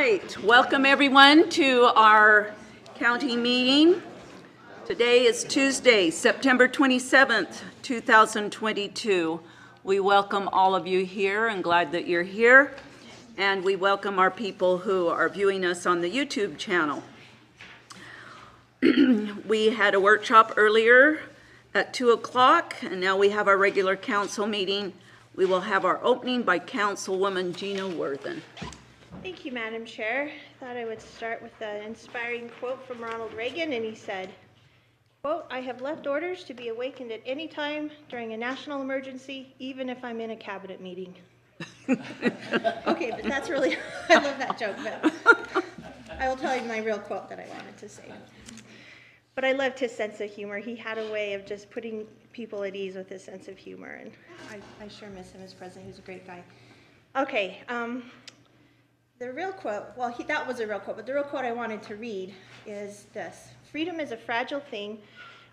right, welcome everyone to our county meeting. Today is Tuesday, September 27th, 2022. We welcome all of you here and glad that you're here. And we welcome our people who are viewing us on the YouTube channel. We had a workshop earlier at 2 o'clock, and now we have our regular council meeting. We will have our opening by Councilwoman Gina Worthen. Thank you, Madam Chair. I thought I would start with an inspiring quote from Ronald Reagan, and he said, quote, "I have left orders to be awakened at any time during a national emergency, even if I'm in a cabinet meeting." Okay, but that's really, I love that joke, but I will tell you my real quote that I wanted to say. But I loved his sense of humor. He had a way of just putting people at ease with his sense of humor, and I sure miss him as president. He was a great guy. Okay, the real quote, well, that was a real quote, but the real quote I wanted to read is this: "Freedom is a fragile thing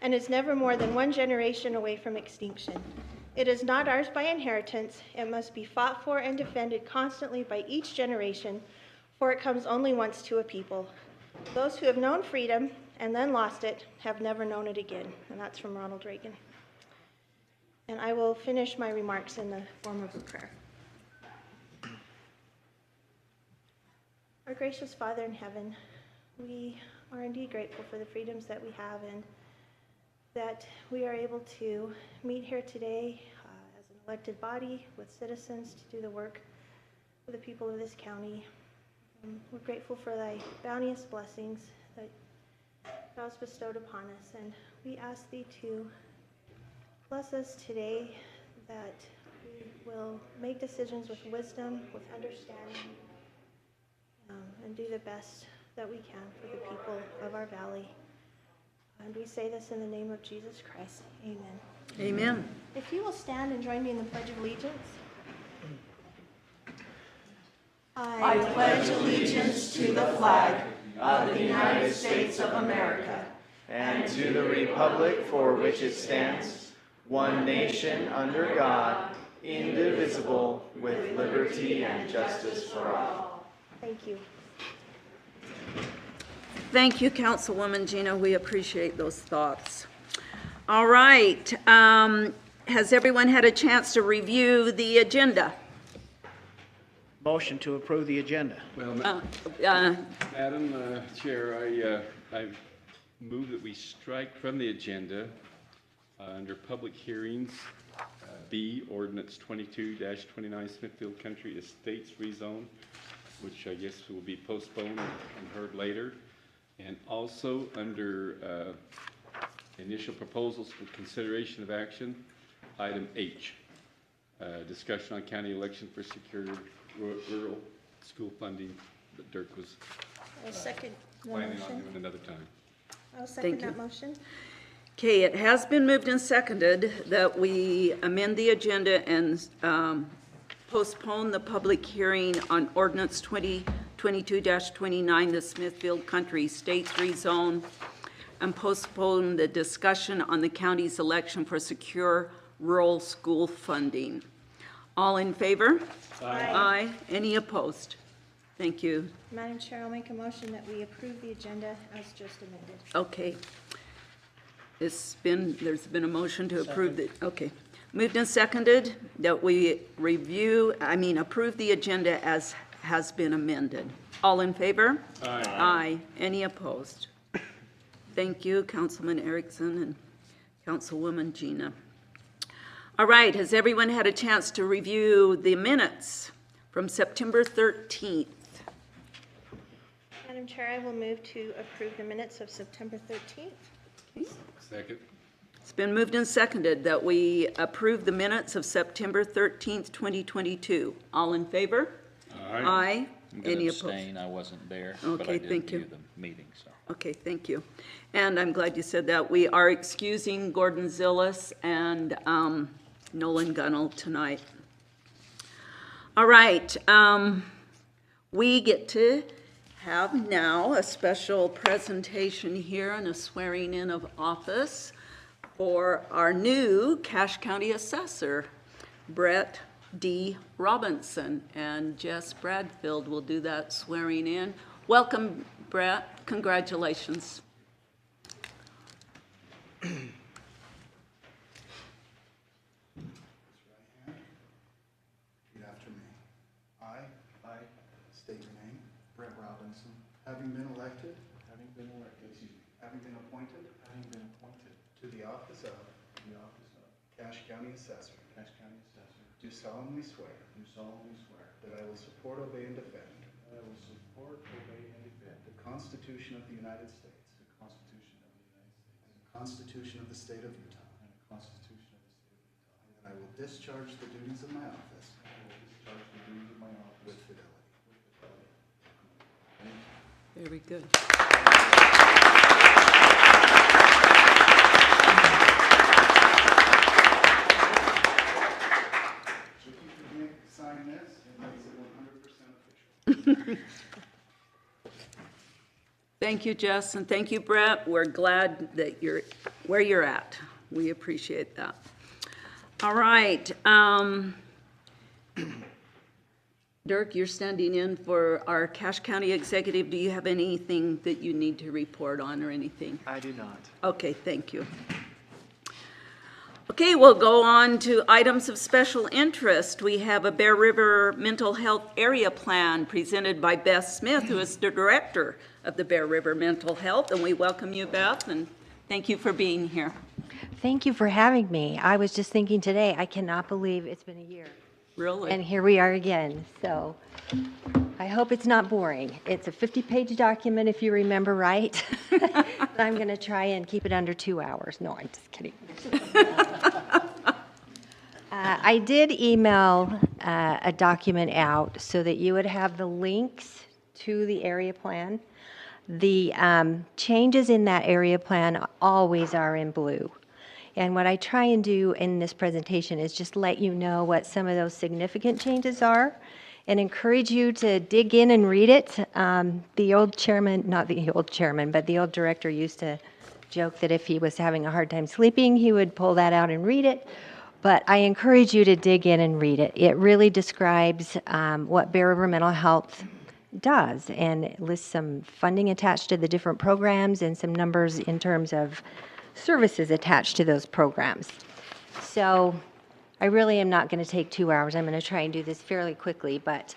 and is never more than one generation away from extinction. It is not ours by inheritance. It must be fought for and defended constantly by each generation, for it comes only once to a people. Those who have known freedom and then lost it have never known it again." And that's from Ronald Reagan. And I will finish my remarks in the form of a prayer. Our gracious Father in heaven, we are indeed grateful for the freedoms that we have and that we are able to meet here today as an elected body with citizens to do the work for the people of this county. We're grateful for thy bounteous blessings that thou hast bestowed upon us, and we ask thee to bless us today, that we will make decisions with wisdom, with understanding, and do the best that we can for the people of our valley. And we say this in the name of Jesus Christ. Amen. Amen. If you will stand and join me in the Pledge of Allegiance. I pledge allegiance to the flag of the United States of America and to the republic for which it stands, one nation under God, indivisible, with liberty and justice for all. Thank you. Thank you, Councilwoman Gina. We appreciate those thoughts. All right. Has everyone had a chance to review the agenda? Motion to approve the agenda. Well, Madam Chair, I move that we strike from the agenda under public hearings B, Ordinance 22-29 Smithfield Country Estates rezone, which I guess will be postponed and heard later. And also under initial proposals for consideration of action, item H, discussion on county election for secure rural school funding, but Dirk was I'll second the planning on motion. doing another time. I'll second that motion. Okay, it has been moved and seconded that we amend the agenda and postpone the public hearing on Ordinance 2022-29, the Smithfield Country Estates rezone, and postpone the discussion on the county's election for secure rural school funding. All in favor? Aye. Aye. Any opposed? Thank you. Madam Chair, I'll make a motion that we approve the agenda as just amended. Okay. There's been a motion to approve the, okay. Moved and seconded that we approve the agenda as has been amended. All in favor? Aye. Aye. Any opposed? Thank you, Councilman Erickson and Councilwoman Gina. All right, has everyone had a chance to review the minutes from September 13th? Madam Chair, I will move to approve the minutes of September 13th. Okay. Second. It's been moved and seconded that we approve the minutes of September 13th, 2022. All in favor? Aye. Aye. I'm going Any to opposed? abstain. I wasn't there, but Okay, I did thank you. view the meeting. So. Okay, thank you. And I'm glad you said that. We are excusing Gordon Zillis and Nolan Gunnell tonight. All right. We get to have now a special presentation here and a swearing in of office for our new Cache County Assessor, Brett D. Robinson, and Jess Bradfield will do that swearing in. Welcome, Brett. Congratulations. Repeat after me. I state your name, Brett Robinson, having been appointed to the office of Cache County Assessor, do solemnly swear that I will support, obey, and defend the Constitution of the United States and the Constitution of the State of Utah, and that I will discharge the duties of my office with fidelity. Very good. So if you could sign this, it makes it 100% official. Thank you, Jess, and thank you, Brett. We're glad that you're where you're at. We appreciate that. All right. Dirk, you're standing in for our Cache County Executive. Do you have anything that you need to report on or anything? I do not. Okay, thank you. Okay, we'll go on to items of special interest. We have a Bear River Mental Health Area Plan presented by Beth Smith, who is the director of the Bear River Mental Health, and we welcome you, Beth, and thank you for being here. Thank you for having me. I was just thinking today, I cannot believe it's been a year. Really? And here we are again. So I hope it's not boring. It's a 50-page document, if you remember right. I'm going to try and keep it under 2 hours. No, I'm just kidding. I did email a document out so that you would have the links to the area plan. The changes in that area plan always are in blue. And what I try and do in this presentation is just let you know what some of those significant changes are and encourage you to dig in and read it. The old chairman, not the old chairman, but the old director used to joke that if he was having a hard time sleeping, he would pull that out and read it. But I encourage you to dig in and read it. It really describes what Bear River Mental Health does and it lists some funding attached to the different programs and some numbers in terms of services attached to those programs. So I really am not going to take 2 hours. I'm going to try and do this fairly quickly, but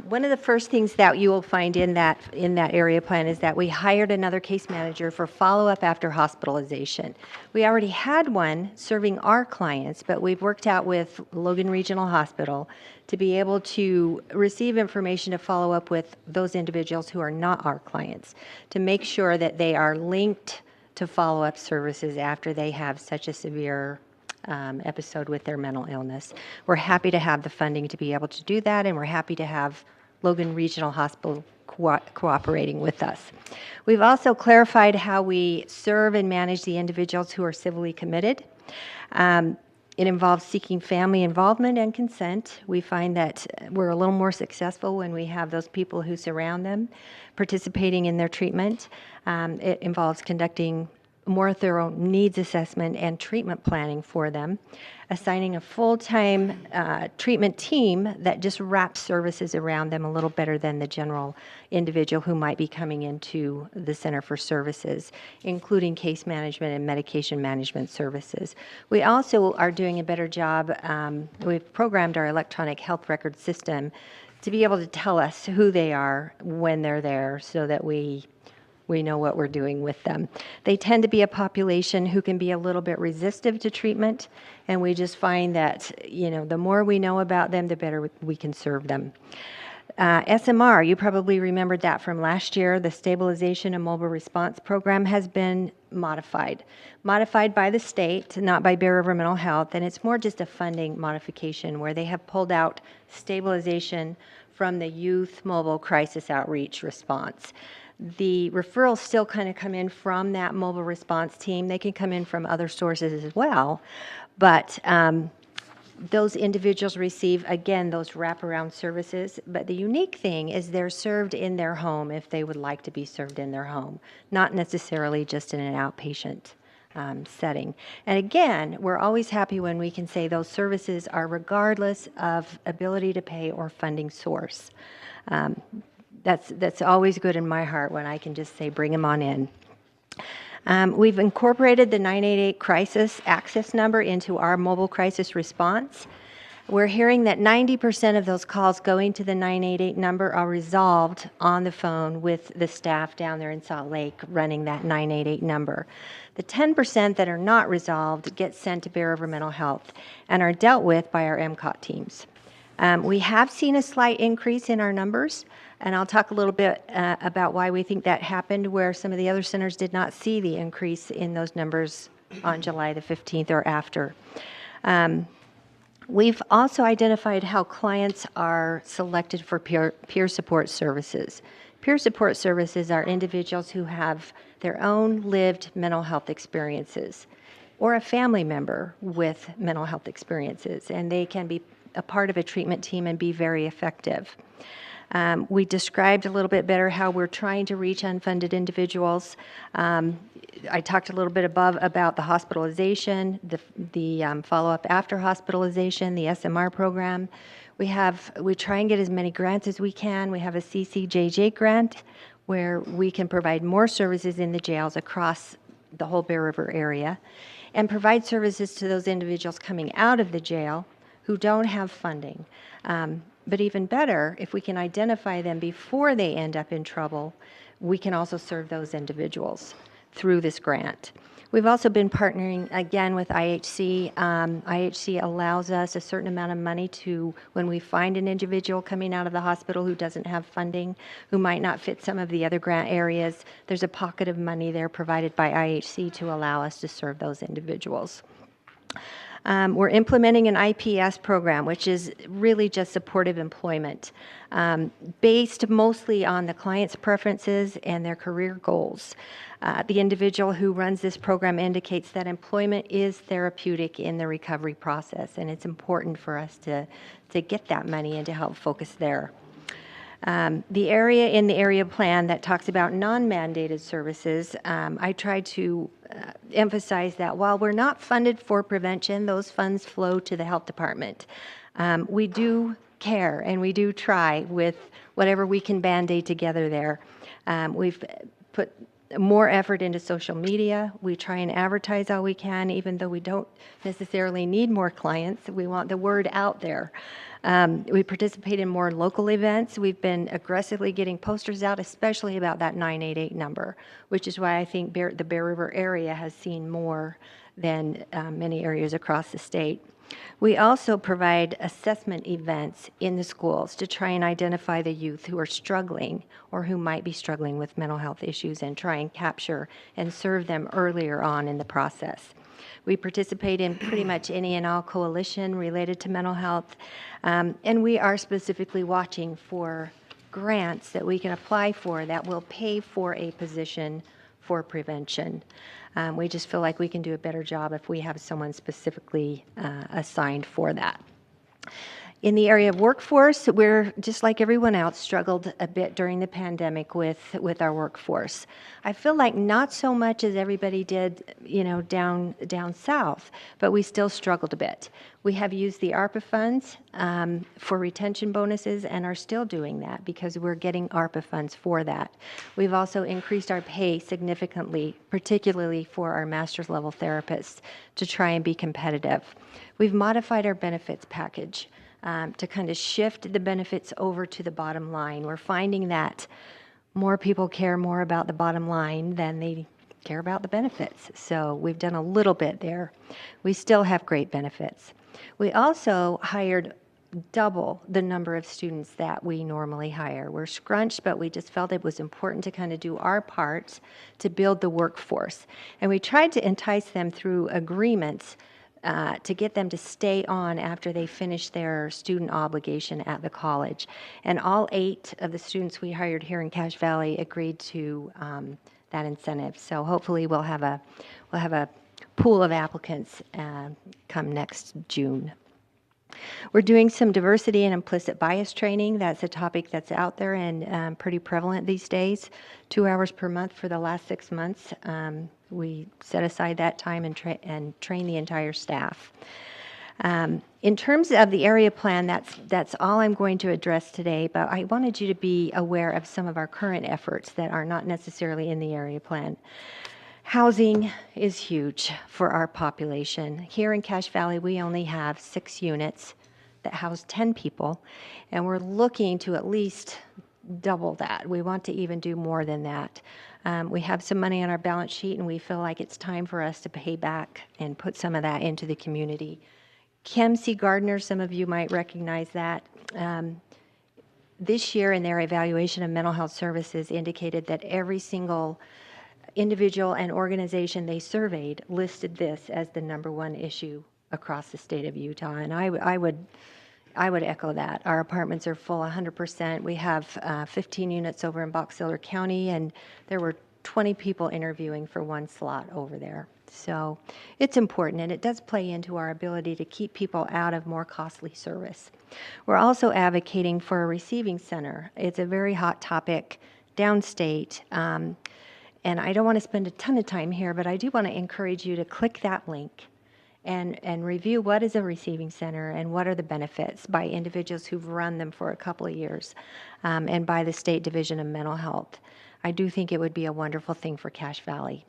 one of the first things that you will find in that area plan is that we hired another case manager for follow-up after hospitalization. We already had one serving our clients, but we've worked out with Logan Regional Hospital to be able to receive information to follow up with those individuals who are not our clients, to make sure that they are linked to follow-up services after they have such a severe episode with their mental illness. We're happy to have the funding to be able to do that, and we're happy to have Logan Regional Hospital cooperating with us. We've also clarified how we serve and manage the individuals who are civilly committed. It involves seeking family involvement and consent. We find that we're a little more successful when we have those people who surround them participating in their treatment. It involves conducting more thorough needs assessment and treatment planning for them, assigning a full-time treatment team that just wraps services around them a little better than the general individual who might be coming into the Center for Services, including case management and medication management services. We also are doing a better job. We've programmed our electronic health record system to be able to tell us who they are when they're there so that we know what we're doing with them. They tend to be a population who can be a little bit resistive to treatment, and we just find that, the more we know about them, the better we can serve them. SMR, you probably remembered that from last year. The Stabilization and Mobile Response Program has been modified by the state, not by Bear River Mental Health, and it's more just a funding modification where they have pulled out stabilization from the Youth Mobile Crisis Outreach Response. The referrals still kind of come in from that mobile response team. They can come in from other sources as well, but those individuals receive, again, those wraparound services. But the unique thing is they're served in their home if they would like to be served in their home, not necessarily just in an outpatient setting. And again, we're always happy when we can say those services are regardless of ability to pay or funding source. That's always good in my heart when I can just say, bring them on in. We've incorporated the 988 crisis access number into our mobile crisis response. We're hearing that 90% of those calls going to the 988 number are resolved on the phone with the staff down there in Salt Lake running that 988 number. The 10% that are not resolved get sent to Bear River Mental Health and are dealt with by our MCOT teams. We have seen a slight increase in our numbers, and I'll talk a little bit about why we think that happened, where some of the other centers did not see the increase in those numbers on July the 15th or after. We've also identified how clients are selected for peer support services. Peer support services are individuals who have their own lived mental health experiences or a family member with mental health experiences, and they can be a part of a treatment team and be very effective. We described a little bit better how we're trying to reach unfunded individuals. I talked a little bit above about the hospitalization, the follow-up after hospitalization, the SMR program. We try and get as many grants as we can. We have a CCJJ grant where we can provide more services in the jails across the whole Bear River area and provide services to those individuals coming out of the jail who don't have funding. But even better, if we can identify them before they end up in trouble, we can also serve those individuals through this grant. We've also been partnering again with IHC. IHC allows us a certain amount of money to, when we find an individual coming out of the hospital who doesn't have funding, who might not fit some of the other grant areas, there's a pocket of money there provided by IHC to allow us to serve those individuals. We're implementing an IPS program, which is really just supportive employment, based mostly on the client's preferences and their career goals. The individual who runs this program indicates that employment is therapeutic in the recovery process, and it's important for us to get that money and to help focus there. The area in the area plan that talks about non-mandated services, I try to emphasize that while we're not funded for prevention, those funds flow to the health department. We do care and we do try with whatever we can band-aid together there. We've put more effort into social media. We try and advertise all we can, even though we don't necessarily need more clients. We want the word out there. We participate in more local events. We've been aggressively getting posters out, especially about that 988 number, which is why I think the Bear River area has seen more than many areas across the state. We also provide assessment events in the schools to try and identify the youth who are struggling or who might be struggling with mental health issues and try and capture and serve them earlier on in the process. We participate in pretty much any and all coalition related to mental health, and we are specifically watching for grants that we can apply for that will pay for a position for prevention. We just feel like we can do a better job if we have someone specifically assigned for that. In the area of workforce, we're, just like everyone else, struggled a bit during the pandemic with our workforce. I feel like not so much as everybody did, down south, but we still struggled a bit. We have used the ARPA funds for retention bonuses and are still doing that because we're getting ARPA funds for that. We've also increased our pay significantly, particularly for our master's level therapists, to try and be competitive. We've modified our benefits package to kind of shift the benefits over to the bottom line. We're finding that more people care more about the bottom line than they care about the benefits. So we've done a little bit there. We still have great benefits. We also hired double the number of students that we normally hire. We're scrunched, but we just felt it was important to kind of do our part to build the workforce. And we tried to entice them through agreements to get them to stay on after they finish their student obligation at the college. And all 8 of the students we hired here in Cache Valley agreed to that incentive. So hopefully we'll have a pool of applicants come next June. We're doing some diversity and implicit bias training. That's a topic that's out there and pretty prevalent these days. 2 hours per month for the last 6 months. We set aside that time and train the entire staff. In terms of the area plan, that's all I'm going to address today, but I wanted you to be aware of some of our current efforts that are not necessarily in the area plan. Housing is huge for our population. Here in Cache Valley, we only have 6 units that house 10 people, and we're looking to at least double that. We want to even do more than that. We have some money on our balance sheet, and we feel like it's time for us to pay back and put some of that into the community. Kim C. Gardner, some of you might recognize that. This year in their evaluation of mental health services indicated that every single individual and organization they surveyed listed this as the #1 issue across the state of Utah, and I would echo that. Our apartments are full 100%. We have 15 units over in Box Elder County, and there were 20 people interviewing for 1 slot over there. So it's important, and it does play into our ability to keep people out of more costly service. We're also advocating for a receiving center. It's a very hot topic downstate, and I don't want to spend a ton of time here, but I do want to encourage you to click that link and review what is a receiving center and what are the benefits by individuals who've run them for a couple of years, and by the State Division of Mental Health. I do think it would be a wonderful thing for Cache Valley.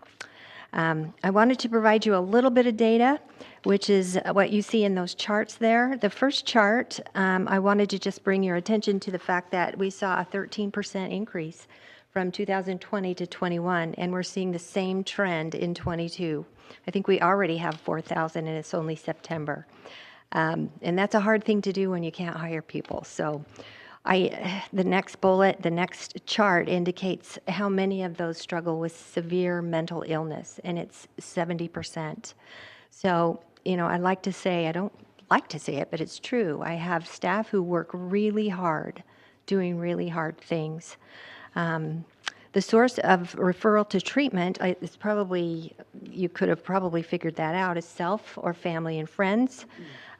I wanted to provide you a little bit of data, which is what you see in those charts there. The first chart, I wanted to just bring your attention to the fact that we saw a 13% increase from 2020 to 21, and we're seeing the same trend in 22. I think we already have 4,000, and it's only September. And that's a hard thing to do when you can't hire people. So the next bullet, the next chart indicates how many of those struggle with severe mental illness, and it's 70%. So, I like to say, I don't like to say it, but it's true. I have staff who work really hard, doing really hard things. The source of referral to treatment is probably, you could have probably figured that out, is self or family and friends.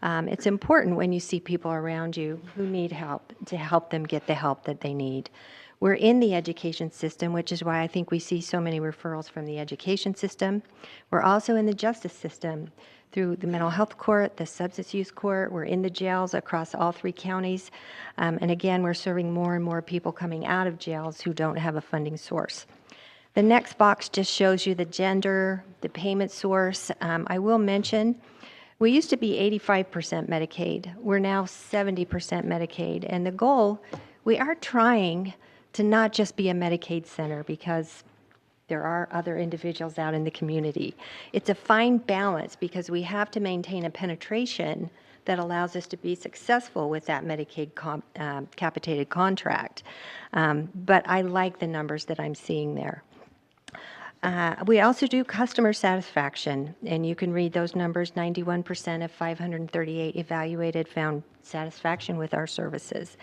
It's important when you see people around you who need help to help them get the help that they need. We're in the education system, which is why I think we see so many referrals from the education system. We're also in the justice system through the mental health court, the substance use court. We're in the jails across all 3 counties. And again, we're serving more and more people coming out of jails who don't have a funding source. The next box just shows you the gender, the payment source. I will mention, we used to be 85% Medicaid. We're now 70% Medicaid. And the goal, we are trying to not just be a Medicaid center, because there are other individuals out in the community. It's a fine balance because we have to maintain a penetration that allows us to be successful with that Medicaid capitated contract. But I like the numbers that I'm seeing there. We also do customer satisfaction, and you can read those numbers. 91% of 538 evaluated found satisfaction with our services.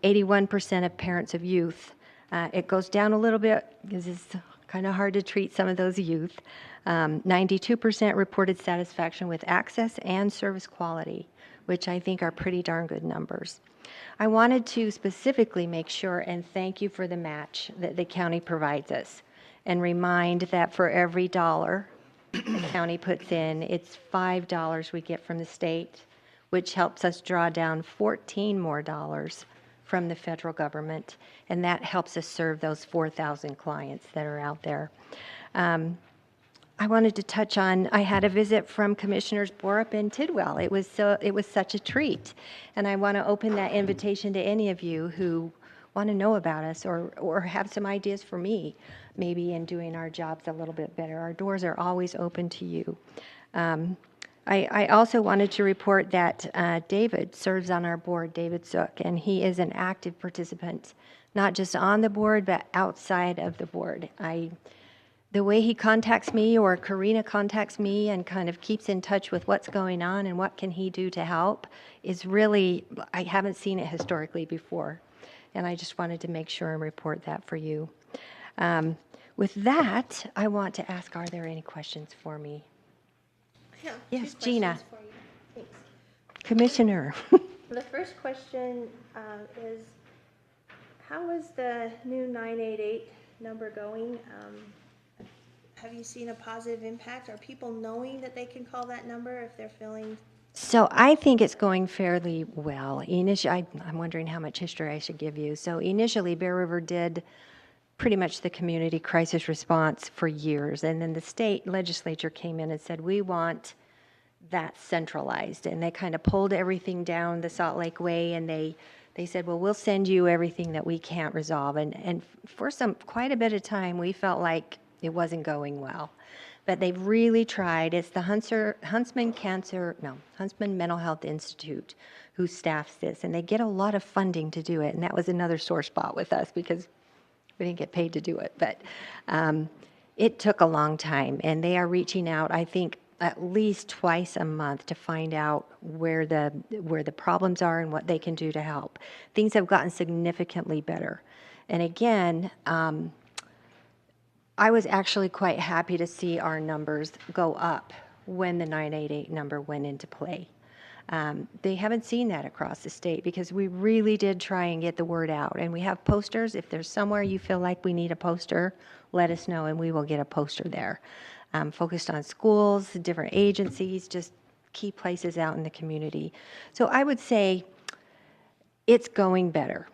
81% of parents of youth. It goes down a little bit because it's kind of hard to treat some of those youth. 92% reported satisfaction with access and service quality, which I think are pretty darn good numbers. I wanted to specifically make sure and thank you for the match that the county provides us, and remind that for every dollar the county puts in, it's $5 we get from the state, which helps us draw down $14 more from the federal government, and that helps us serve those 4,000 clients that are out there. I wanted to touch on, I had a visit from Commissioners Borup and Tidwell. It was such a treat, and I want to open that invitation to any of you who want to know about us or have some ideas for me, maybe in doing our jobs a little bit better. Our doors are always open to you. I also wanted to report that David serves on our board, David Zook, and he is an active participant, not just on the board, but outside of the board. The way he contacts me, or Karina contacts me, and kind of keeps in touch with what's going on and what can he do to help is really, I haven't seen it historically before. And I just wanted to make sure and report that for you. With that, I want to ask, are there any questions for me? Yeah, Yes, 2 Gina. questions for you. Thanks. Commissioner. The first question is, how is the new 988 number going? have you seen a positive impact? Are people knowing that they can call that number if they're feeling? So I think it's going fairly well. I'm wondering how much history I should give you. So initially, Bear River did pretty much the community crisis response for years. And then the state legislature came in and said, we want that centralized. And they kind of pulled everything down the Salt Lake Way, and they said, well, we'll send you everything that we can't resolve. And for quite a bit of time, we felt like it wasn't going well. But they've really tried. It's the Huntsman Mental Health Institute who staffs this, and they get a lot of funding to do it. And that was another sore spot with us because we didn't get paid to do it. But it took a long time, and they are reaching out, I think, at least twice a month to find out where the problems are and what they can do to help. Things have gotten significantly better. And again, I was actually quite happy to see our numbers go up when the 988 number went into play. They haven't seen that across the state because we really did try and get the word out. And we have posters. If there's somewhere you feel like we need a poster, let us know and we will get a poster there. Focused on schools, different agencies, just key places out in the community. So I would say it's going better.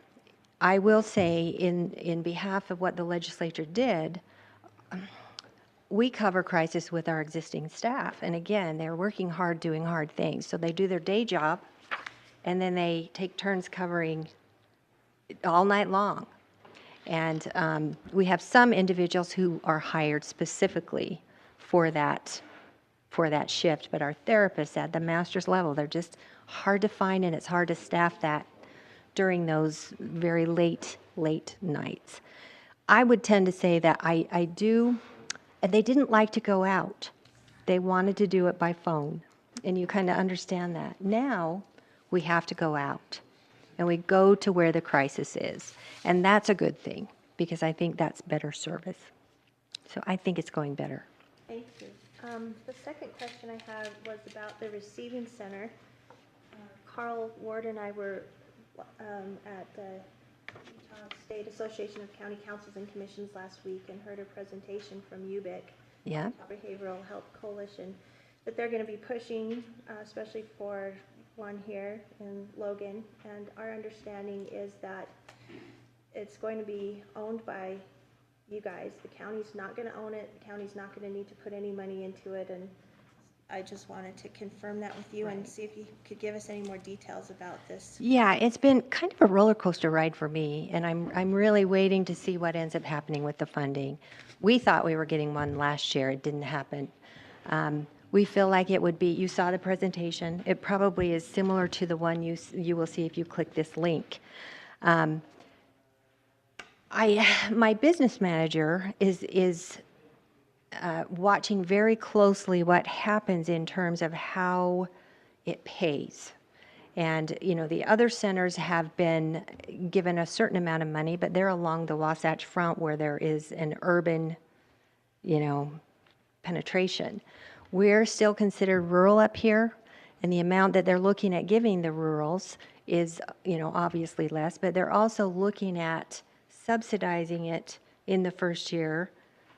I will say in behalf of what the legislature did, we cover crisis with our existing staff. And again, they're working hard, doing hard things. So they do their day job, and then they take turns covering all night long. And we have some individuals who are hired specifically for that shift. But our therapists at the master's level, they're just hard to find, and it's hard to staff that during those very late nights. I would tend to say that I do, and they didn't like to go out. They wanted to do it by phone, and you kind of understand that. Now, we have to go out, and we go to where the crisis is, and that's a good thing, because I think that's better service. So I think it's going better. Thank you. The second question I had was about the receiving center. Carl Ward and I were at the State Association of County Councils and Commissions last week and heard a presentation from UBIC, Yeah. Behavioral Health Coalition, that they're going to be pushing, especially for one here in Logan. And our understanding is that it's going to be owned by you guys. The county's not going to own it. The county's not going to need to put any money into it. And I just wanted to confirm that with you and see if you could give us any more details about this. Yeah, it's been kind of a roller coaster ride for me, and I'm really waiting to see what ends up happening with the funding. We thought we were getting one last year. It didn't happen. We feel like it would be, you saw the presentation. It probably is similar to the one you will see if you click this link. My business manager is watching very closely what happens in terms of how it pays. And, the other centers have been given a certain amount of money, but they're along the Wasatch Front where there is an urban, penetration. We're still considered rural up here, and the amount that they're looking at giving the rurals is, obviously less, but they're also looking at subsidizing it in the first year.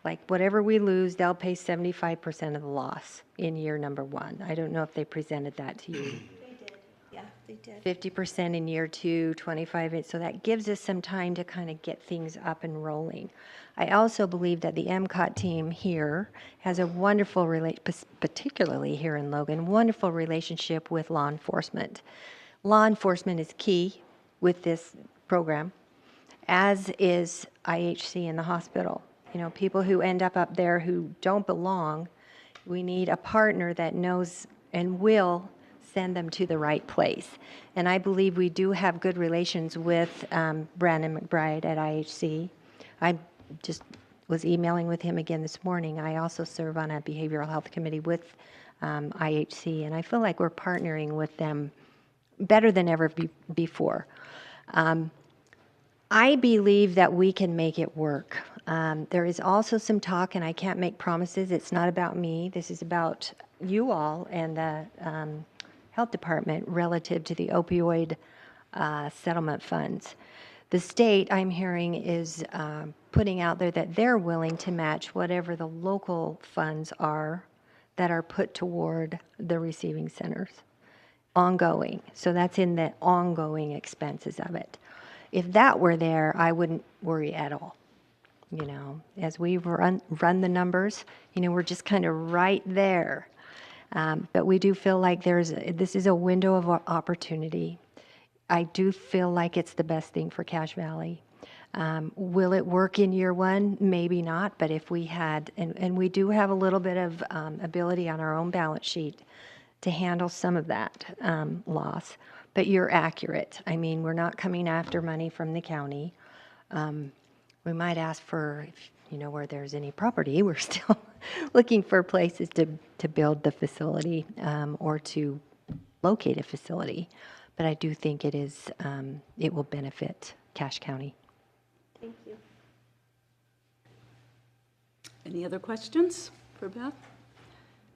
Like whatever we lose, they'll pay 75% of the loss in year number one. I don't know if they presented that to you. They did. Yeah, they did. 50% in year two, 25%. So that gives us some time to kind of get things up and rolling. I also believe that the MCOT team here has a wonderful, particularly here in Logan, wonderful relationship with law enforcement. Law enforcement is key with this program, as is IHC in the hospital. People who end up there who don't belong, we need a partner that knows and will send them to the right place. And I believe we do have good relations with Brandon McBride at IHC. I just was emailing with him again this morning. I also serve on a behavioral health committee with IHC, and I feel like we're partnering with them better than ever before. I believe that we can make it work. There is also some talk, and I can't make promises. It's not about me. This is about you all and the health department relative to the opioid settlement funds. The state, I'm hearing, is putting out there that they're willing to match whatever the local funds are that are put toward the receiving centers, ongoing. So that's in the ongoing expenses of it. If that were there, I wouldn't worry at all. You know, as we run the numbers, you know, we're just kind of right there. But we do feel like this is a window of opportunity. I do feel like it's the best thing for Cache Valley. Will it work in year one? Maybe not, but if we had, and we do have a little bit of ability on our own balance sheet to handle some of that loss. But you're accurate. I mean, we're not coming after money from the county. We might ask for, you know, where there's any property, we're still looking for places to build the facility or to locate a facility. But I do think it will benefit Cache County. Thank you. Any other questions for Beth?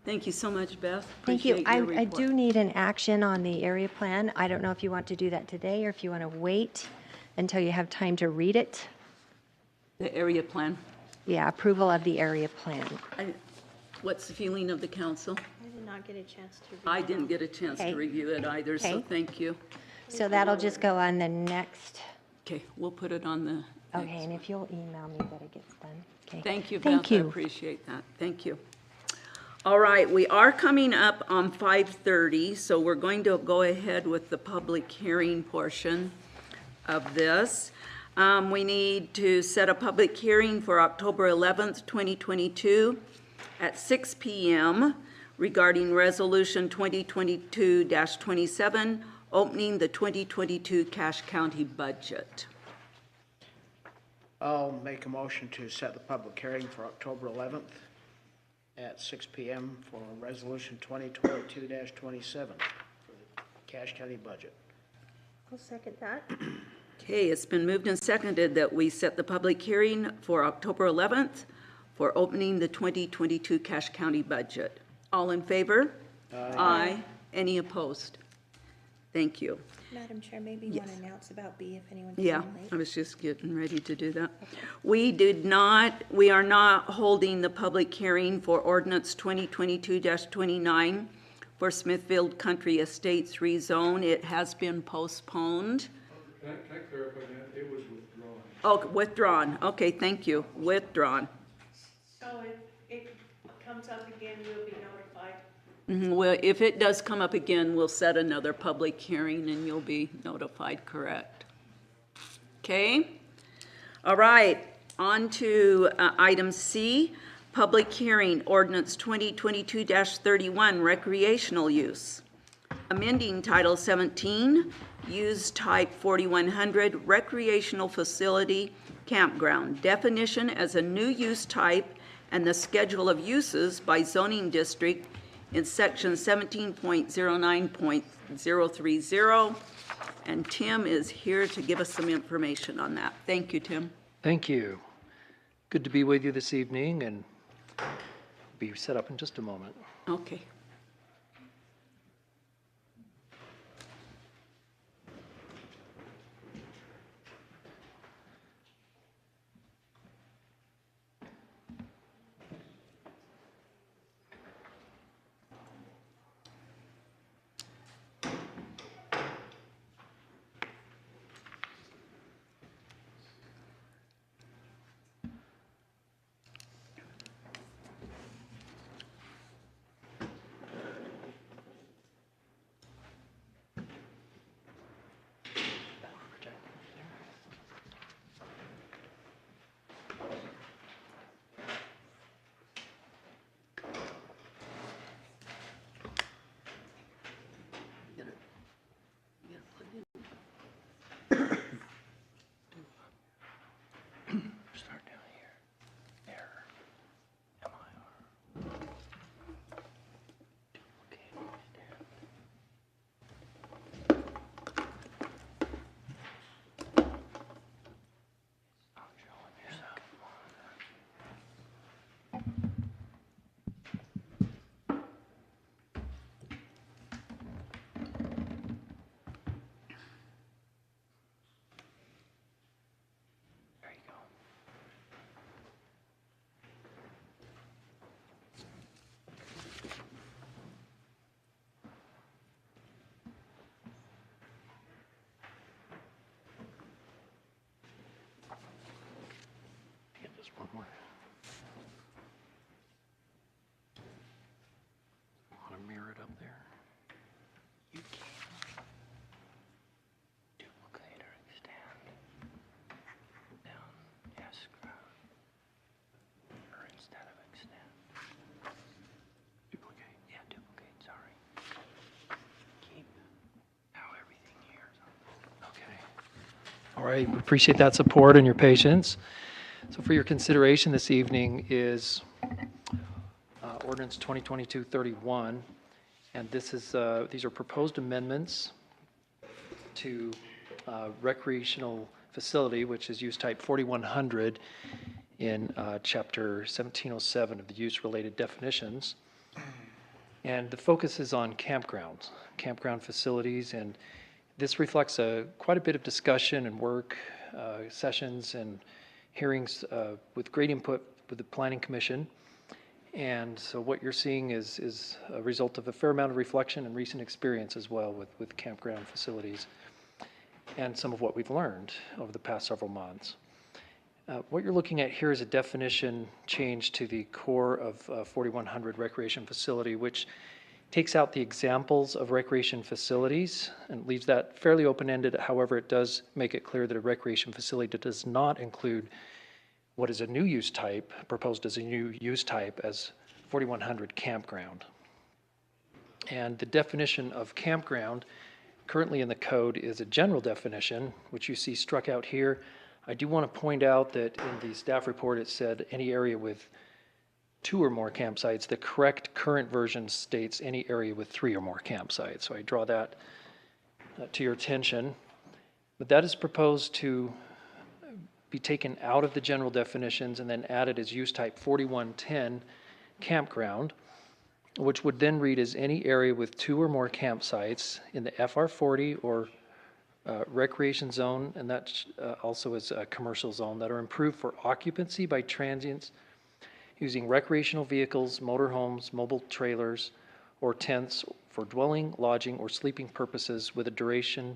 Thank you so much, Beth. Thank you. Appreciate your I report. do need an action on the area plan. I don't know if you want to do that today or if you want to wait until you have time to read it. The area plan. Yeah, approval of the area plan. What's the feeling of the council? I did not get a chance to read. I didn't get a chance Okay. to review it either, so Okay. thank you. So that'll just go on the next, Okay, we'll put it on the okay, next. and if you'll email me that it gets done. Okay. Thank you, Beth. Thank I you. appreciate that. Thank you. All right, we are coming up on 5:30, so we're going to go ahead with the public hearing portion of this. We need to set a public hearing for October 11th, 2022 at 6 p.m. regarding Resolution 2022-27, opening the 2022 Cache County budget. I'll make a motion to set the public hearing for October 11th at 6 p.m. for Resolution 2022-27 for the Cache County budget. I'll second that. Okay, it's been moved and seconded that we set the public hearing for October 11th for opening the 2022 Cache County budget. All in favor? Aye. Any opposed? Thank you. Madam Chair, maybe you want to announce about B if anyone's Yeah, running late? I was just getting ready to do that. We are not holding the public hearing for Ordinance 2022-29 for Smithfield Country Estates rezone. It has been postponed. Can I clarify that? It was withdrawn. Oh, withdrawn. Okay, thank you. Withdrawn. So if it comes up again, we'll be notified? Well, if it does come up again, we'll set another public hearing and you'll be notified, correct? Okay? All right, on to item C, public hearing, ordinance 2022-31, recreational use. Amending Title 17, use type 4100, recreational facility, campground. Definition as a new use type and the schedule of uses by zoning district in section 17.09.030. And Tim is here to give us some information on that. Thank you, Tim. Thank you. Good to be with you this evening and be set up in just a moment. Okay. All right, we appreciate that support and your patience. So for your consideration this evening is Ordinance 2022-31, and these are proposed amendments to recreational facility, which is use type 4100 in Chapter 1707 of the use-related definitions. And the focus is on campgrounds, campground facilities, and this reflects quite a bit of discussion and work, sessions and hearings with great input with the Planning Commission. And so what you're seeing is a result of a fair amount of reflection and recent experience as well with campground facilities and some of what we've learned over the past several months. What you're looking at here is a definition change to the core of 4100 recreation facility, which takes out the examples of recreation facilities and leaves that fairly open-ended. However, it does make it clear that a recreation facility does not include what is a new use type, proposed as a new use type as 4100 campground. And the definition of campground currently in the code is a general definition, which you see struck out here. I do want to point out that in the staff report it said any area with 2 or more campsites. The correct current version states any area with 3 or more campsites. So I draw that to your attention. But that is proposed to be taken out of the general definitions and then added as use type 4110 campground, which would then read as any area with 2 or more campsites in the FR40 or recreation zone, and that also is a commercial zone, that are improved for occupancy by transients using recreational vehicles, motorhomes, mobile trailers, or tents for dwelling, lodging, or sleeping purposes with a duration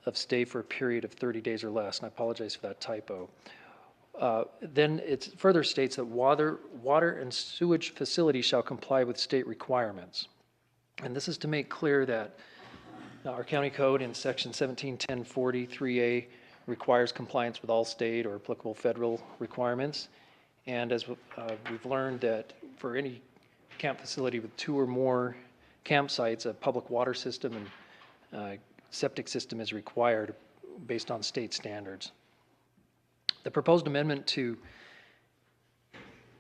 of stay for a period of 30 days or less. And I apologize for that typo. Then it further states that water and sewage facilities shall comply with state requirements. And this is to make clear that our county code in section 171040-3A requires compliance with all state or applicable federal requirements. And as we've learned that for any camp facility with 2 or more campsites, a public water system and septic system is required based on state standards. The proposed amendment to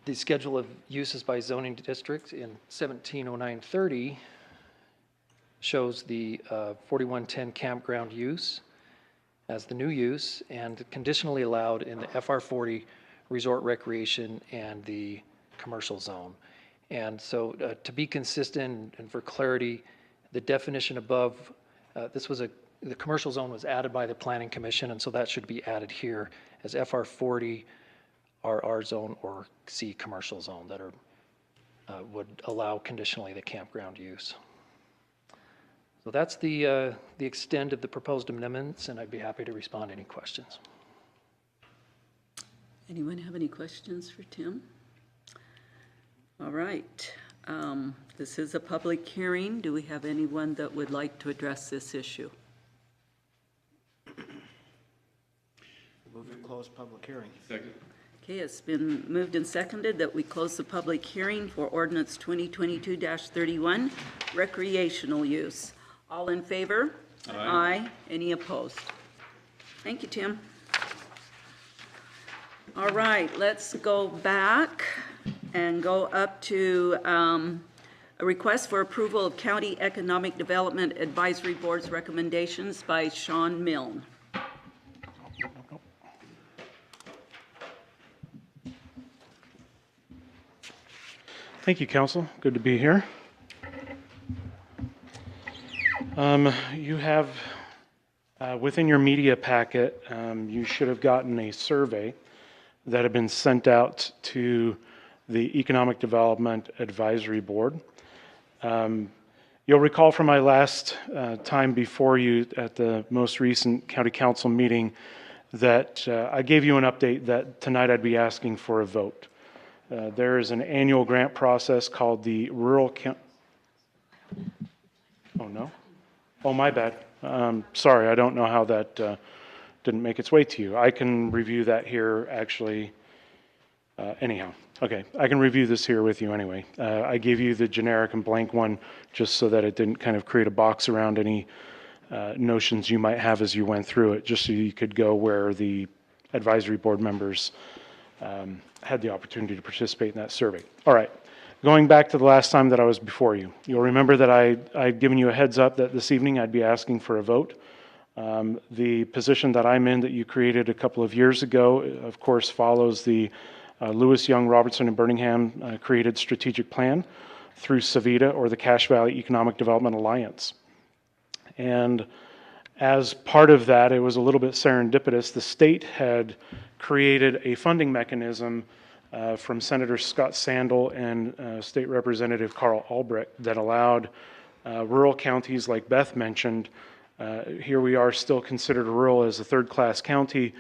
the schedule of uses by zoning districts in 170930 shows the 4110 campground use as the new use and conditionally allowed in the FR40 resort recreation and the commercial zone. And so to be consistent and for clarity, the definition above, the commercial zone was added by the Planning Commission, and so that should be added here as FR40, RR zone, or C commercial zone that would allow conditionally the campground use. So that's the extent of the proposed amendments, and I'd be happy to respond to any questions. Anyone have any questions for Tim? All right. This is a public hearing. Do we have anyone that would like to address this issue? Move to close public hearing. Second. Okay, it's been moved and seconded that we close the public hearing for Ordinance 2022-31, recreational use. All in favor? Aye. Aye. Any opposed? Thank you, Tim. All right, let's go back and go up to a request for approval of County Economic Development Advisory Board's recommendations by Sean Milne. Thank you, Council. Good to be here. You have, within your media packet, you should have gotten a survey that had been sent out to the Economic Development Advisory Board. You'll recall from my last time before you at the most recent County Council meeting that I gave you an update that tonight I'd be asking for a vote. There is an annual grant process called the Rural County. Oh, no? Oh, my bad. Sorry, I don't know how that didn't make its way to you. I can review that here, actually. Anyhow, okay, I can review this here with you anyway. I gave you the generic and blank one just so that it didn't kind of create a box around any notions you might have as you went through it, just so you could go where the advisory board members had the opportunity to participate in that survey. All right, going back to the last time that I was before you, you'll remember that I'd given you a heads up that this evening I'd be asking for a vote. The position that I'm in that you created a couple of years ago, of course, follows the Lewis, Young, Robertson, and Birmingham created strategic plan through SAVITA, or the Cache Valley Economic Development Alliance. And as part of that, it was a little bit serendipitous. The state had created a funding mechanism from Senator Scott Sandel and State Representative Carl Albrecht that allowed rural counties like Beth mentioned. Here we are still considered rural as a third-class county,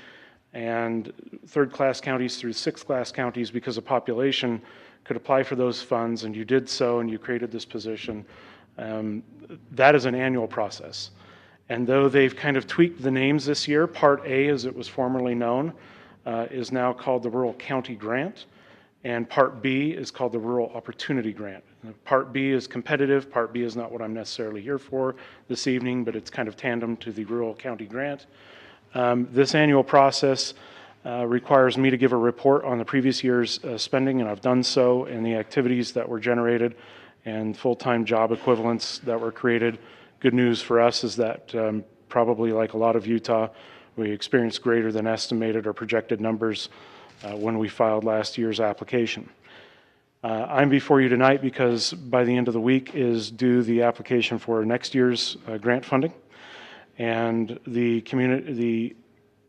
and third-class counties through sixth-class counties, because of population, could apply for those funds, and you did so, and you created this position. That is an annual process. And though they've kind of tweaked the names this year, Part A, as it was formerly known, is now called the Rural County Grant, and Part B is called the Rural Opportunity Grant. Part B is competitive. Part B is not what I'm necessarily here for this evening, but it's kind of tandem to the Rural County Grant. This annual process requires me to give a report on the previous year's spending, and I've done so, and the activities that were generated and full-time job equivalents that were created. Good news for us is that probably like a lot of Utah, we experienced greater than estimated or projected numbers when we filed last year's application. I'm before you tonight because by the end of the week is due the application for next year's grant funding. And the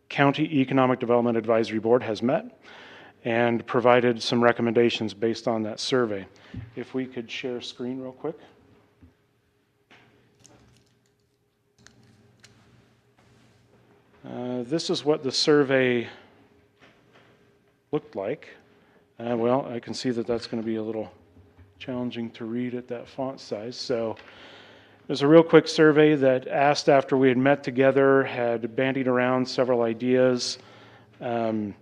County Economic Development Advisory Board has met and provided some recommendations based on that survey. If we could share screen real quick. This is what the survey looked like. Well, I can see that that's going to be a little challenging to read at that font size. So it was a real quick survey that asked, after we had met together, had bandied around several ideas. There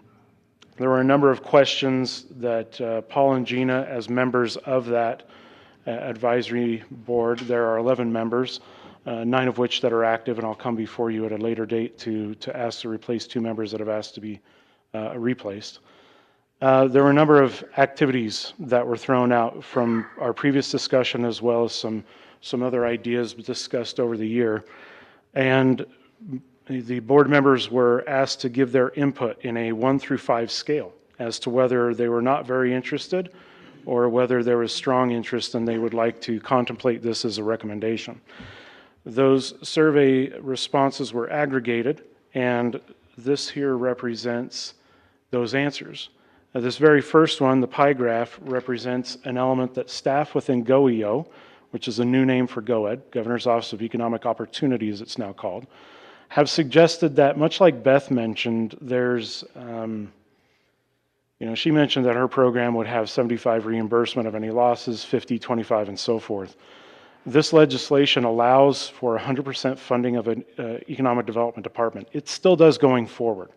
were a number of questions that Paul and Gina, as members of that advisory board, there are 11 members, 9 of which that are active, and I'll come before you at a later date to ask to replace 2 members that have asked to be replaced. There were a number of activities that were thrown out from our previous discussion, as well as some other ideas discussed over the year. And the board members were asked to give their input in a 1 through 5 scale as to whether they were not very interested or whether there was strong interest and they would like to contemplate this as a recommendation. Those survey responses were aggregated, and this here represents those answers. This very first one, the pie graph, represents an element that staff within GOEO, which is a new name for GOED, Governor's Office of Economic Opportunity as it's now called, have suggested that, much like Beth mentioned, there's, she mentioned that her program would have 75 reimbursement of any losses, 50, 25, and so forth. This legislation allows for 100% funding of an economic development department. It still does going forward.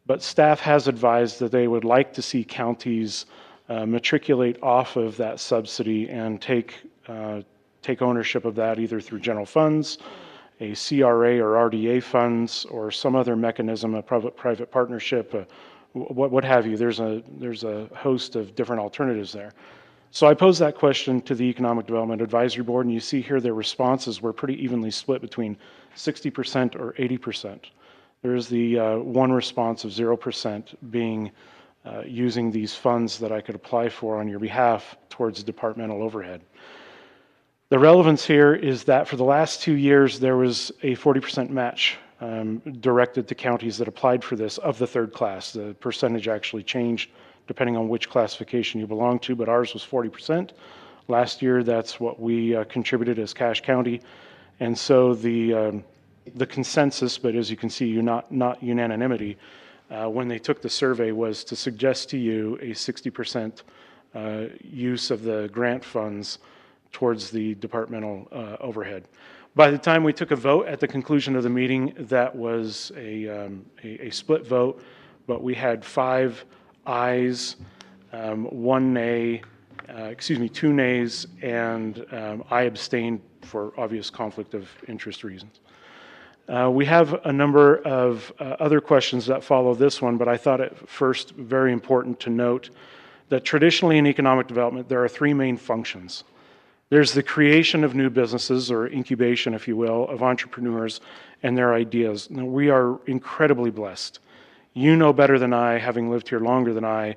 But staff has advised that they would like to see counties matriculate off of that subsidy and take ownership of that either through general funds, a CRA or RDA funds, or some other mechanism, a private partnership, what have you. There's a host of different alternatives there. So I posed that question to the Economic Development Advisory Board, and you see here their responses were pretty evenly split between 60% or 80%. There's the one response of 0% being using these funds that I could apply for on your behalf towards departmental overhead. The relevance here is that for the last 2 years, there was a 40% match directed to counties that applied for this of the third class. The percentage actually changed depending on which classification you belong to, but ours was 40%. Last year, that's what we contributed as Cache County. And so the consensus, but as you can see, not unanimity, when they took the survey was to suggest to you a 60% use of the grant funds towards the departmental overhead. By the time we took a vote at the conclusion of the meeting, that was a split vote, but we had 5 ayes, 1 nay, 2 nays, and I abstained for obvious conflict of interest reasons. We have a number of other questions that follow this one, but I thought it first very important to note that traditionally in economic development, there are three main functions. There's the creation of new businesses, or incubation, if you will, of entrepreneurs and their ideas. Now, we are incredibly blessed. You know better than I, having lived here longer than I,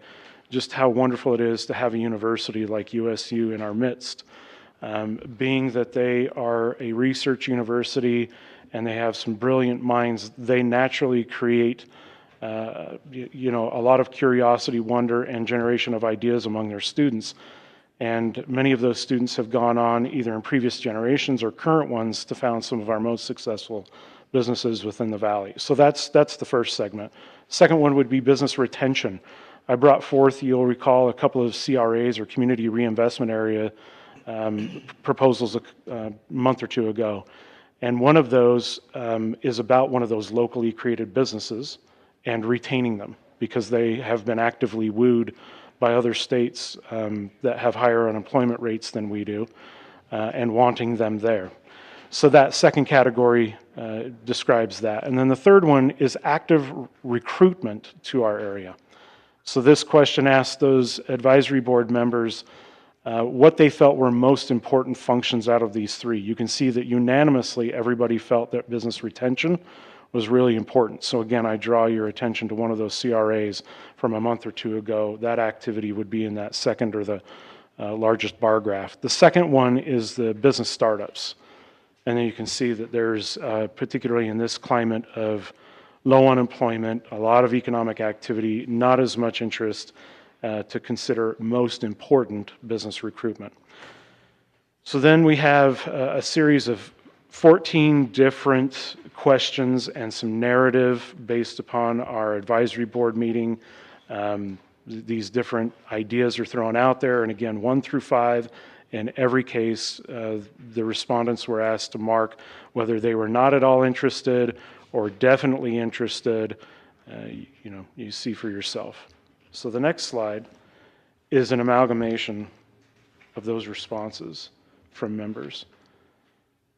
just how wonderful it is to have a university like USU in our midst. Being that they are a research university and they have some brilliant minds, they naturally create a lot of curiosity, wonder, and generation of ideas among their students. And many of those students have gone on, either in previous generations or current ones, to found some of our most successful businesses within the Valley. So that's the first segment. Second one would be business retention. I brought forth, you'll recall, a couple of CRAs, or community reinvestment area proposals a month or two ago. And one of those is about one of those locally created businesses and retaining them, because they have been actively wooed by other states that have higher unemployment rates than we do, and wanting them there. So that second category describes that. And then the third one is active recruitment to our area. So this question asked those advisory board members what they felt were most important functions out of these three. You can see that unanimously everybody felt that business retention was really important. So again, I draw your attention to one of those CRAs from a month or two ago. That activity would be in that second, or the largest bar graph. The second one is the business startups. And then you can see that there's, particularly in this climate of low unemployment, a lot of economic activity, not as much interest to consider most important business recruitment. So then we have a series of 14 different questions and some narrative based upon our advisory board meeting. These different ideas are thrown out there, and again, 1 through 5. In every case, the respondents were asked to mark whether they were not at all interested or definitely interested. You see for yourself. So the next slide is an amalgamation of those responses from members.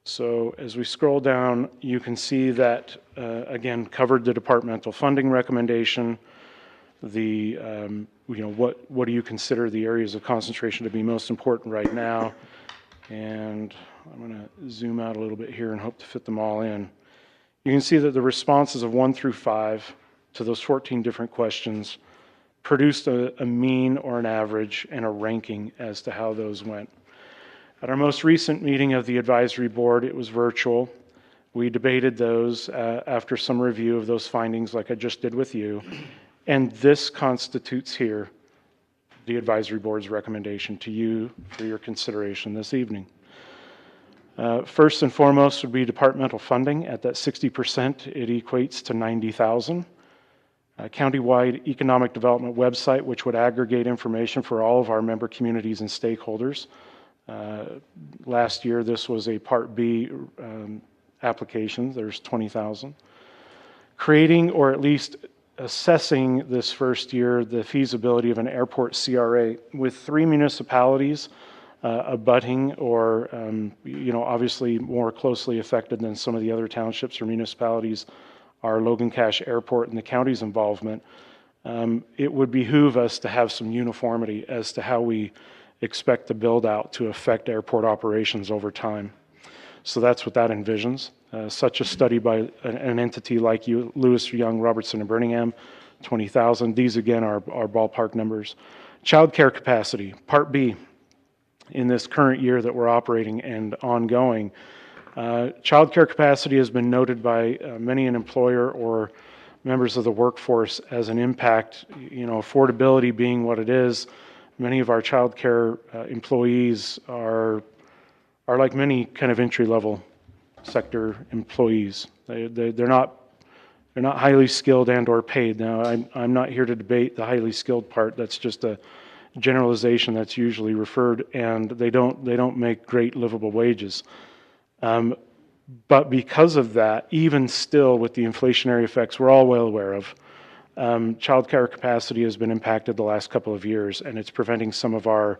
So as we scroll down, you can see that, again, covered the departmental funding recommendation, the, what do you consider the areas of concentration to be most important right now? And I'm going to zoom out a little bit here and hope to fit them all in. You can see that the responses of 1 through 5 to those 14 different questions produced a mean or an average and a ranking as to how those went. At our most recent meeting of the advisory board, it was virtual. We debated those after some review of those findings, like I just did with you. And this constitutes here the advisory board's recommendation to you for your consideration this evening. First and foremost would be departmental funding. At that 60%, it equates to $90,000. Countywide economic development website, which would aggregate information for all of our member communities and stakeholders. Last year, this was a Part B application. There's $20,000. Creating, or at least assessing this first year, the feasibility of an airport CRA with 3 municipalities abutting, or obviously more closely affected than some of the other townships or municipalities are Logan Cache Airport and the county's involvement. It would behoove us to have some uniformity as to how we expect the build out to affect airport operations over time. So that's what that envisions. Such a study by an entity like you, Lewis, Young, Robertson, and Birmingham, 20,000. These again are ballpark numbers. Child care capacity, Part B, in this current year that we're operating and ongoing. Child care capacity has been noted by many an employer or members of the workforce as an impact, affordability being what it is. Many of our child care employees are like many kind of entry-level sector employees. They're not highly skilled and or paid. Now, I'm not here to debate the highly skilled part. That's just a generalization that's usually referred, and they don't make great livable wages. But because of that, even still with the inflationary effects we're all well aware of, child care capacity has been impacted the last couple of years, and it's preventing some of our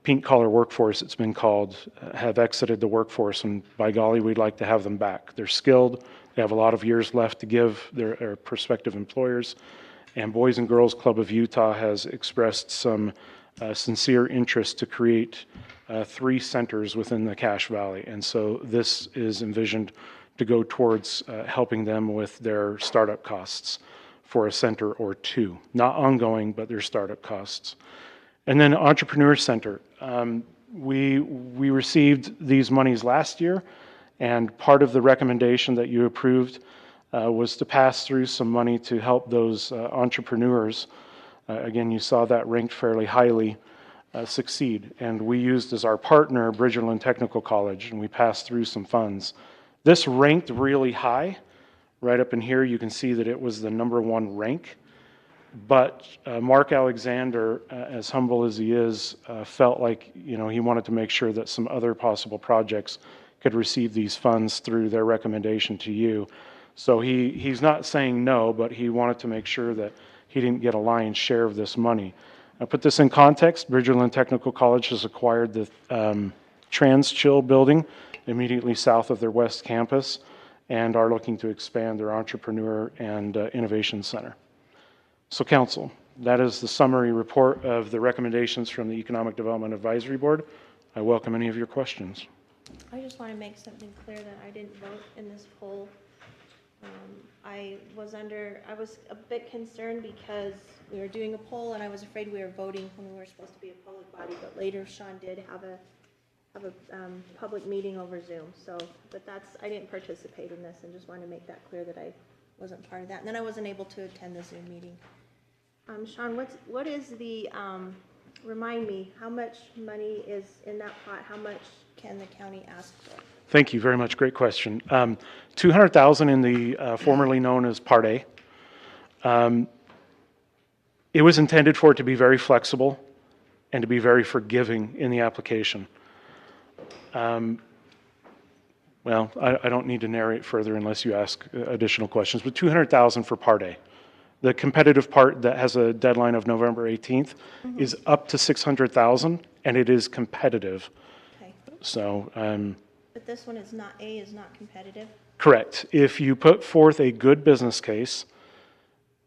pink-collar workforce, it's been called, have exited the workforce, and by golly, we'd like to have them back. They're skilled, they have a lot of years left to give their prospective employers, and Boys and Girls Club of Utah has expressed some sincere interest to create 3 centers within the Cache Valley, and so this is envisioned to go towards helping them with their startup costs for a center or 2. Not ongoing, but their startup costs. And then Entrepreneur Center. We received these monies last year, and part of the recommendation that you approved was to pass through some money to help those entrepreneurs. Again, you saw that ranked fairly highly, succeed. And we used as our partner Bridgerland Technical College, and we passed through some funds. This ranked really high. Right up in here, you can see that it was the #1 rank. But Mark Alexander, as humble as he is, felt like he wanted to make sure that some other possible projects could receive these funds through their recommendation to you. So he's not saying no, but he wanted to make sure that he didn't get a lion's share of this money. I'll put this in context. Bridgerland Technical College has acquired the Trans-Chill building immediately south of their west campus and are looking to expand their entrepreneur and innovation center. So Council, that is the summary report of the recommendations from the Economic Development Advisory Board. I welcome any of your questions. I just want to make something clear that I didn't vote in this poll. I was a bit concerned because we were doing a poll and I was afraid we were voting when we were supposed to be a public body, but later Sean did have a public meeting over Zoom. So, but I didn't participate in this, and just wanted to make that clear that I wasn't part of that. And then I wasn't able to attend the Zoom meeting. Sean, what is the, remind me, how much money is in that pot? How much can the county ask for? Thank you very much. Great question. $200,000 in the formerly known as Part A. It was intended for it to be very flexible and to be very forgiving in the application. Well, I don't need to narrate further unless you ask additional questions, but $200,000 for Part A. The competitive part that has a deadline of November 18th is up to $600,000, and it is competitive. Okay. So, But this one is not, A is not competitive? correct. If you put forth a good business case,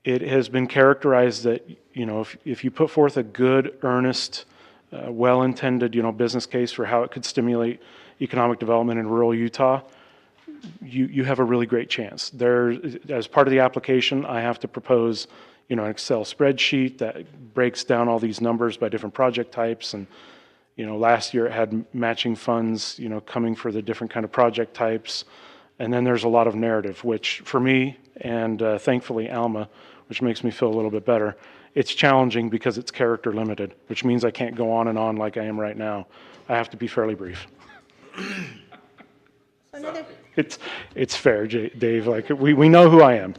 it has been characterized that, if you put forth a good, earnest, well-intended, business case for how it could stimulate economic development in rural Utah, you have a really great chance. As part of the application, I have to propose, an Excel spreadsheet that breaks down all these numbers by different project types. And, last year it had matching funds, coming for the different kind of project types. And then there's a lot of narrative, which for me, and thankfully Alma, which makes me feel a little bit better, it's challenging because it's character limited, which means I can't go on and on like I am right now. I have to be fairly brief. It's fair, Dave. Like we know who I am.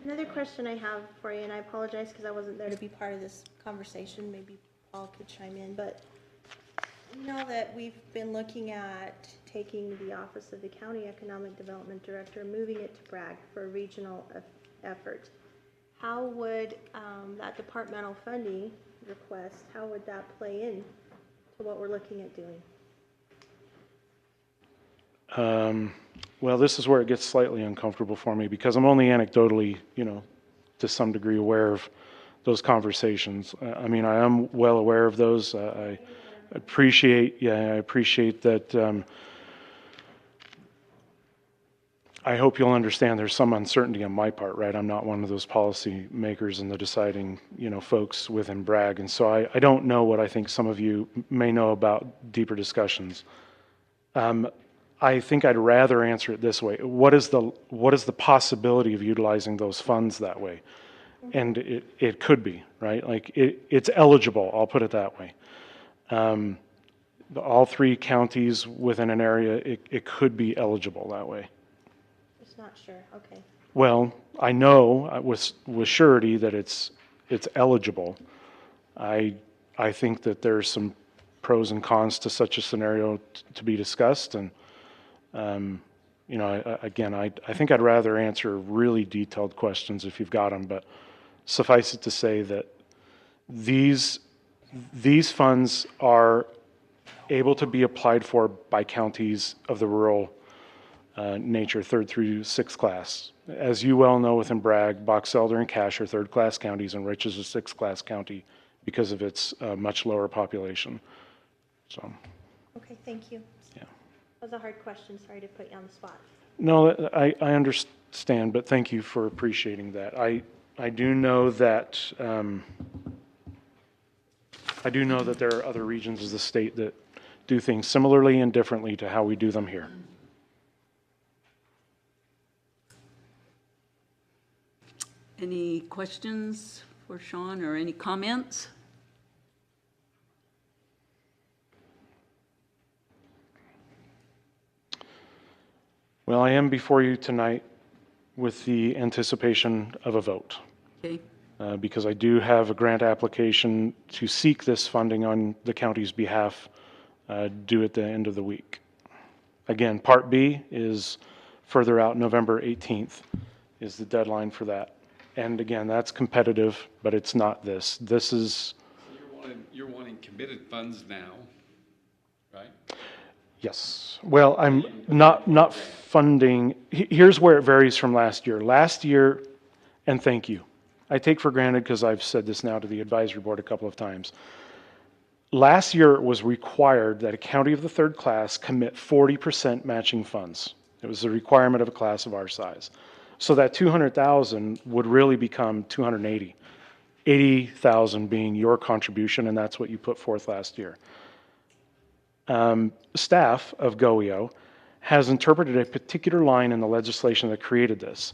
Another question I have for you, and I apologize because I wasn't there to be part of this conversation. Maybe Paul could chime in, but that we've been looking at taking the office of the County Economic Development Director, moving it to Bragg for a regional effort. How would that departmental funding request, how would that play in to what we're looking at doing? Well, this is where it gets slightly uncomfortable for me because I'm only anecdotally, to some degree aware of those conversations. I mean, I am well aware of those. I appreciate that. I hope you'll understand there's some uncertainty on my part, right? I'm not one of those policy makers and the deciding, folks within Bragg. And so I don't know what I think some of you may know about deeper discussions. I think I'd rather answer it this way. What is the possibility of utilizing those funds that way? And it could be, right? Like it's eligible, I'll put it that way. All 3 counties within an area, it could be eligible that way. Just not sure, okay. Well, I know with surety that it's eligible. I think that there's some pros and cons to such a scenario to be discussed, and I think I'd rather answer really detailed questions if you've got them, but suffice it to say that these These funds are able to be applied for by counties of the rural nature, 3rd through 6th class. As you well know, within Bragg, Box Elder, and Cache are 3rd-class counties, and Rich is a 6th-class county because of its much lower population. So, Okay, thank you. yeah. That was a hard question. Sorry to put you on the spot. No, I understand, but thank you for appreciating that. I do know that there are other regions of the state that do things similarly and differently to how we do them here. Any questions for Sean or any comments? Well, I am before you tonight with the anticipation of a vote, Okay, because I do have a grant application to seek this funding on the county's behalf due at the end of the week. Again, Part B is further out, November 18th is the deadline for that. And again, that's competitive, but it's not this. This is, You're wanting committed funds now, right? yes. Well, I'm not funding. Here's where it varies from last year. Last year, and thank you. I take for granted, because I've said this now to the advisory board a couple of times. Last year, it was required that a county of the 3rd class commit 40% matching funds. It was a requirement of a class of our size. So that 200,000 would really become 280. 80,000 being your contribution, and that's what you put forth last year. Staff of GOEO has interpreted a particular line in the legislation that created this.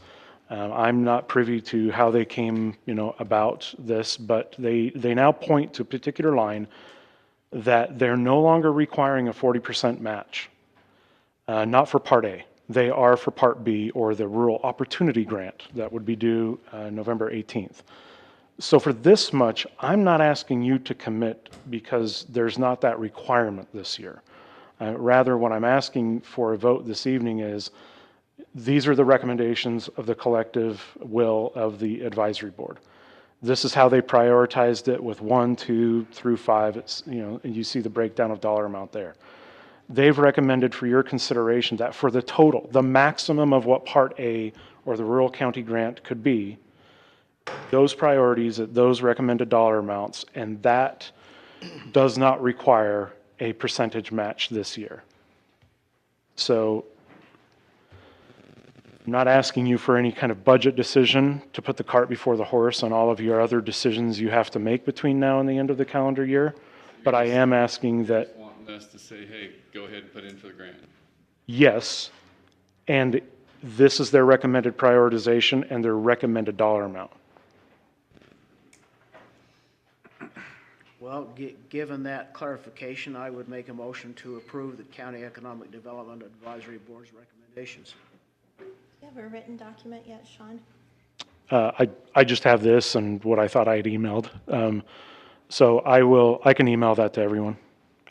I'm not privy to how they came, about this, but they now point to a particular line that they're no longer requiring a 40% match, not for Part A. They are for Part B, or the Rural Opportunity Grant that would be due November 18th. So for this much, I'm not asking you to commit because there's not that requirement this year. Rather, what I'm asking for a vote this evening is, these are the recommendations of the collective will of the advisory board. This is how they prioritized it with 1, 2 through 5. It's, and you see the breakdown of dollar amount there. They've recommended for your consideration that for the total, the maximum of what Part A or the rural county grant could be, those priorities at those recommended dollar amounts, and that does not require a percentage match this year. So I'm not asking you for any kind of budget decision to put the cart before the horse on all of your other decisions you have to make between now and the end of the calendar year, but I am asking that, Wanting us to say, hey, go ahead and put in for the grant. yes, and this is their recommended prioritization and their recommended dollar amount. Well, given that clarification, I would make a motion to approve the County Economic Development Advisory Board's recommendations. Do you have a written document yet, Sean? I just have this and what I thought I had emailed. So I can email that to everyone.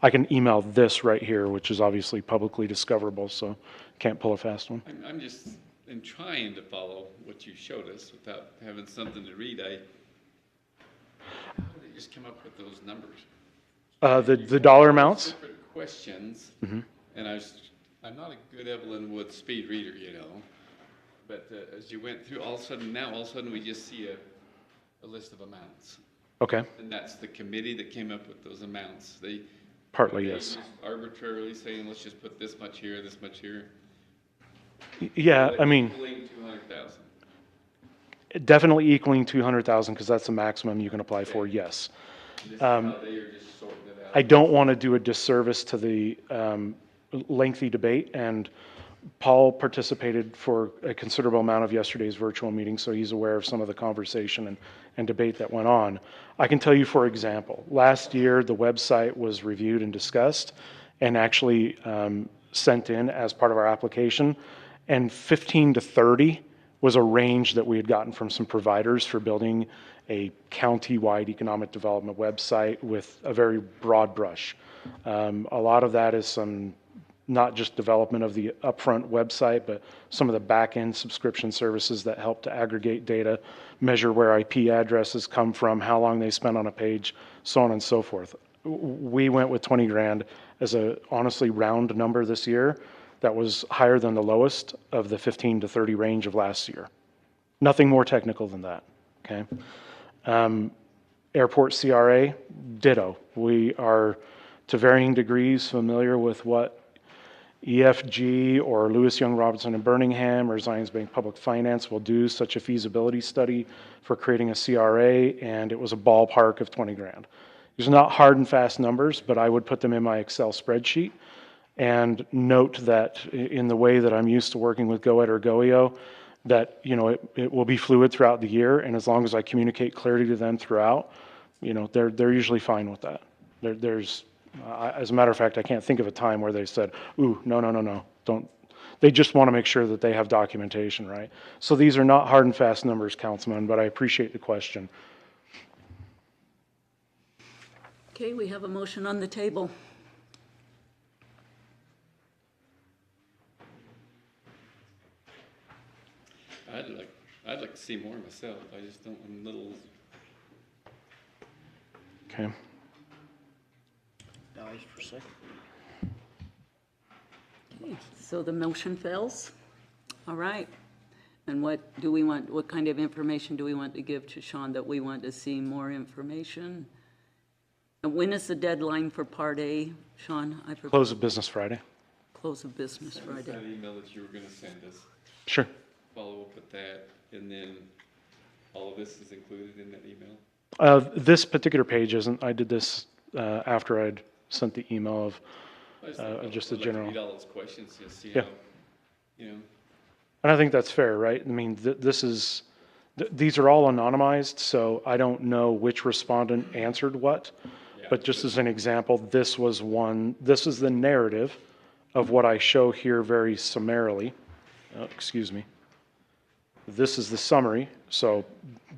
I can email this right here, which is obviously publicly discoverable, so can't pull a fast one. I'm just trying to follow what you showed us without having something to read. How did they just come up with those numbers? The dollar amounts? Different questions, Mm-hmm. and I'm not a good Evelyn Wood speed reader, but as you went through, all of a sudden we just see a list of amounts. Okay, And that's the committee that came up with those amounts. partly, They yes. just arbitrarily saying, let's just put this much here, this much here. Yeah, I mean, Equaling 200,000. definitely equaling 200,000 because that's the maximum you can apply for, yes. This is how they are just sorting it out. I don't want to do a disservice to the lengthy debate, and Paul participated for a considerable amount of yesterday's virtual meeting, so he's aware of some of the conversation and debate that went on. I can tell you, for example, last year the website was reviewed and discussed and actually sent in as part of our application, and 15 to 30 was a range that we had gotten from some providers for building a county-wide economic development website with a very broad brush. A lot of that is some not just development of the upfront website, but some of the back-end subscription services that help to aggregate data, measure where IP addresses come from, how long they spend on a page, so on and so forth. We went with 20 grand as a honestly round number this year that was higher than the lowest of the 15 to 30 range of last year. Nothing more technical than that, okay? Airport CRA, ditto. We are to varying degrees familiar with what EFG or Lewis Young Robinson and Birmingham or Zions Bank Public Finance will do such a feasibility study for creating a CRA, and it was a ballpark of 20 grand. These are not hard and fast numbers, but I would put them in my Excel spreadsheet and note that in the way that I'm used to working with GoEd or GoEO, that, you know, it will be fluid throughout the year, and as long as I communicate clearly to them throughout, you know, they're usually fine with that. As a matter of fact, I can't think of a time where they said, ooh, no, don't. They just want to make sure that they have documentation, right? So these are not hard and fast numbers, Councilman, but I appreciate the question. Okay, we have a motion on the table. I'd like to see more myself. I just don't want little. Okay. Dies for a second. Okay, so the motion fails. All right. And what do we want, what kind of information do we want to give to Sean that we want to see more information? And when is the deadline for Part A, Sean? Close of business Friday. Close of business Friday. That email that you were going to send us. Sure. Follow up with that, and then all of this is included in that email? This particular page isn't. I did this after I'd sent the email of just the general. Read all those questions and see Yeah. how, you know. And I think that's fair, right? I mean, these are all anonymized, so I don't know which respondent answered what. Yeah, But just as an example, this is the narrative of what I show here very summarily. Excuse me. This is the summary, so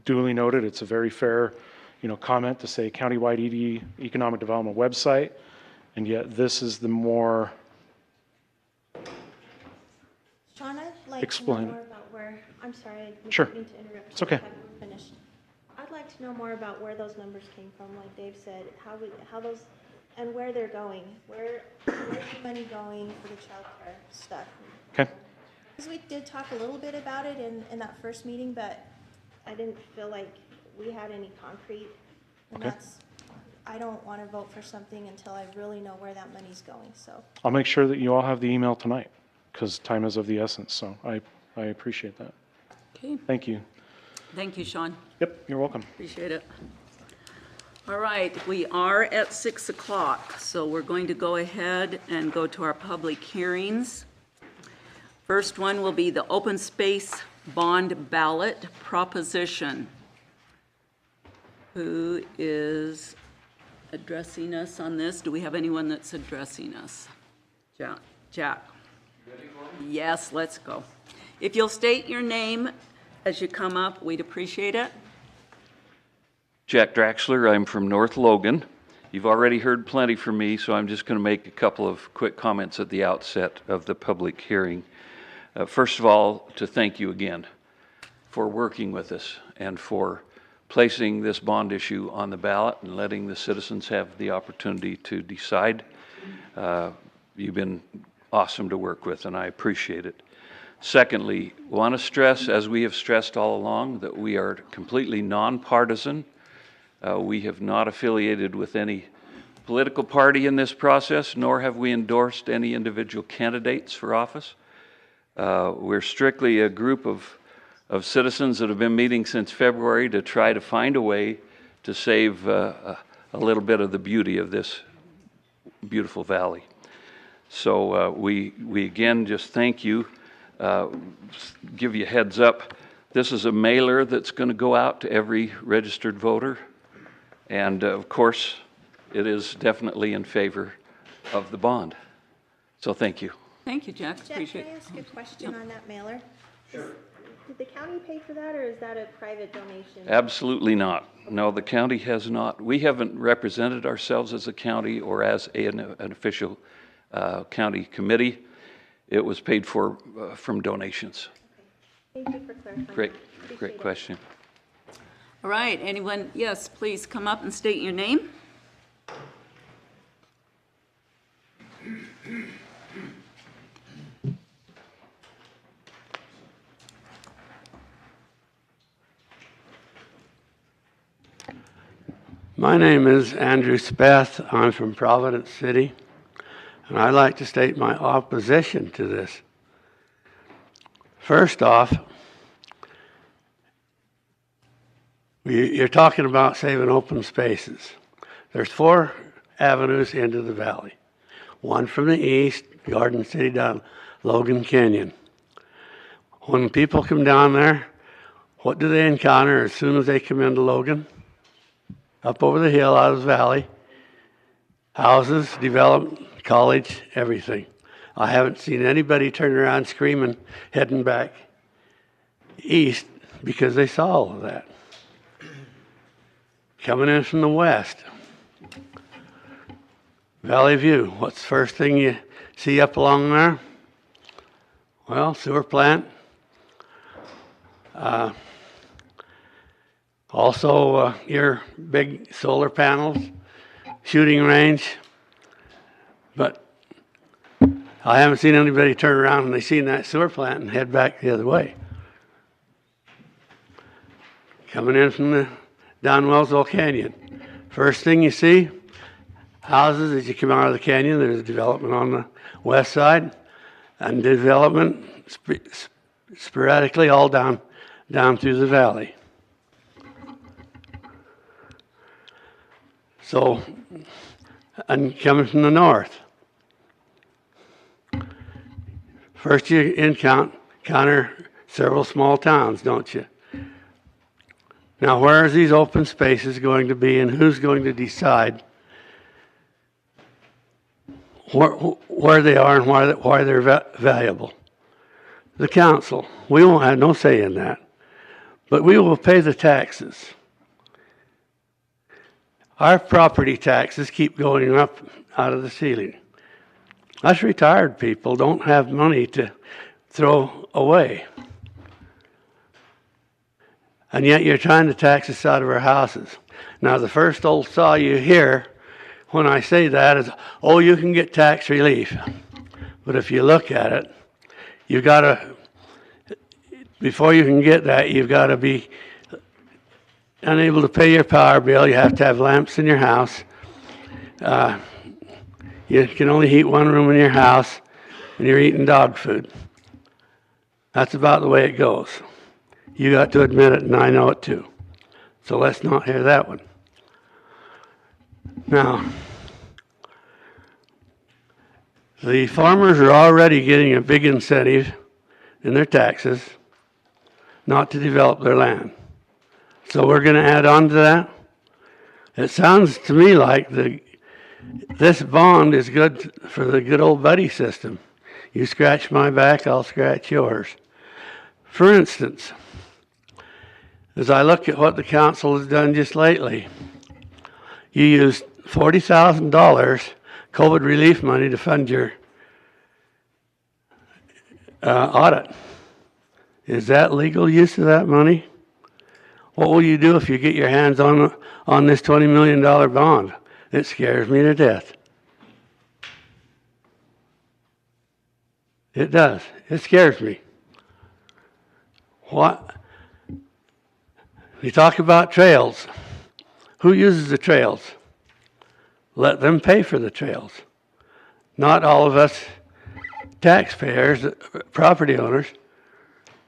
duly noted, it's a very fair, you know, comment to say countywide economic development website, and yet this is the more Sean, I'd like Explain. to know more about where, I'm sorry, I Sure. didn't mean to interrupt. It's okay. I haven't finished. I'd like to know more about where those numbers came from, like Dave said, how those, and where they're going. Where's the money going for the childcare stuff? okay. Because we did talk a little bit about it in that first meeting, but I didn't feel like we had any concrete. And Okay. I don't want to vote for something until I really know where that money's going, so. I'll make sure that you all have the email tonight, because time is of the essence, so I appreciate that. Okay, Thank you. thank you, Sean. Yep, you're welcome. Appreciate it. All right, we are at 6 o'clock, so we're going to go ahead and go to our public hearings. First one will be the open space bond ballot proposition. Who is addressing us on this? Do we have anyone that's addressing us? Jack. Yes, let's go. If you'll state your name as you come up, we'd appreciate it. Jack Draxler, I'm from North Logan. You've already heard plenty from me, so I'm just going to make a couple of quick comments at the outset of the public hearing. First of all, to thank you again for working with us and for placing this bond issue on the ballot and letting the citizens have the opportunity to decide. You've been awesome to work with, and I appreciate it. Secondly, want to stress, as we have stressed all along, that we are completely nonpartisan. We have not affiliated with any political party in this process, nor have we endorsed any individual candidates for office. We're strictly a group of citizens that have been meeting since February to try to find a way to save a little bit of the beauty of this beautiful valley. So we again just thank you. Give you a heads up. This is a mailer that's going to go out to every registered voter. And of course, it is definitely in favor of the bond. So thank you. Thank you, Jack. Jack, Appreciate can I it. ask a question on that mailer? Sure. Did the county pay for that, or is that a private donation? Absolutely not. No, the county has not. We haven't represented ourselves as a county or as an official county committee. It was paid for from donations. Thank you for clarifying. Great, Appreciate great it. question. All right, anyone, yes, please come up and state your name. My name is Andrew Speth. I'm from Providence City, and I'd like to state my opposition to this. First off, you're talking about saving open spaces. There's 4 avenues into the valley. One from the east, Garden City down Logan Canyon. When people come down there, what do they encounter as soon as they come into Logan? Up over the hill out of the valley, houses, development, college, everything. I haven't seen anybody turn around screaming, heading back east because they saw all of that. Coming in from the west, Valley View, what's the first thing you see up along there? Well, sewer plant. Also, your big solar panels, shooting range. But I haven't seen anybody turn around and they seen that sewer plant and head back the other way. Coming in from the down Wellsville Canyon. First thing you see, houses as you come out of the canyon. There's development on the west side and development sporadically all down through the valley. So, and coming from the north, first you encounter several small towns, don't you? Now, where are these open spaces going to be, and who's going to decide where they are and why they're valuable? The council. We won't have no say in that, but we will pay the taxes. Our property taxes keep going up out of the ceiling. Us retired people don't have money to throw away. And yet you're trying to tax us out of our houses. Now, the first old saw you hear when I say that is, oh, you can get tax relief. But if you look at it, you've got to, before you can get that, you've got to be unable to pay your power bill. You have to have lamps in your house. You can only heat one room in your house, and you're eating dog food. That's about the way it goes. You got to admit it, and I know it too. So let's not hear that one. Now, the farmers are already getting a big incentive in their taxes not to develop their land. So we're going to add on to that? It sounds to me like this bond is good for the good old buddy system. You scratch my back, I'll scratch yours. For instance, as I look at what the council has done just lately, you used $40,000 COVID relief money to fund your audit. Is that legal use of that money? What will you do if you get your hands on this $20 million bond? It scares me to death. It does. It scares me. What? You talk about trails. Who uses the trails? Let them pay for the trails. Not all of us taxpayers, property owners.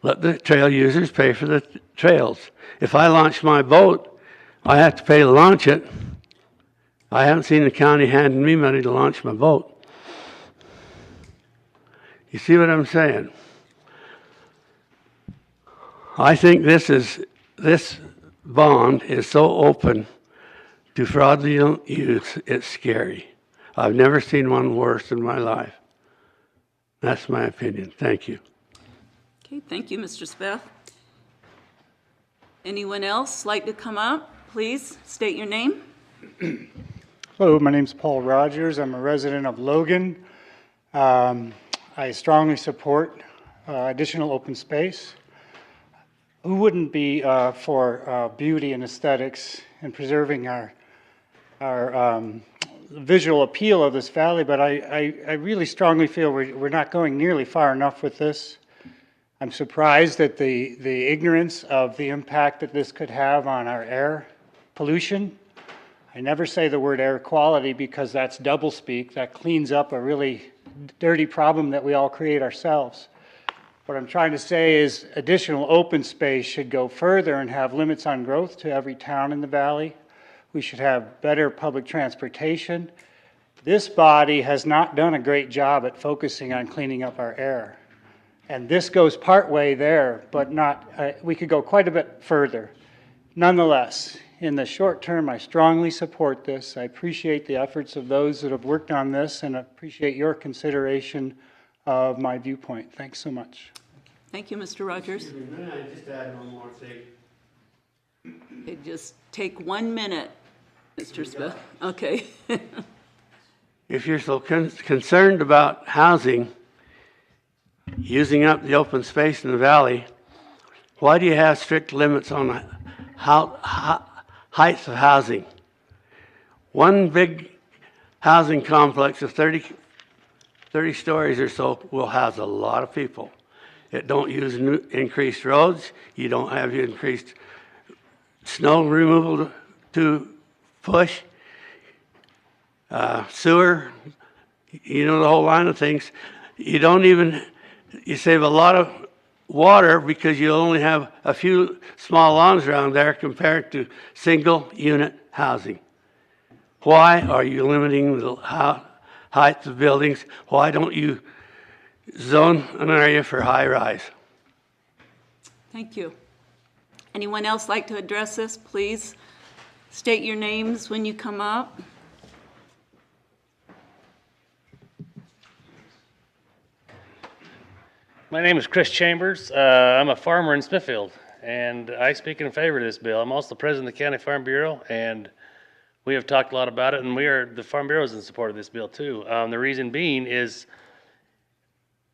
Let the trail users pay for the trails. If I launch my boat, I have to pay to launch it. I haven't seen the county handing me money to launch my boat. You see what I'm saying? I think this bond is so open to fraudulent use, it's scary. I've never seen one worse in my life. That's my opinion. Thank you. Okay, thank you, Mr. Speth. Anyone else like to come up? Please state your name. Hello, my name's Paul Rogers. I'm a resident of Logan. I strongly support additional open space. Who wouldn't be for beauty and aesthetics and preserving our visual appeal of this valley? But I really strongly feel we're not going nearly far enough with this. I'm surprised at the ignorance of the impact that this could have on our air pollution. I never say the word air quality because that's doublespeak. That cleans up a really dirty problem that we all create ourselves. What I'm trying to say is additional open space should go further and have limits on growth to every town in the valley. We should have better public transportation. This body has not done a great job at focusing on cleaning up our air. And this goes part way there, but not, we could go quite a bit further. Nonetheless, in the short term, I strongly support this. I appreciate the efforts of those that have worked on this and appreciate your consideration of my viewpoint. Thanks so much. Thank you, Mr. Rogers. May I just add one more thing? Okay, just take 1 minute, Mr. Smith. Okay. If you're so concerned about housing, using up the open space in the valley, why do you have strict limits on heights of housing? One big housing complex of 30 stories or so will house a lot of people. It don't use increased roads. You don't have increased snow removal to push. Sewer, you know, the whole line of things. You save a lot of water because you only have a few small lawns around there compared to single unit housing. Why are you limiting the heights of buildings? Why don't you zone an area for high rise? Thank you. Anyone else like to address this? Please state your names when you come up. My name is Chris Chambers. I'm a farmer in Smithfield, and I speak in favor of this bill. I'm also the president of the County Farm Bureau, and we have talked a lot about it, and the Farm Bureau is in support of this bill too. The reason being is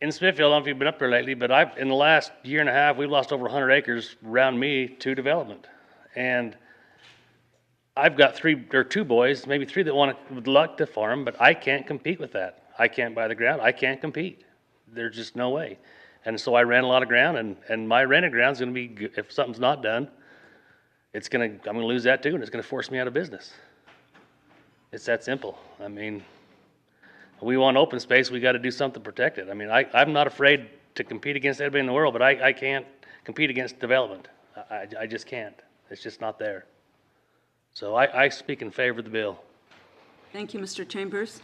in Smithfield, I don't know if you've been up there lately, but in the last year and a half, we've lost over 100 acres around me to development. And I've got two boys, maybe three that would like to farm, but I can't compete with that. I can't buy the ground. I can't compete. There's just no way. And so I rent a lot of ground, and my rented ground's going to be, if something's not done, I'm going to lose that too, and it's going to force me out of business. It's that simple. I mean, we want open space. We got to do something to protect it. I mean, I'm not afraid to compete against everybody in the world, but I can't compete against development. I just can't. It's just not there. So I speak in favor of the bill. Thank you, Mr. Chambers.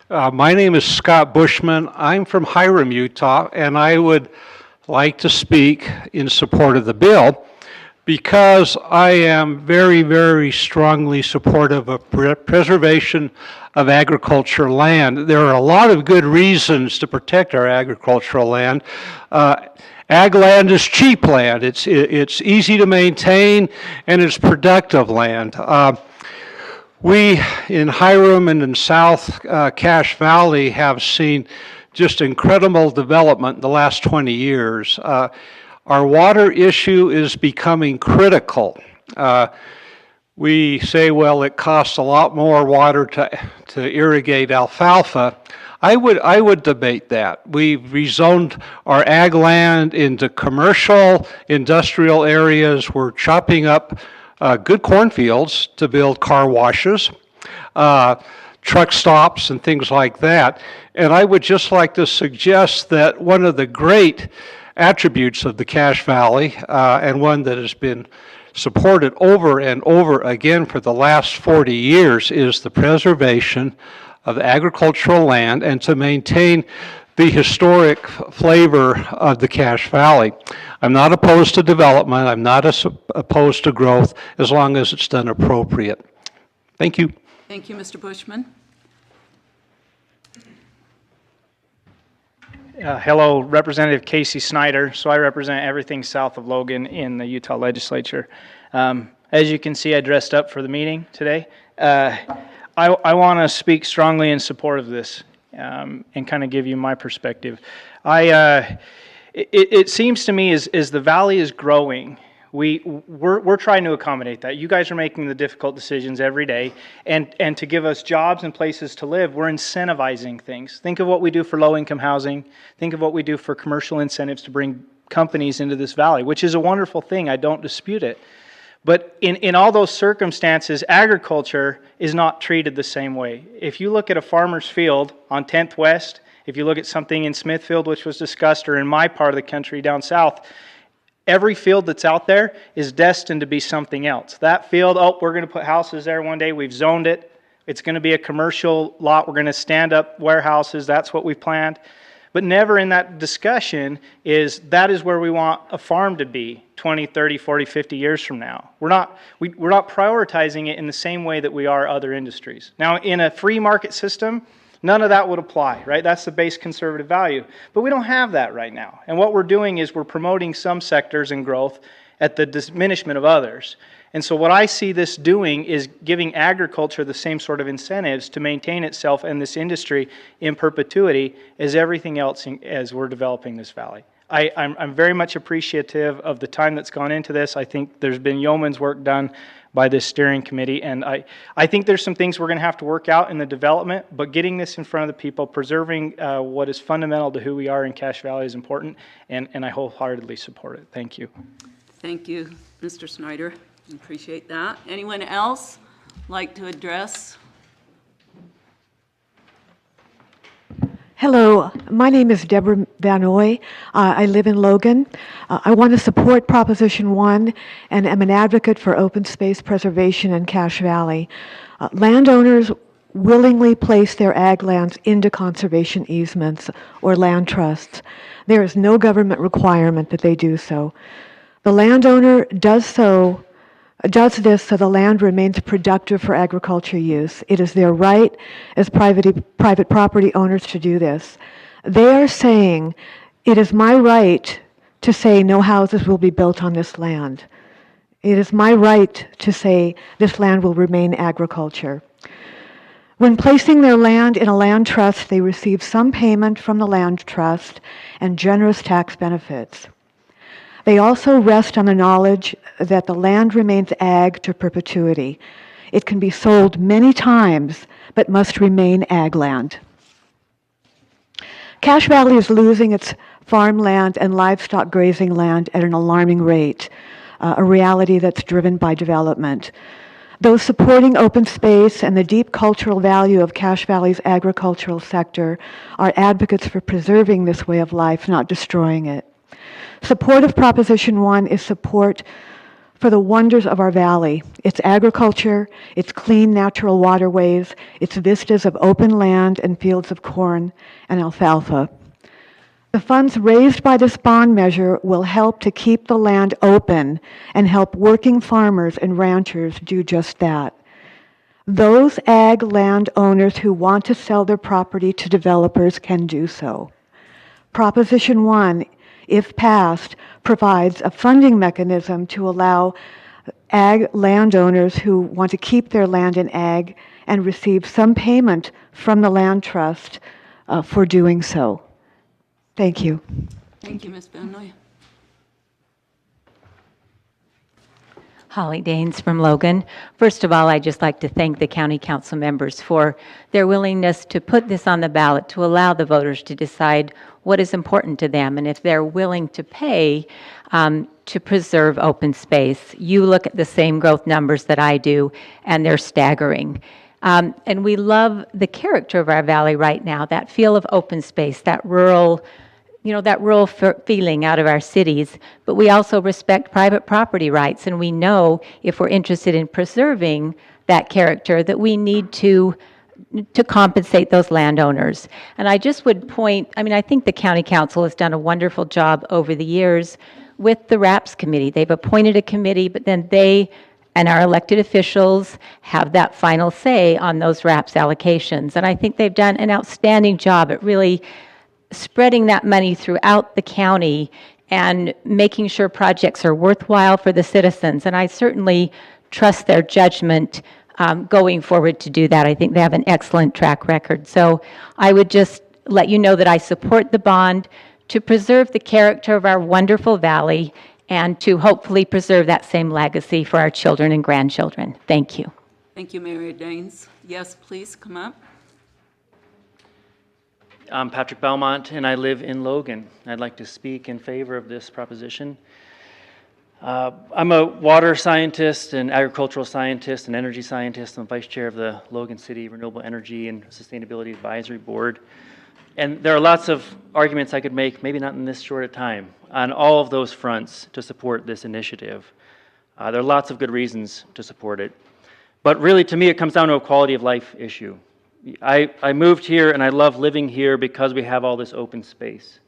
My name is Scott Bushman. I'm from Hiram, Utah, and I would like to speak in support of the bill because I am very, very strongly supportive of preservation of agricultural land. There are a lot of good reasons to protect our agricultural land. Ag land is cheap land. It's easy to maintain, and it's productive land. We in Hiram and in South Cache Valley have seen just incredible development in the last 20 years. Our water issue is becoming critical. We say, well, it costs a lot more water to irrigate alfalfa. I would debate that. We've rezoned our ag land into commercial, industrial areas. We're chopping up good cornfields to build car washes, truck stops, and things like that. And I would just like to suggest that one of the great attributes of the Cache Valley, and one that has been supported over and over again for the last 40 years, is the preservation of agricultural land and to maintain the historic flavor of the Cache Valley. I'm not opposed to development. I'm not opposed to growth as long as it's done appropriate. Thank you. Thank you, Mr. Bushman. Hello, Representative Casey Snyder. So I represent everything south of Logan in the Utah legislature. As you can see, I dressed up for the meeting today. I want to speak strongly in support of this and kind of give you my perspective. It seems to me as the valley is growing, we're trying to accommodate that. You guys are making the difficult decisions every day, and to give us jobs and places to live, we're incentivizing things. Think of what we do for low-income housing. Think of what we do for commercial incentives to bring companies into this valley, which is a wonderful thing. I don't dispute it. But in all those circumstances, agriculture is not treated the same way. If you look at a farmer's field on 10th West, if you look at something in Smithfield, which was discussed, or in my part of the country down south, every field that's out there is destined to be something else. That field, oh, we're going to put houses there one day. We've zoned it. It's going to be a commercial lot. We're going to stand up warehouses. That's what we've planned. But never in that discussion is that is where we want a farm to be 20, 30, 40, 50 years from now. We're not prioritizing it in the same way that we are other industries. Now, in a free market system, none of that would apply, right? That's the base conservative value. But we don't have that right now. And what we're doing is we're promoting some sectors and growth at the diminishment of others. And so what I see this doing is giving agriculture the same sort of incentives to maintain itself in this industry in perpetuity as everything else as we're developing this valley. I'm very much appreciative of the time that's gone into this. I think there's been yeoman's work done by this steering committee, and I think there's some things we're going to have to work out in the development, but getting this in front of the people, preserving what is fundamental to who we are in Cache Valley is important, and I wholeheartedly support it. Thank you. Thank you, Mr. Snyder. Appreciate that. Anyone else like to address? Hello, my name is Deborah Vanoy. I live in Logan. I want to support Proposition 1 and am an advocate for open space preservation in Cache Valley. Landowners willingly place their ag lands into conservation easements or land trusts. There is no government requirement that they do so. The landowner does this so the land remains productive for agriculture use. It is their right as private property owners to do this. They are saying, it is my right to say no houses will be built on this land. It is my right to say this land will remain agriculture. When placing their land in a land trust, they receive some payment from the land trust and generous tax benefits. They also rest on the knowledge that the land remains ag to perpetuity. It can be sold many times, but must remain ag land. Cache Valley is losing its farmland and livestock grazing land at an alarming rate, a reality that's driven by development. Those supporting open space and the deep cultural value of Cache Valley's agricultural sector are advocates for preserving this way of life, not destroying it. Support of Proposition 1 is support for the wonders of our valley, its agriculture, its clean natural waterways, its vistas of open land and fields of corn and alfalfa. The funds raised by this bond measure will help to keep the land open and help working farmers and ranchers do just that. Those ag land owners who want to sell their property to developers can do so. Proposition 1, if passed, provides a funding mechanism to allow ag landowners who want to keep their land in ag and receive some payment from the land trust for doing so. Thank you. Thank you, Ms. Benoy. Holly Daines from Logan. First of all, I'd just like to thank the county council members for their willingness to put this on the ballot to allow the voters to decide what is important to them and if they're willing to pay to preserve open space. You look at the same growth numbers that I do, and they're staggering. And we love the character of our valley right now, that feel of open space, that rural feeling out of our cities, but we also respect private property rights, and we know if we're interested in preserving that character that we need to compensate those landowners. And I just would point, I think the county council has done a wonderful job over the years with the RAPS committee. They've appointed a committee, but then they and our elected officials have that final say on those RAPS allocations. And I think they've done an outstanding job at really spreading that money throughout the county and making sure projects are worthwhile for the citizens. And I certainly trust their judgment going forward to do that. I think they have an excellent track record. So I would just let you know that I support the bond to preserve the character of our wonderful valley and to hopefully preserve that same legacy for our children and grandchildren. Thank you. Thank you, Mayor Daines. Yes, please come up. I'm Patrick Belmont, and I live in Logan. I'd like to speak in favor of this proposition. I'm a water scientist, and agricultural scientist, and energy scientist. I'm vice chair of the Logan City Renewable Energy and Sustainability Advisory Board. And there are lots of arguments I could make, maybe not in this short a time, on all of those fronts to support this initiative. There are lots of good reasons to support it. But really, to me, it comes down to a quality of life issue. I moved here and I love living here because we have all this open space.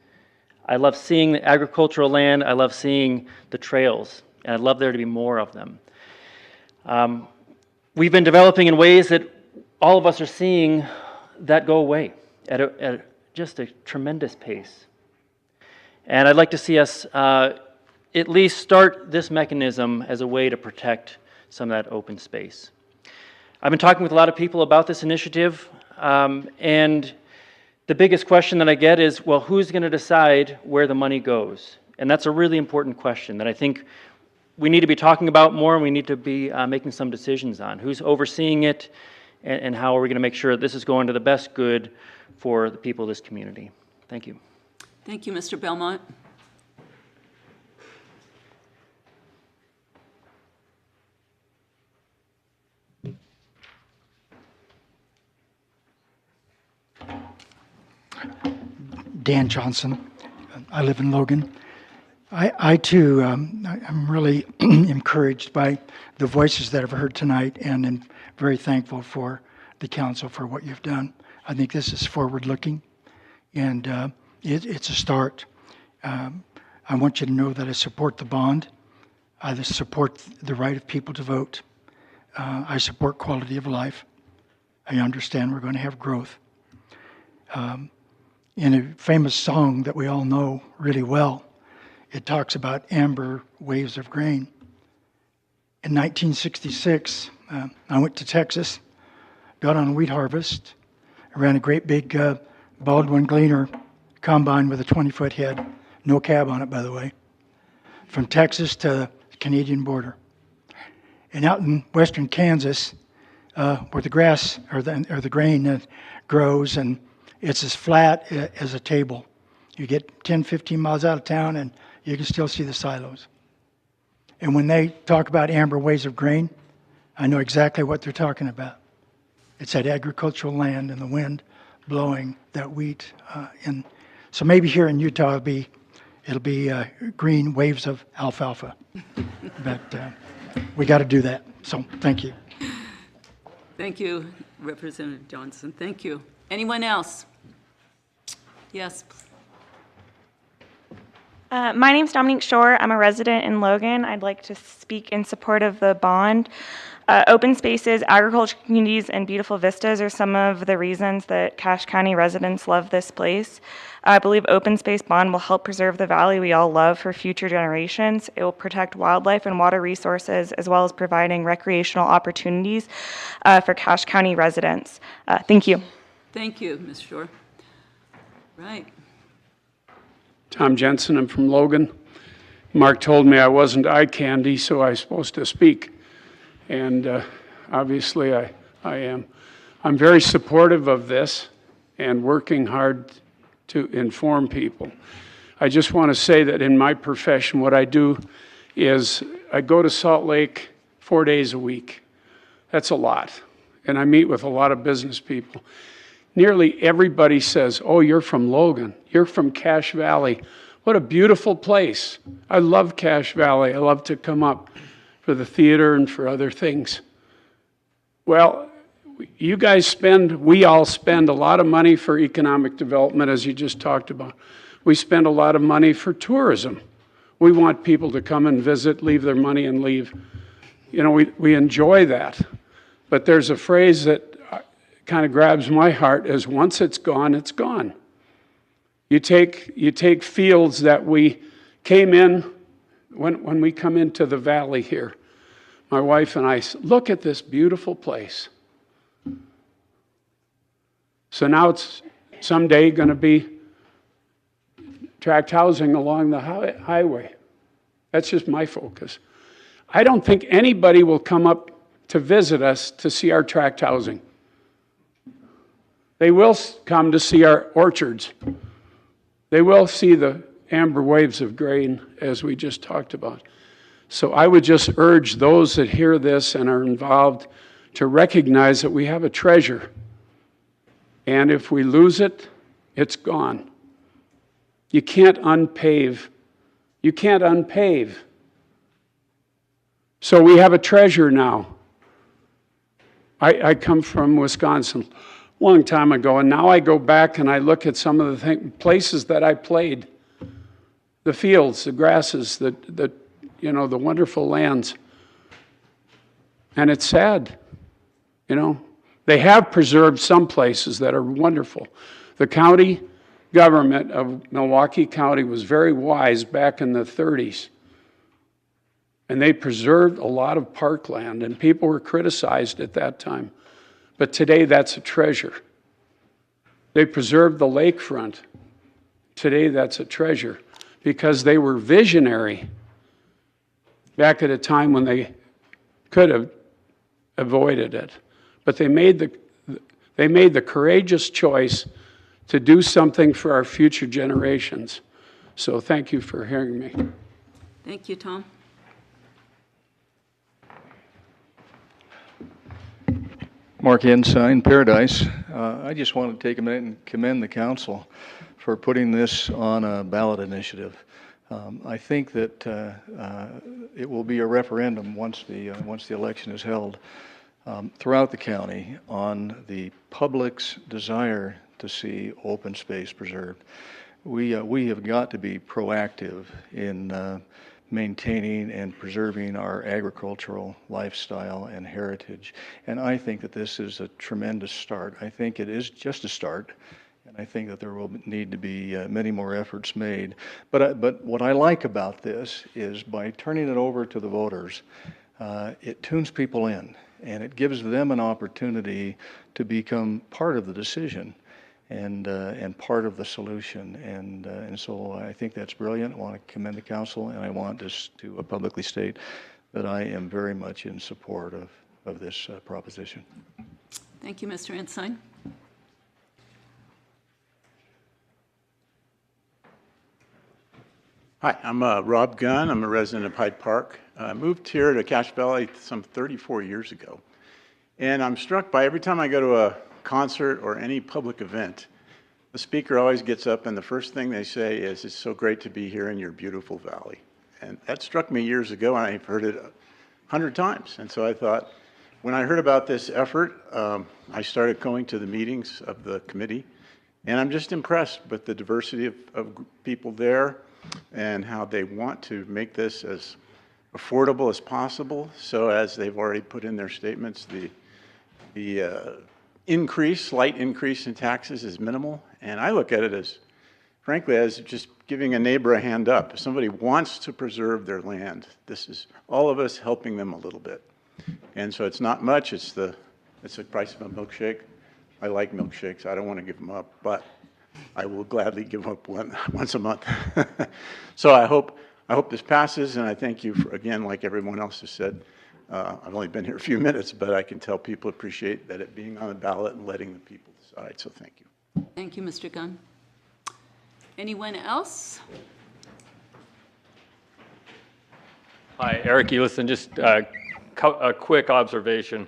I love seeing the agricultural land, I love seeing the trails, and I'd love there to be more of them. We've been developing in ways that all of us are seeing that go away at just a tremendous pace. And I'd like to see us at least start this mechanism as a way to protect some of that open space. I've been talking with a lot of people about this initiative, and the biggest question that I get is, well, who's going to decide where the money goes? And that's a really important question that I think we need to be talking about more, and we need to be making some decisions on. Who's overseeing it, and how are we going to make sure that this is going to the best good for the people of this community? Thank you. Thank you, Mr. Belmont. Dan Johnson. I live in Logan. I too, I'm really encouraged by the voices that I've heard tonight, and am very thankful for the council for what you've done. I think this is forward-looking, and it's a start. I want you to know that I support the bond. I support the right of people to vote. I support quality of life. I understand we're going to have growth. In a famous song that we all know really well, it talks about amber waves of grain. In 1966, I went to Texas, got on a wheat harvest. I ran a great big Baldwin Gleaner combine with a 20-foot head, no cab on it, by the way, from Texas to the Canadian border. And out in western Kansas, where the grass or the grain grows, and it's as flat as a table. You get 10, 15 miles out of town, and you can still see the silos. And when they talk about amber waves of grain, I know exactly what they're talking about. It's that agricultural land and the wind blowing that wheat. And so maybe here in Utah it'll be green waves of alfalfa. But we got to do that. So thank you. Thank you, Representative Johnson. Thank you. Anyone else? Yes. My name's Dominique Shore. I'm a resident in Logan. I'd like to speak in support of the bond. Open spaces, agriculture communities, and beautiful vistas are some of the reasons that Cache County residents love this place. I believe open space bond will help preserve the valley we all love for future generations. It will protect wildlife and water resources, as well as providing recreational opportunities for Cache County residents. Thank you. Thank you, Ms. Shore. Right. Tom Jensen, I'm from Logan. Mark told me I wasn't eye candy, so I was supposed to speak. And obviously I am. I'm very supportive of this and working hard to inform people. I just want to say that in my profession, what I do is I go to Salt Lake 4 days a week. That's a lot. And I meet with a lot of business people. Nearly everybody says, oh, you're from Logan. You're from Cache Valley. What a beautiful place. I love Cache Valley. I love to come up for the theater and for other things. Well, you guys we all spend a lot of money for economic development, as you just talked about. We spend a lot of money for tourism. We want people to come and visit, leave their money and leave. You know, we enjoy that. But there's a phrase that kind of grabs my heart is once it's gone, it's gone. You take fields that we came in, when we come into the valley here, my wife and I, look at this beautiful place. So now it's someday going to be tract housing along the highway. That's just my focus. I don't think anybody will come up to visit us to see our tract housing. They will come to see our orchards. They will see the amber waves of grain, as we just talked about. So I would just urge those that hear this and are involved to recognize that we have a treasure. And if we lose it, it's gone. You can't unpave. You can't unpave. So we have a treasure now. I come from Wisconsin a long time ago, and now I go back and I look at some of the places that I played, the fields, the grasses, the wonderful lands. And it's sad, They have preserved some places that are wonderful. The county government of Milwaukee County was very wise back in the 30s. And they preserved a lot of parkland, and people were criticized at that time. But today, that's a treasure. They preserved the lakefront. Today, that's a treasure because they were visionary back at a time when they could have avoided it. But they made the courageous choice to do something for our future generations. So thank you for hearing me. Thank you, Tom. Mark Ensign, Paradise. I just want to take a minute and commend the council for putting this on a ballot initiative. I think that it will be a referendum once the election is held throughout the county on the public's desire to see open space preserved. We have got to be proactive in maintaining and preserving our agricultural lifestyle and heritage. And I think that this is a tremendous start. I think it is just a start, and I think that there will need to be many more efforts made. But what I like about this is by turning it over to the voters, it tunes people in, and it gives them an opportunity to become part of the decision and part of the solution. And so I think that's brilliant. I want to commend the council, and I want just to publicly state that I am very much in support of this proposition. Thank you, Mr. Ensign. Hi, I'm Rob Gunn. I'm a resident of Hyde Park. I moved here to Cache Valley some 34 years ago. And I'm struck by every time I go to a concert or any public event, the speaker always gets up and the first thing they say is, "It's so great to be here in your beautiful valley." And that struck me years ago, and I've heard it 100 times. And so I thought, when I heard about this effort, I started going to the meetings of the committee, and I'm just impressed with the diversity of people there and how they want to make this as affordable as possible. So as they've already put in their statements, the slight increase in taxes is minimal. And I look at it as, frankly, as just giving a neighbor a hand up. If somebody wants to preserve their land, this is all of us helping them a little bit. And so it's not much. It's the price of a milkshake. I like milkshakes. I don't want to give them up, but I will gladly give up one once a month. So I hope this passes, and I thank you for, again, like everyone else has said. I've only been here a few minutes, but I can tell people appreciate that it being on the ballot and letting the people decide. So thank you. Thank you, Mr. Gunn. Anyone else? Hi, Eric Elison. Just a quick observation.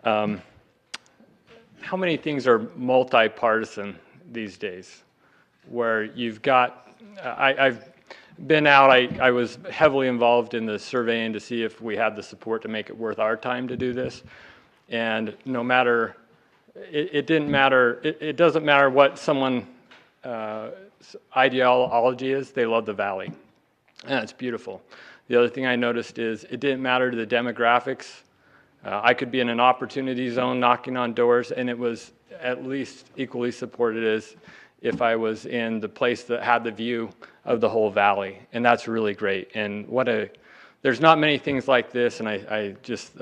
How many things are multi-partisan these days? Where you've got, I've been out, I was heavily involved in the surveying to see if we had the support to make it worth our time to do this. And no matter, it didn't matter, it doesn't matter what someone's ideology is, they love the valley. And it's beautiful. The other thing I noticed is it didn't matter to the demographics. I could be in an opportunity zone knocking on doors, and it was at least equally supported as if I was in the place that had the view of the whole valley. And that's really great. And what a there's not many things like this, and I just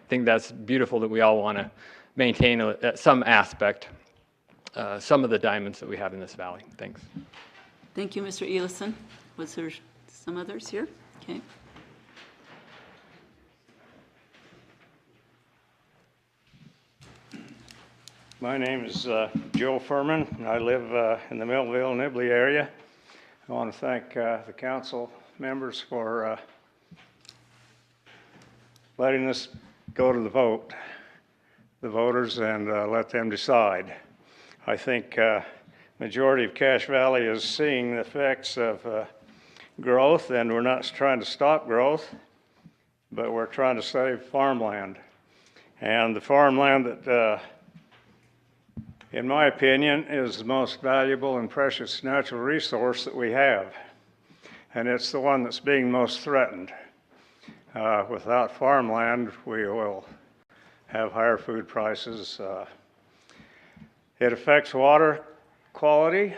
think that's beautiful that we all want to maintain some aspect, some of the diamonds that we have in this valley. Thanks. Thank you, Mr. Elison. Was there some others here? Okay. My name is Joe Furman, and I live in the Millville, Nibley area. I want to thank the council members for letting this go to the voters, and let them decide. I think majority of Cache Valley is seeing the effects of growth, and we're not trying to stop growth, but we're trying to save farmland. And the farmland that in my opinion, is the most valuable and precious natural resource that we have. And it's the one that's being most threatened. Without farmland, we will have higher food prices. It affects water quality,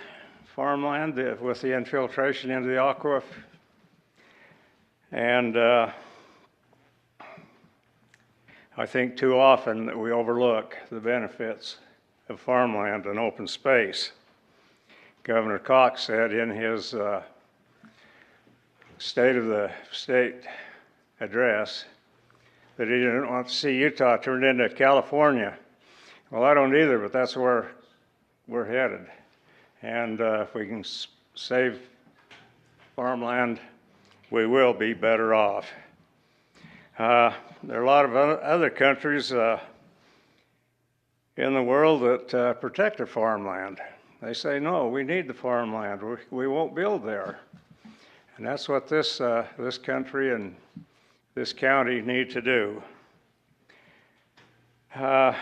farmland, with the infiltration into the aquifer. And I think too often that we overlook the benefits of farmland and open space. Governor Cox said in his State of the State address that he didn't want to see Utah turned into California. Well, I don't either, but that's where we're headed. And if we can save farmland, we will be better off. There are a lot of other countries in the world that protect their farmland. They say, no, we need the farmland. We won't build there. And that's what this country and this county need to do. I'm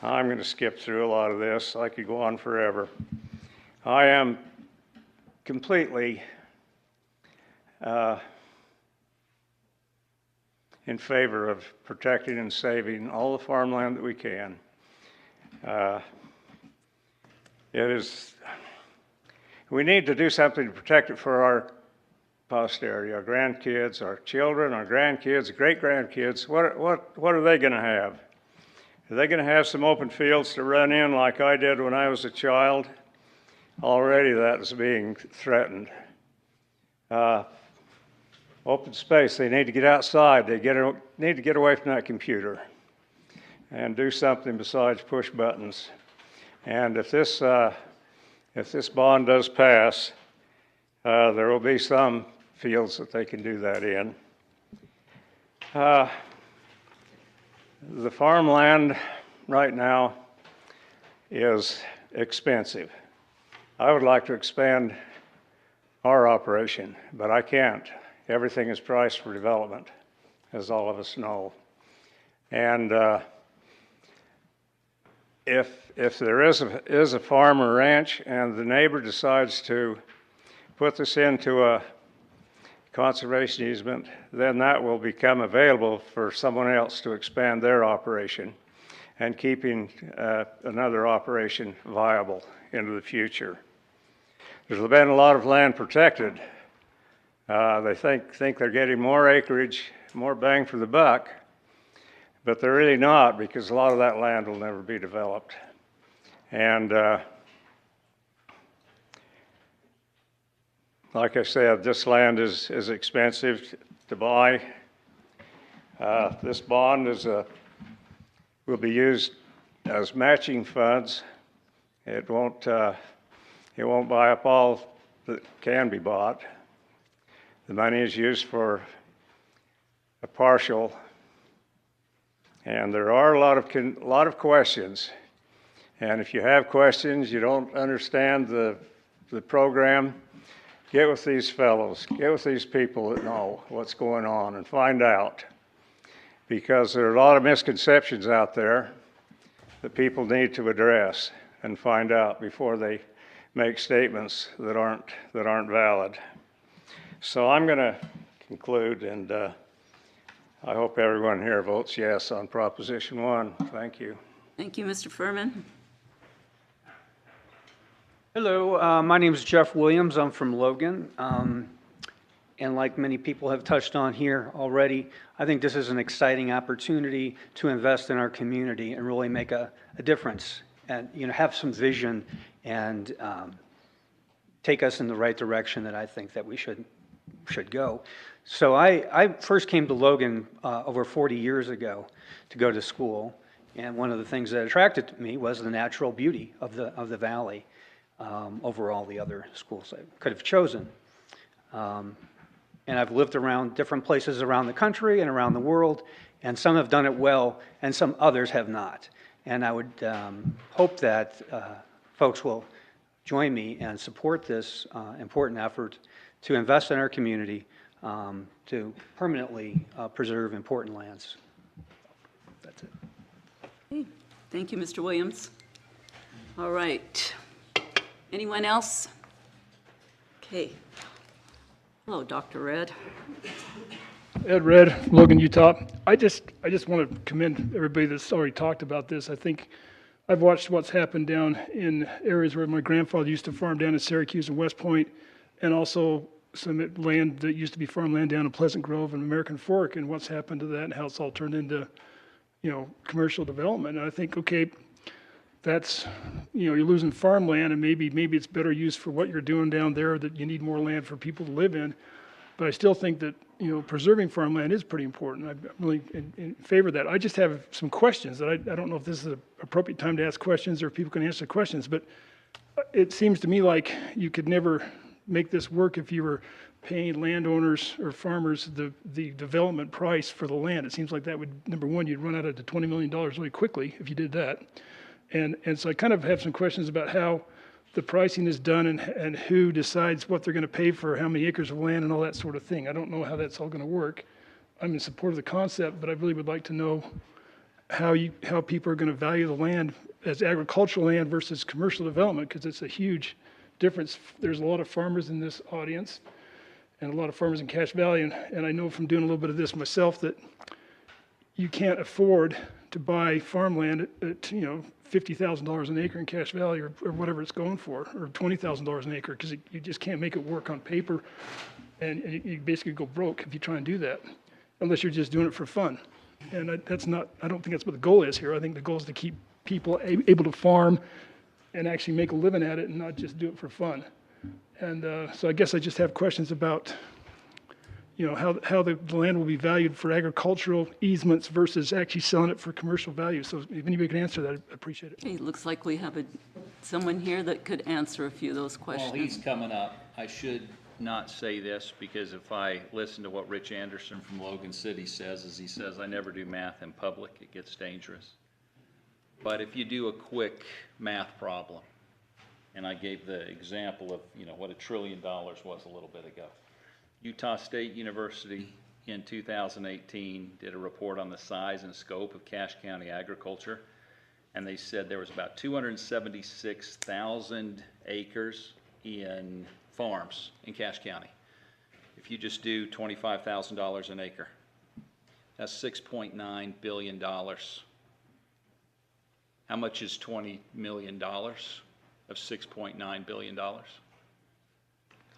going to skip through a lot of this. I could go on forever. I am completely in favor of protecting and saving all the farmland that we can. We need to do something to protect it for our posterity, our grandkids, our children, our grandkids, great-grandkids. What are they going to have? Are they going to have some open fields to run in like I did when I was a child? Already that is being threatened. Open space, they need to get outside. They need to get away from that computer and do something besides push buttons. And if this bond does pass, there will be some fields that they can do that in. The farmland right now is expensive. I would like to expand our operation, but I can't. Everything is priced for development, as all of us know. And if there is a farm or ranch and the neighbor decides to put this into a conservation easement, then that will become available for someone else to expand their operation and keeping another operation viable into the future. There's been a lot of land protected. They think they're getting more acreage, more bang for the buck, but they're really not, because a lot of that land will never be developed. And like I said, this land is expensive to buy. This bond will be used as matching funds. It won't buy up all that can be bought. The money is used for a partial, and there are a lot of questions. And if you have questions, you don't understand the program, get with these fellows, get with these people that know what's going on and find out. Because there are a lot of misconceptions out there that people need to address and find out before they make statements that aren't valid. So I'm going to conclude, and I hope everyone here votes yes on Proposition 1. Thank you. Thank you, Mr. Furman. Hello, my name is Jeff Williams. I'm from Logan. And like many people have touched on here already, I think this is an exciting opportunity to invest in our community and really make a difference and, have some vision and take us in the right direction that I think that we should go. So I first came to Logan over 40 years ago to go to school. And one of the things that attracted me was the natural beauty of the valley over all the other schools I could have chosen. And I've lived around different places around the country and around the world, and some have done it well, and some others have not. And I would hope that folks will join me and support this important effort to invest in our community to permanently preserve important lands. That's it. Okay. Thank you, Mr. Williams. All right. Anyone else? Okay. Hello, Dr. Red. Ed Red, Logan, Utah. I just want to commend everybody that's already talked about this. I think I've watched what's happened down in areas where my grandfather used to farm down in Syracuse and West Point, and also some land that used to be farmland down in Pleasant Grove and American Fork, and what's happened to that and how it's all turned into, commercial development. And I think, okay, that's, you're losing farmland, and maybe it's better used for what you're doing down there, that you need more land for people to live in. But I still think that, preserving farmland is pretty important. I'm really in favor of that. I just have some questions that I don't know if this is an appropriate time to ask questions or if people can answer questions, but it seems to me like you could never make this work if you were paying landowners or farmers the development price for the land. It seems like that would, number one, you'd run out of the $20 million really quickly if you did that. And so I kind of have some questions about how the pricing is done and who decides what they're going to pay for how many acres of land and all that sort of thing. I don't know how that's all going to work. I'm in support of the concept, but I really would like to know how people are going to value the land as agricultural land versus commercial development, because it's a huge difference. There's a lot of farmers in this audience and a lot of farmers in Cache Valley, and I know from doing a little bit of this myself that you can't afford to buy farmland at $50,000 an acre in Cache Valley or whatever it's going for, or $20,000 an acre, because you just can't make it work on paper, and you basically go broke if you try and do that, unless you're just doing it for fun. And I don't think that's what the goal is here. I think the goal is to keep people able to farm and actually make a living at it and not just do it for fun. And so I guess I just have questions about how the land will be valued for agricultural easements versus actually selling it for commercial value. So if anybody can answer that, I'd appreciate it. Okay, looks like we have someone here that could answer a few of those questions. Well, he's coming up. I should not say this, because if I listen to what Rich Anderson from Logan City says, he says, I never do math in public, it gets dangerous. But if you do a quick math problem, and I gave the example of, what $1 trillion was a little bit ago. Utah State University in 2018 did a report on the size and scope of Cache County agriculture, and they said there was about 276,000 acres in farms in Cache County. If you just do $25,000 an acre, that's $6.9 billion. How much is $20 million of $6.9 billion?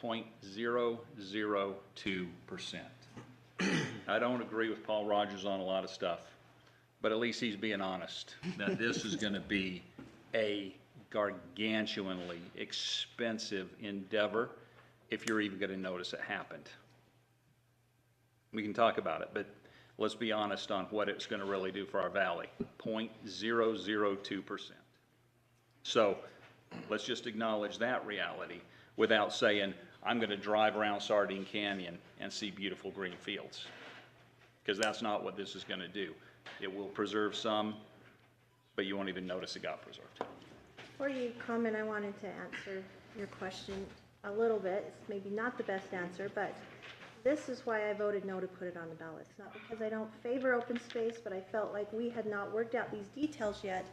0.002%. I don't agree with Paul Rogers on a lot of stuff, but at least he's being honest that this is going to be a gargantuanly expensive endeavor if you're even going to notice it happened. We can talk about it, but let's be honest on what it's going to really do for our valley. 0.002%. So let's just acknowledge that reality without saying, I'm going to drive around Sardine Canyon and see beautiful green fields, because that's not what this is going to do. It will preserve some, but you won't even notice it got preserved. Before you comment, I wanted to answer your question a little bit. It's maybe not the best answer, but this is why I voted no to put it on the ballot. It's not because I don't favor open space, but I felt like we had not worked out these details yet.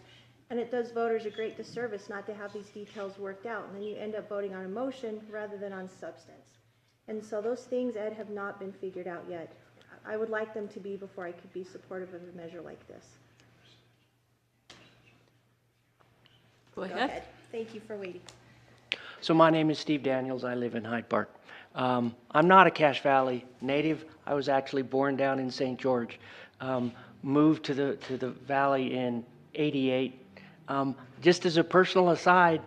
And it does voters a great disservice not to have these details worked out. And then you end up voting on emotion rather than on substance. And so those things, Ed, have not been figured out yet. I would like them to be before I could be supportive of a measure like this. Go ahead. Thank you for waiting. So my name is Steve Daniels. I live in Hyde Park. I'm not a Cache Valley native. I was actually born down in St. George. Moved to the valley in '88. Just as a personal aside,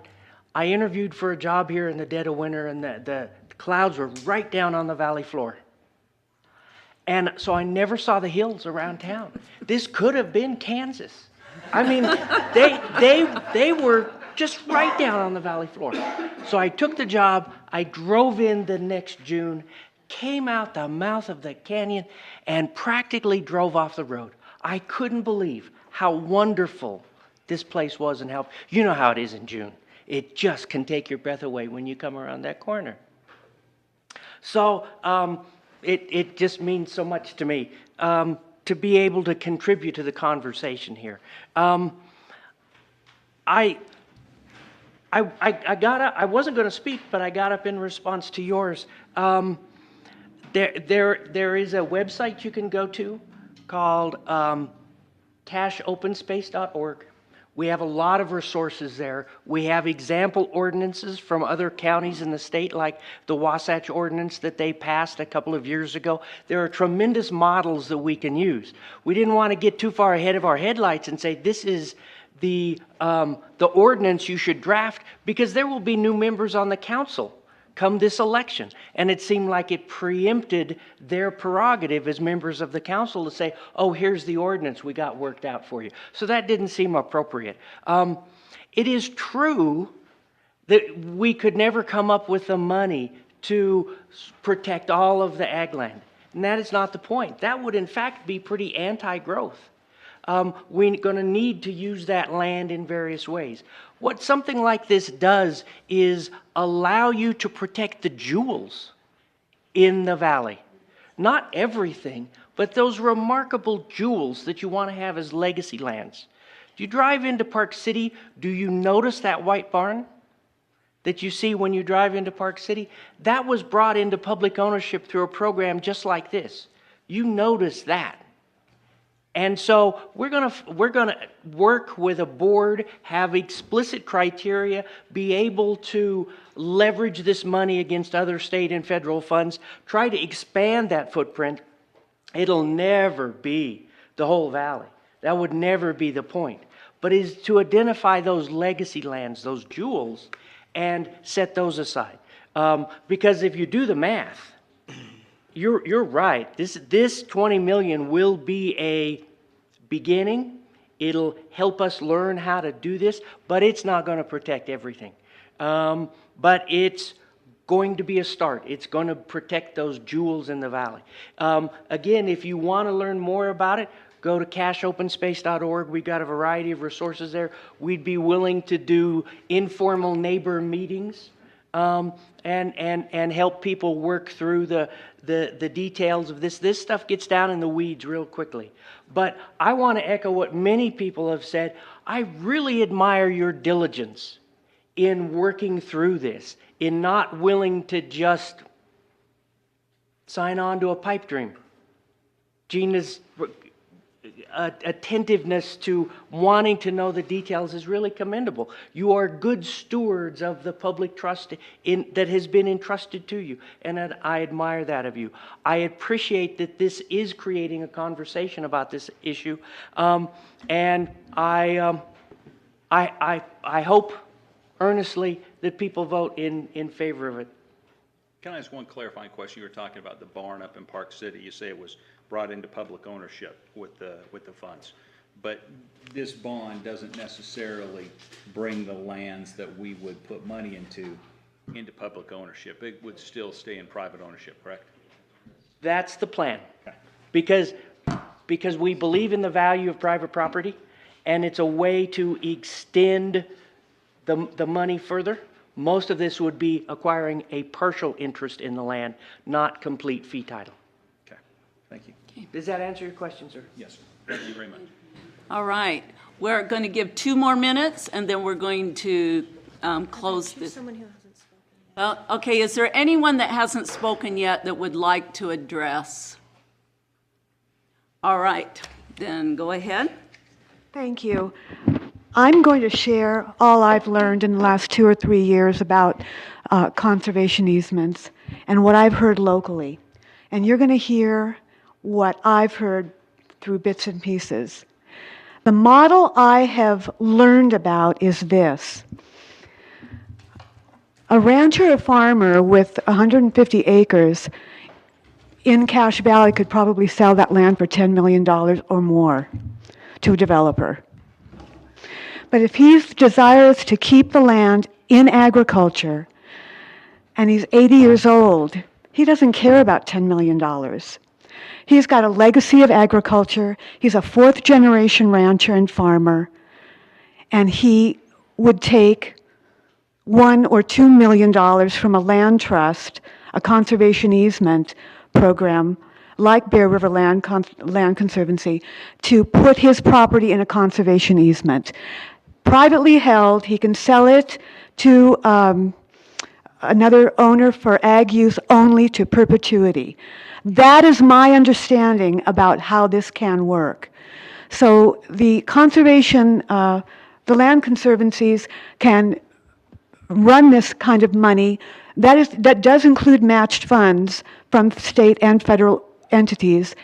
I interviewed for a job here in the dead of winter, and the clouds were right down on the valley floor. And so I never saw the hills around town. This could have been Kansas. I mean, they were just right down on the valley floor. So I took the job. I drove in the next June, came out the mouth of the canyon, and practically drove off the road. I couldn't believe how wonderful this place was and how, you know how it is in June. It just can take your breath away when you come around that corner. So it just means so much to me to be able to contribute to the conversation here. I got up, I wasn't going to speak, but I got up in response to yours. There is a website you can go to called cacheopenspace.org. We have a lot of resources there. We have example ordinances from other counties in the state, like the Wasatch Ordinance that they passed a couple of years ago. There are tremendous models that we can use. We didn't want to get too far ahead of our headlights and say, this is the ordinance you should draft, because there will be new members on the council come this election. And it seemed like it preempted their prerogative as members of the council to say, oh, here's the ordinance we got worked out for you. So that didn't seem appropriate. It is true that we could never come up with the money to protect all of the ag land. And that is not the point. That would, in fact, be pretty anti-growth. We're going to need to use that land in various ways. What something like this does is allow you to protect the jewels in the valley. Not everything, but those remarkable jewels that you want to have as legacy lands. Do you drive into Park City? Do you notice that white barn that you see when you drive into Park City? That was brought into public ownership through a program just like this. You notice that. And so we're gonna work with a board, have explicit criteria, be able to leverage this money against other state and federal funds, try to expand that footprint. It'll never be the whole valley. That would never be the point. But is to identify those legacy lands, those jewels, and set those aside. Because if you do the math, you're right. This 20 million will be a beginning. It'll help us learn how to do this, but it's not going to protect everything. But it's going to be a start. It's going to protect those jewels in the valley. Again, if you want to learn more about it, go to cacheopenspace.org. We've got a variety of resources there. We'd be willing to do informal neighbor meetings and help people work through the details of this. This stuff gets down in the weeds real quickly. But I want to echo what many people have said. I really admire your diligence in working through this, in not willing to just sign on to a pipe dream. Gina's attentiveness to wanting to know the details is really commendable. You are good stewards of the public trust that has been entrusted to you, and I admire that of you. I appreciate that this is creating a conversation about this issue, and I hope earnestly that people vote in favor of it. Can I ask one clarifying question? You were talking about the barn up in Park City. You say it was brought into public ownership with the funds. But this bond doesn't necessarily bring the lands that we would put money into public ownership. It would still stay in private ownership, correct? That's the plan. Okay. Because we believe in the value of private property, and it's a way to extend the money further. Most of this would be acquiring a partial interest in the land, not complete fee title. Okay, thank you. Okay. Does that answer your question, sir? Yes, sir. Thank you very much. All right. We're going to give 2 more minutes, and then we're going to close this. Someone who hasn't spoken. Well, okay, is there anyone that hasn't spoken yet that would like to address? All right, then go ahead. Thank you. I'm going to share all I've learned in the last 2 or 3 years about conservation easements and what I've heard locally. And you're going to hear what I've heard through bits and pieces. The model I have learned about is this. A rancher or farmer with 150 acres in Cache Valley could probably sell that land for $10 million or more to a developer. But if he desires to keep the land in agriculture and he's 80 years old, he doesn't care about $10 million. He's got a legacy of agriculture. He's a 4th generation rancher and farmer, and he would take $1 or $2 million from a land trust, a conservation easement program like Bear River Land Conservancy, to put his property in a conservation easement. Privately held, he can sell it to another owner for ag use only to perpetuity. That is my understanding about how this can work. So the conservation, the land conservancies can run this kind of money. That does include matched funds from state and federal entities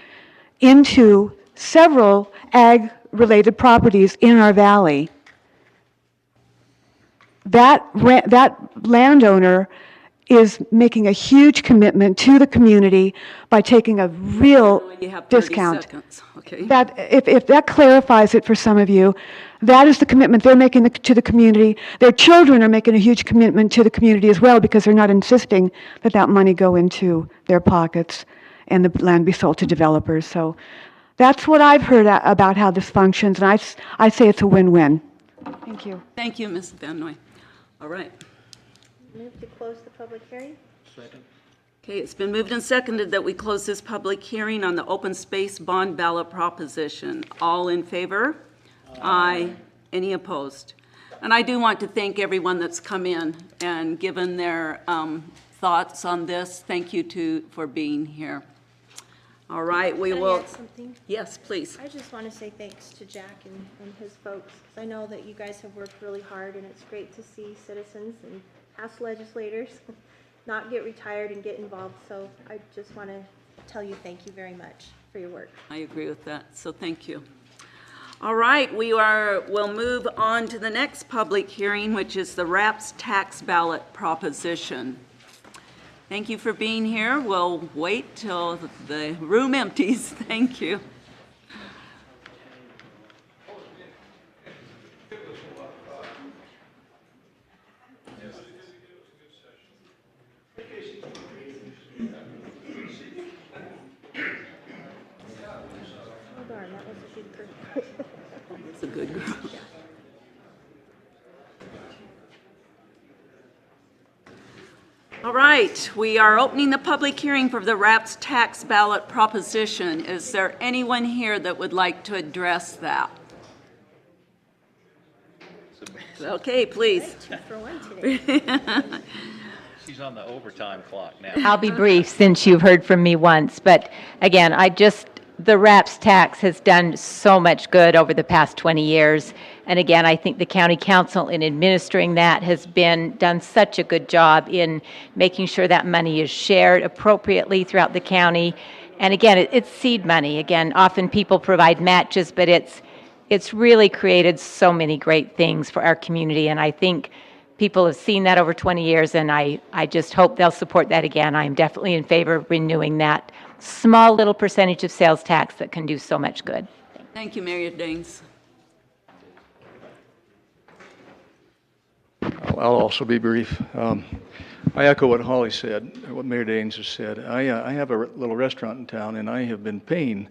into several ag-related properties in our valley. That landowner is making a huge commitment to the community by taking a real You have 30 discount. seconds, okay? That, if that clarifies it for some of you, that is the commitment they're making to the community. Their children are making a huge commitment to the community as well, because they're not insisting that that money go into their pockets and the land be sold to developers. So that's what I've heard about how this functions, and I say it's a win-win. Thank you. Thank you, Ms. Van Noy. All right. Move to close the public hearing. Okay, it's been moved and seconded that we close this public hearing on the open space bond ballot proposition. All in favor? Aye. Any opposed? And I do want to thank everyone that's come in and given their thoughts on this. Thank you for being here. All right, we Can I will. add something? Yes, please. I just want to say thanks to Jack and his folks, 'cause I know that you guys have worked really hard, and it's great to see citizens and past legislators not get retired and get involved. So I just want to tell you thank you very much for your work. I agree with that, so thank you. All right, we'll move on to the next public hearing, which is the RAPS tax ballot proposition. Thank you for being here. We'll wait till the room empties. Thank you. Oh darn, that was a good girl. It's a good girl. All right, we are opening the public hearing for the RAPS tax ballot proposition. Is there anyone here that would like to address that? Okay, please. 2 for 1 today. She's on the overtime clock now. I'll be brief since you've heard from me once, but again, the RAPS tax has done so much good over the past 20 years. And again, I think the county council in administering that has done such a good job in making sure that money is shared appropriately throughout the county. And again, it's seed money. Again, often people provide matches, but it's really created so many great things for our community. And I think people have seen that over 20 years, and I just hope they'll support that again. I'm definitely in favor of renewing that small little percentage of sales tax that can do so much good. Thank you, Mayor Daines. I'll also be brief. I echo what Holly said, what Mayor Daines has said. I have a little restaurant in town, and I have been paying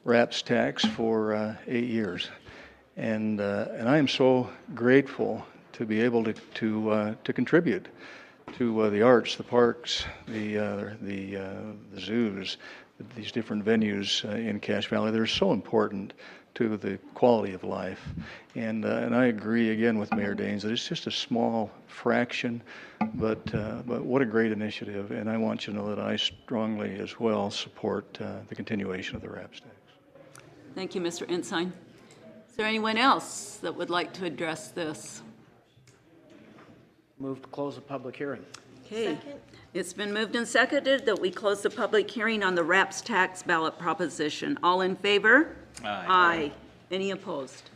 RAPS tax for 8 years, and I am so grateful to be able to contribute to the arts, the parks, the zoos, these different venues in Cache Valley. They're so important to the quality of life. And I agree again with Mayor Daines that it's just a small fraction, but what a great initiative. And I want you to know that I strongly as well support the continuation of the RAPS tax. Thank you, Mr. Ensign. Is there anyone else that would like to address this? Move to close the public hearing. Okay. Second. It's been moved and seconded that we close the public hearing on the RAPS tax ballot proposition. All in favor? Aye. Aye. Any opposed?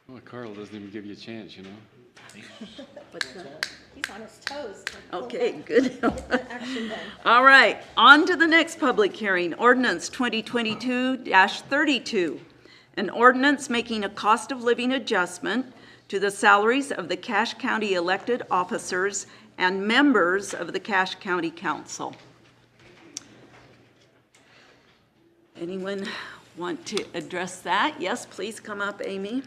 Well, Carl doesn't even give you a chance, you know? What's that? He's on his toes. Okay, good. Get the action done. All right, on to the next public hearing, Ordinance 2022-32. An ordinance making a cost of living adjustment to the salaries of the Cache County elected officers and members of the Cache County Council. Anyone want to address that? Yes, please come up, Amy.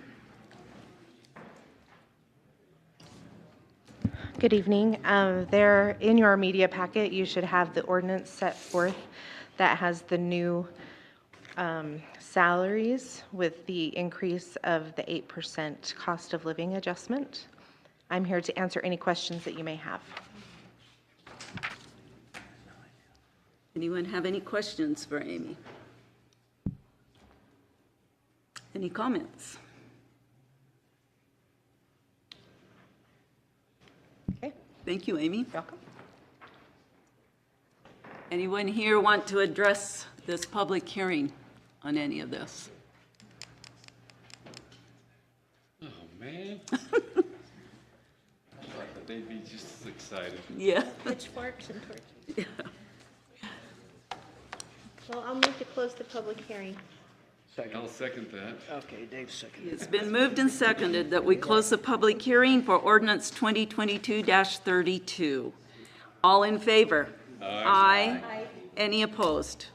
Good evening. There in your media packet, you should have the ordinance set forth that has the new salaries with the increase of the 8% cost of living adjustment. I'm here to answer any questions that you may have. Anyone have any questions for Amy? Any comments? Okay. Thank you, Amy. Welcome. Anyone here want to address this public hearing on any of this? Oh, man. I thought that they'd be just as excited. Yeah. Pitchforks and torches. Yeah. Well, I'll move to close the public hearing. I'll second that. Okay, Dave seconded. It's been moved and seconded that we close the public hearing for ordinance 2022-32. All in favor? Aye. Aye. Any opposed?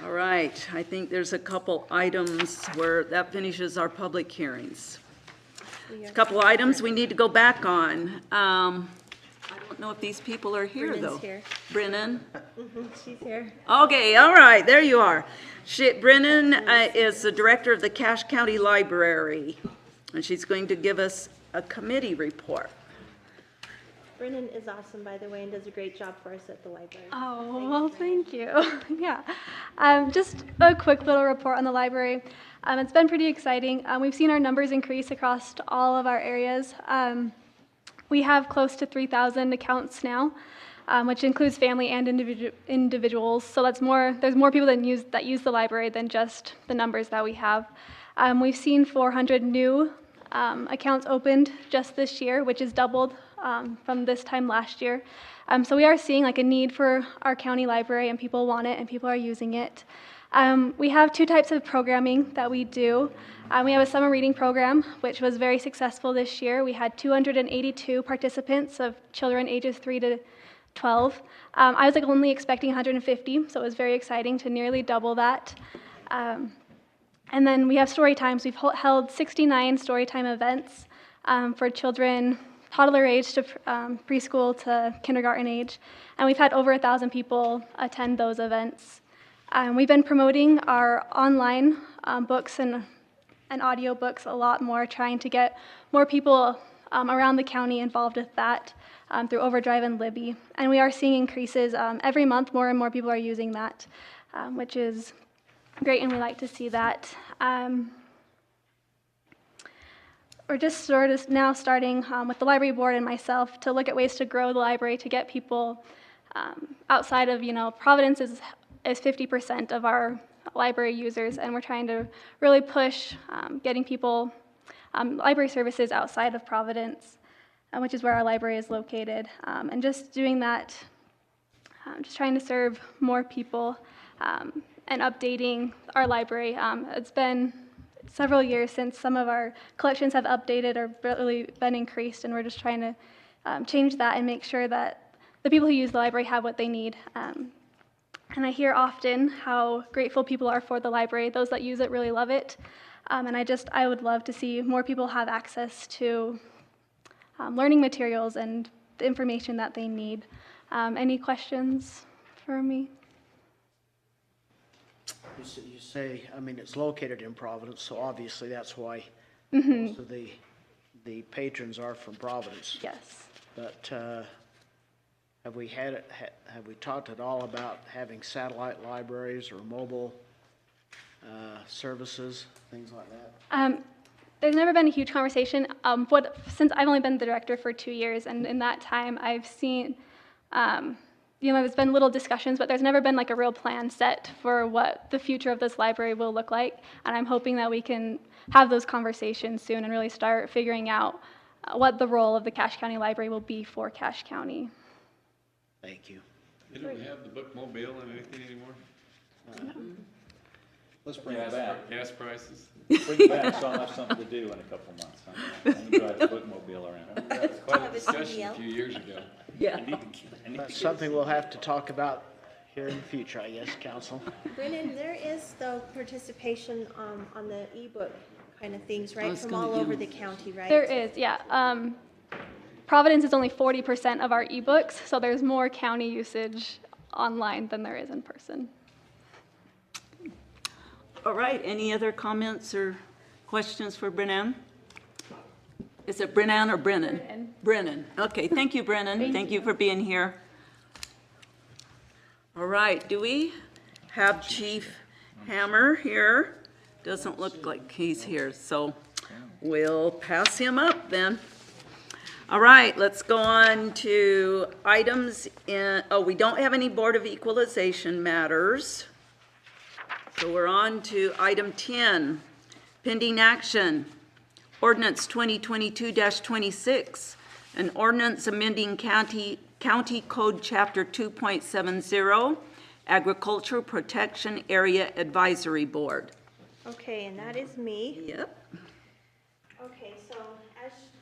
All right, I think there's a couple items where that finishes our public hearings. A couple items we need to go back on. I don't know if these people are here, Brennan's though. here. Brennan? She's here. Okay, all right, there you are. Brennan is the director of the Cache County Library, and she's going to give us a committee report. Brennan is awesome, by the way, and does a great job for us at the library. Oh, well, thank you. Yeah. Just a quick little report on the library. It's been pretty exciting. We've seen our numbers increase across all of our areas. We have close to 3,000 accounts now, which includes family and individuals. So that's more. There's more people that use the library than just the numbers that we have. We've seen 400 new accounts opened just this year, which is doubled from this time last year. So we are seeing like a need for our county library, and people want it, and people are using it. We have two types of programming that we do. We have a summer reading program, which was very successful this year. We had 282 participants of children ages 3 to 12. I was only expecting 150, so it was very exciting to nearly double that. And then we have story times. We've held 69 story time events for children toddler age to preschool to kindergarten age, and we've had over 1,000 people attend those events. We've been promoting our online books and audio books a lot more, trying to get more people around the county involved with that through Overdrive and Libby. And we are seeing increases every month. More and more people are using that, which is great, and we like to see that. We're just sort of now starting with the library board and myself to look at ways to grow the library to get people outside of, Providence is 50% of our library users, and we're trying to really push getting people library services outside of Providence, which is where our library is located. And just doing that, just trying to serve more people and updating our library. It's been several years since some of our collections have updated or really been increased, and we're just trying to change that and make sure that the people who use the library have what they need. And I hear often how grateful people are for the library. Those that use it really love it. And I would love to see more people have access to learning materials and the information that they need. Any questions for me? You say, it's located in Providence, so obviously that's why Mm-hmm. most of the patrons are from Providence. Yes. But have we talked at all about having satellite libraries or mobile services, things like that? There's never been a huge conversation. Since I've only been the director for 2 years, and in that time I've seen, there's been little discussions, but there's never been like a real plan set for what the future of this library will look like. And I'm hoping that we can have those conversations soon and really start figuring out what the role of the Cache County Library will be for Cache County. Thank you. They don't have the bookmobile and anything anymore? Let's bring it back. Gas prices? Bring it back, so I'll have something to do in a couple months. I'm going to drive the bookmobile around. That was quite a discussion a few years ago. Yeah. That's something we'll have to talk about here in the future, I guess, council. Brennan, there is though participation on the ebook kind of things, I right, was from gonna- all yeah. over the county, right? There is, yeah. Providence is only 40% of our ebooks, so there's more county usage online than there is in person. All right, any other comments or questions for Brennan? Is it Brennan or Brennan? Brennan. Brennan. Okay, thank you, Brennan. Thank you for being here. All right, do we have Chief Hammer here? Doesn't look like he's here, so we'll pass him up then. All right, let's go on to items we don't have any Board of Equalization matters. So we're on to item 10, pending action. Ordinance 2022-26, an ordinance amending County Code Chapter 2.70, Agriculture Protection Area Advisory Board. Okay, and that is me. Yep. Okay, so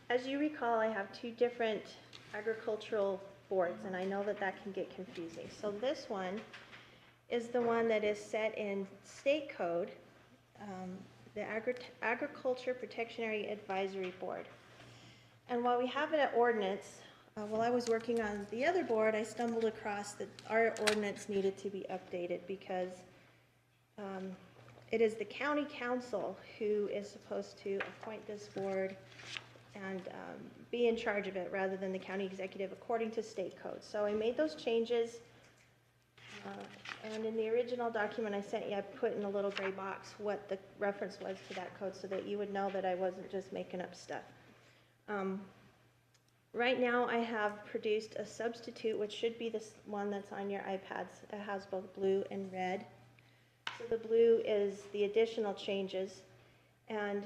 as you recall, I have two different agricultural boards, and I know that that can get confusing. So this one is the one that is set in state code, the Agriculture Protection Area Advisory Board. And while we have it at ordinance, while I was working on the other board, I stumbled across that our ordinance needed to be updated because it is the county council who is supposed to appoint this board and be in charge of it rather than the county executive according to state code. So I made those changes. And in the original document I sent you, I put in a little gray box what the reference was to that code so that you would know that I wasn't just making up stuff. Right now I have produced a substitute, which should be this one that's on your iPads. It has both blue and red. So the blue is the additional changes, and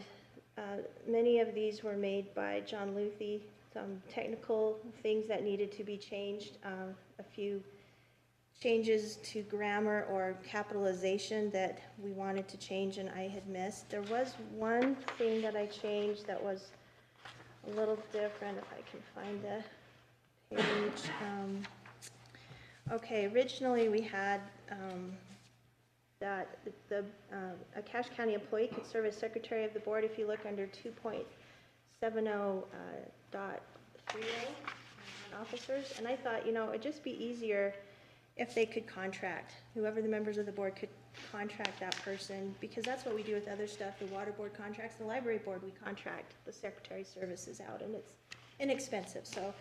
many of these were made by John Luthi. Some technical things that needed to be changed, a few changes to grammar or capitalization that we wanted to change and I had missed. There was one thing that I changed that was a little different, if I can find the page. Okay, originally we had that a Cache County employee could serve as secretary of the board if you look under 2.70.30 officers. And I thought, it'd just be easier if they could contract, whoever the members of the board could contract that person, because that's what we do with other stuff. The water board contracts, the library board, we contract the secretary services out, and it's inexpensive. So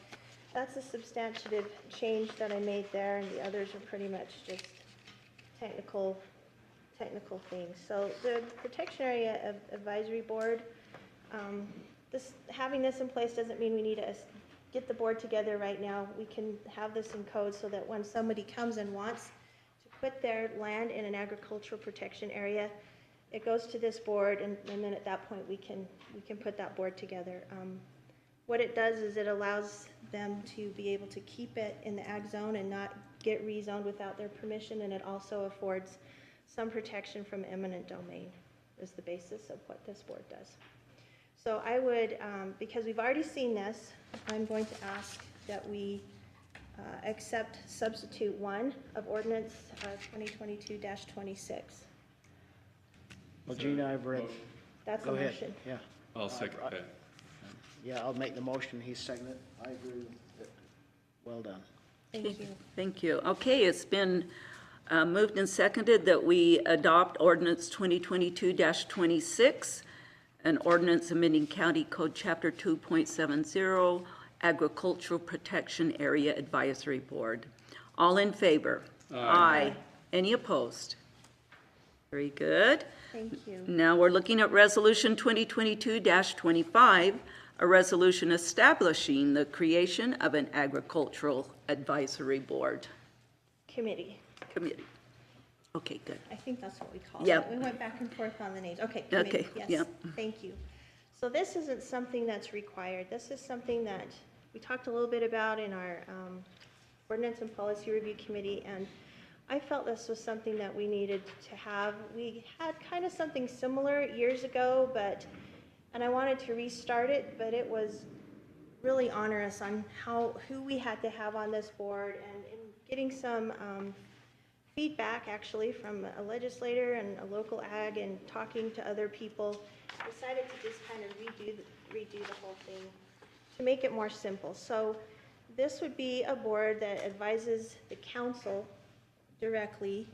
that's a substantive change that I made there, and the others are pretty much just technical things. So the Protection Area Advisory Board, having this in place doesn't mean we need to get the board together right now. We can have this in code so that when somebody comes and wants to put their land in an agricultural protection area, it goes to this board, and then at that point we can put that board together. What it does is it allows them to be able to keep it in the ag zone and not get rezoned without their permission, and it also affords some protection from eminent domain is the basis of what this board does. So I would, because we've already seen this, I'm going to ask that we accept substitute 1 of ordinance 2022-26. Well, Gina, I've read. That's Go a ahead. motion. Yeah. I'll second that. Yeah, I'll make the motion. He's seconded it. I agree with it. Well done. Thank you. Thank you. Okay, it's been moved and seconded that we adopt ordinance 2022-26, an ordinance amending County Code Chapter 2.70, Agricultural Protection Area Advisory Board. All in favor? Aye. Any opposed? Very good. Thank you. Now we're looking at Resolution 2022-25, a resolution establishing the creation of an agricultural advisory board. Committee. Okay, good. I think that's what we call Yep. it. We went back and forth on the names. Okay, committee, Okay, yes. yep. Thank you. So this isn't something that's required. This is something that we talked a little bit about in our Ordinance and Policy Review Committee, and I felt this was something that we needed to have. We had kind of something similar years ago, and I wanted to restart it, but it was really onerous on who we had to have on this board, and in getting some feedback actually from a legislator and a local ag and talking to other people, decided to just kind of redo the whole thing to make it more simple. So this would be a board that advises the council directly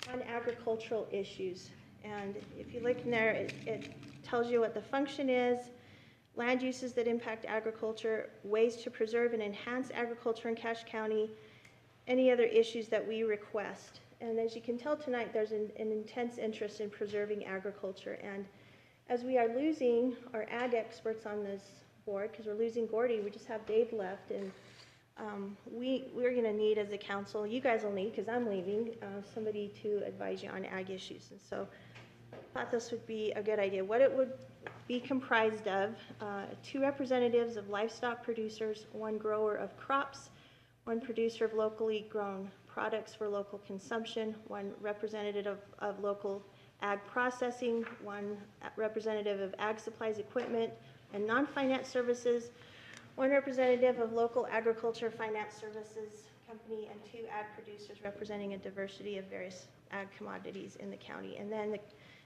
on agricultural issues. And if you look in there, it tells you what the function is, land uses that impact agriculture, ways to preserve and enhance agriculture in Cache County, any other issues that we request. And as you can tell tonight, there's an intense interest in preserving agriculture. And as we are losing our ag experts on this board, because we're losing Gordy, we just have Dave left, and we're going to need as a council, you guys will need, because I'm leaving, somebody to advise you on ag issues. And so I thought this would be a good idea. What it would be comprised of, 2 representatives of livestock producers, 1 grower of crops, 1 producer of locally grown products for local consumption, 1 representative of local ag processing, 1 representative of ag supplies, equipment, and non-finance services, 1 representative of local agriculture finance services company, and 2 ag producers representing a diversity of various ag commodities in the county. And then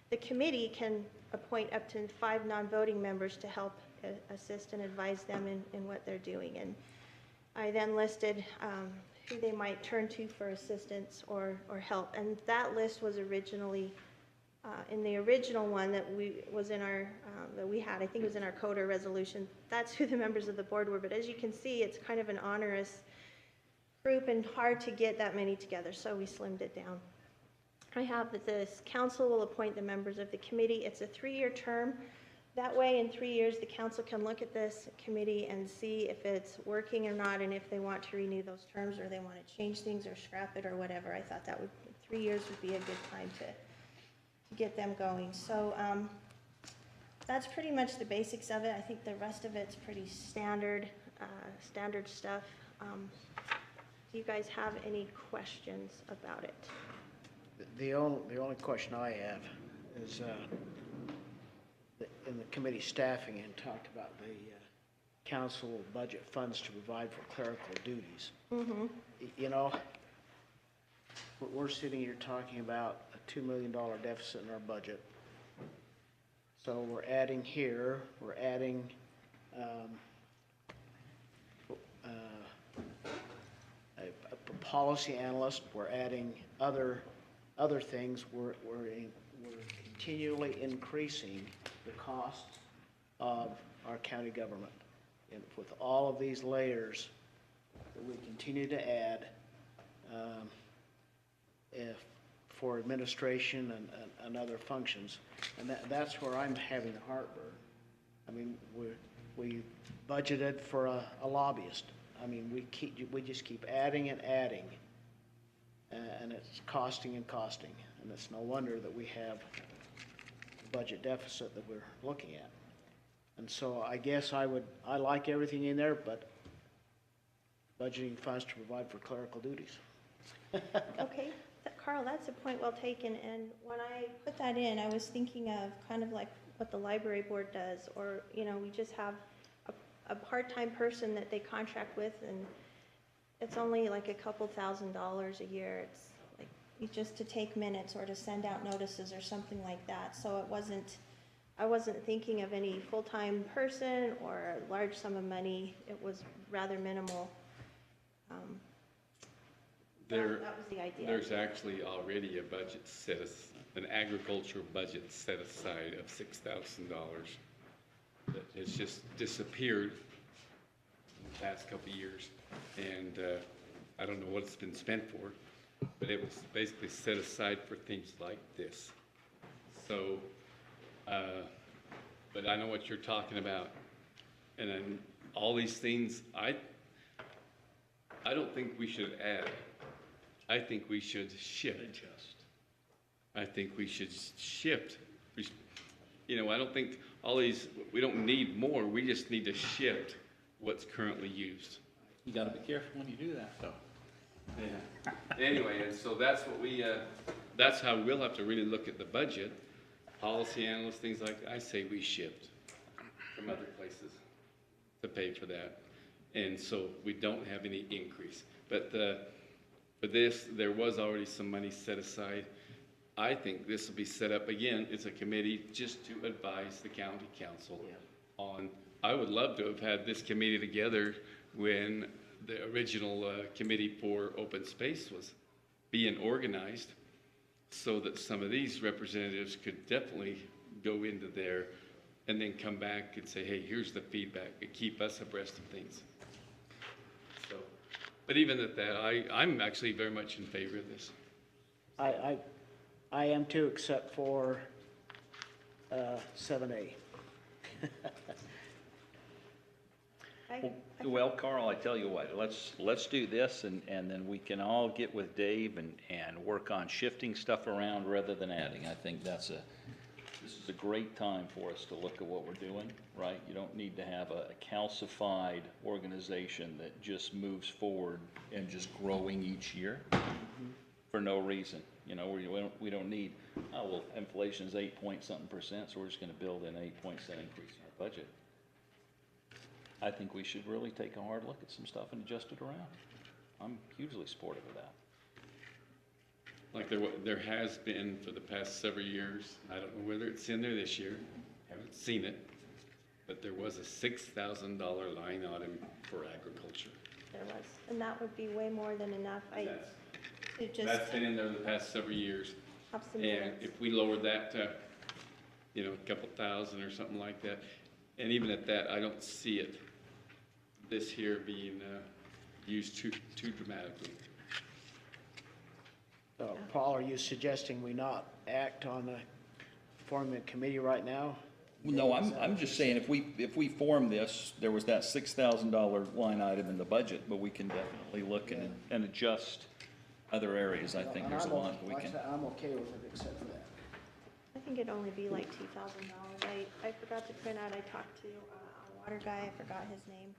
the committee can appoint up to 5 non-voting members to help assist and advise them in what they're doing. And I then listed who they might turn to for assistance or help. And that list was originally in the original one that was in our that we had. I think it was in our CODA resolution. That's who the members of the board were. But as you can see, it's kind of an onerous group and hard to get that many together. So we slimmed it down. I have that this council will appoint the members of the committee. It's a 3-year term. That way, in 3 years, the council can look at this committee and see if it's working or not, and if they want to renew those terms, or they want to change things or scrap it or whatever. I thought that 3 years would be a good time to get them going. So that's pretty much the basics of it. I think the rest of it's pretty standard stuff. Do you guys have any questions about it? The only question I have is in the committee staffing and talked about the council budget funds to provide for clerical duties. Mm-hmm. You know, we're sitting here talking about a $2 million deficit in our budget. So we're adding here, we're adding a policy analyst, we're adding other things. We're continually increasing the cost of our county government. And with all of these layers that we continue to add for administration and other functions, and that's where I'm having heartburn. I mean, we budgeted for a lobbyist. I mean, we just keep adding and adding, and it's costing and costing, and it's no wonder that we have the budget deficit that we're looking at. And so I guess I like everything in there, but budgeting funds to provide for clerical duties. Okay, Carl, that's a point well taken. And when I put that in, I was thinking of kind of like what the library board does, or, you know, we just have a part-time person that they contract with, and it's only like a couple $1,000s a year. It's like just to take minutes or to send out notices or something like that. So I wasn't thinking of any full-time person or a large sum of money. It was rather minimal. That was the idea. There's actually already a budget an agricultural budget set aside of $6,000 that has just disappeared in the past couple of years, and I don't know what it's been spent for. but it was basically set aside for things like this. So, but I know what you're talking about. And then all these things, I don't think we should add. I think we should shift. I think we should shift. You know, I don't think all these, we don't need more. We just need to shift what's currently used. You gotta be careful when you do that, though. Yeah. Anyway, and so that's what we, that's how we'll have to really look at the budget. Policy analysts, things like, I say we shift from other places to pay for that. And so we don't have any increase. But for this, there was already some money set aside. I think this will be set up again. It's a committee just to advise the county council on, I would love to have had this committee together when the original committee for open space was being organized, so that some of these representatives could definitely go into there and then come back and say, hey, here's the feedback, and keep us abreast of things. So, but even at that, I'm actually very much in favor of this. I am too, except for 7A. Well, Carl, I tell you what, let's do this, and then we can all get with Dave and work on shifting stuff around rather than adding. I think this is a great time for us to look at what we're doing, right? You don't need to have a calcified organization that just moves forward and just growing each year for no reason. You know, we don't need, oh, well, inflation is 8-point-something%, so we're just gonna build in 8% increase in our budget. I think we should really take a hard look at some stuff and adjust it around. I'm hugely supportive of that. Like there has been for the past several years, I don't know whether it's in there this year, haven't seen it, but there was a $6,000 line item for agriculture. There was, and that would be way more than enough. That's been in there the past several years. Have some And minutes. if we lowered that to, you know, a couple thousand or something like that, and even at that, I don't see it this here being used too dramatically. Paul, are you suggesting we not act on forming a committee right now? No, I'm just saying, if we form this, there was that $6,000 line item in the budget, but we can definitely look and adjust other areas. I think there's a lot that we can. I'm okay with it except for that. I think it'd only be like $2,000. I forgot to print out, I talked to a water guy, I forgot his name.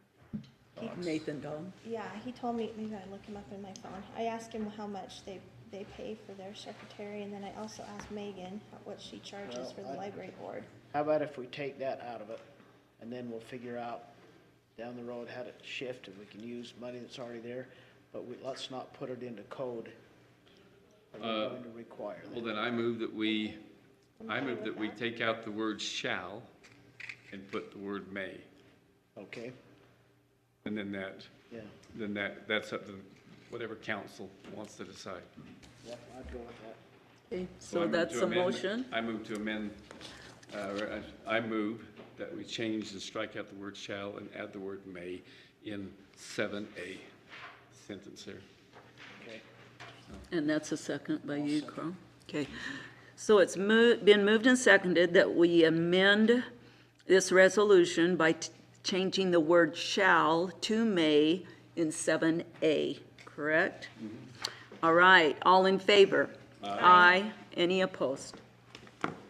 Nathan Dawn. Yeah, he told me, maybe I look him up in my phone. I asked him how much they pay for their secretary, and then I also asked Megan what she charges for the library board. How about if we take that out of it, and then we'll figure out down the road how to shift, and we can use money that's already there, but let's not put it into code. We're going to require that. Well, then I move that we take out the word shall and put the word may. Okay. And then that's up to whatever council wants to decide. Yeah, I'd go with that. Okay, so that's a motion. I move to amend, I move that we change and strike out the word shall and add the word may in 7A sentence here. Okay. And that's a second by you, Carl. Okay. So it's been moved and seconded that we amend this resolution by changing the word shall to may in 7A, correct? All right, all in favor? Aye. Any opposed?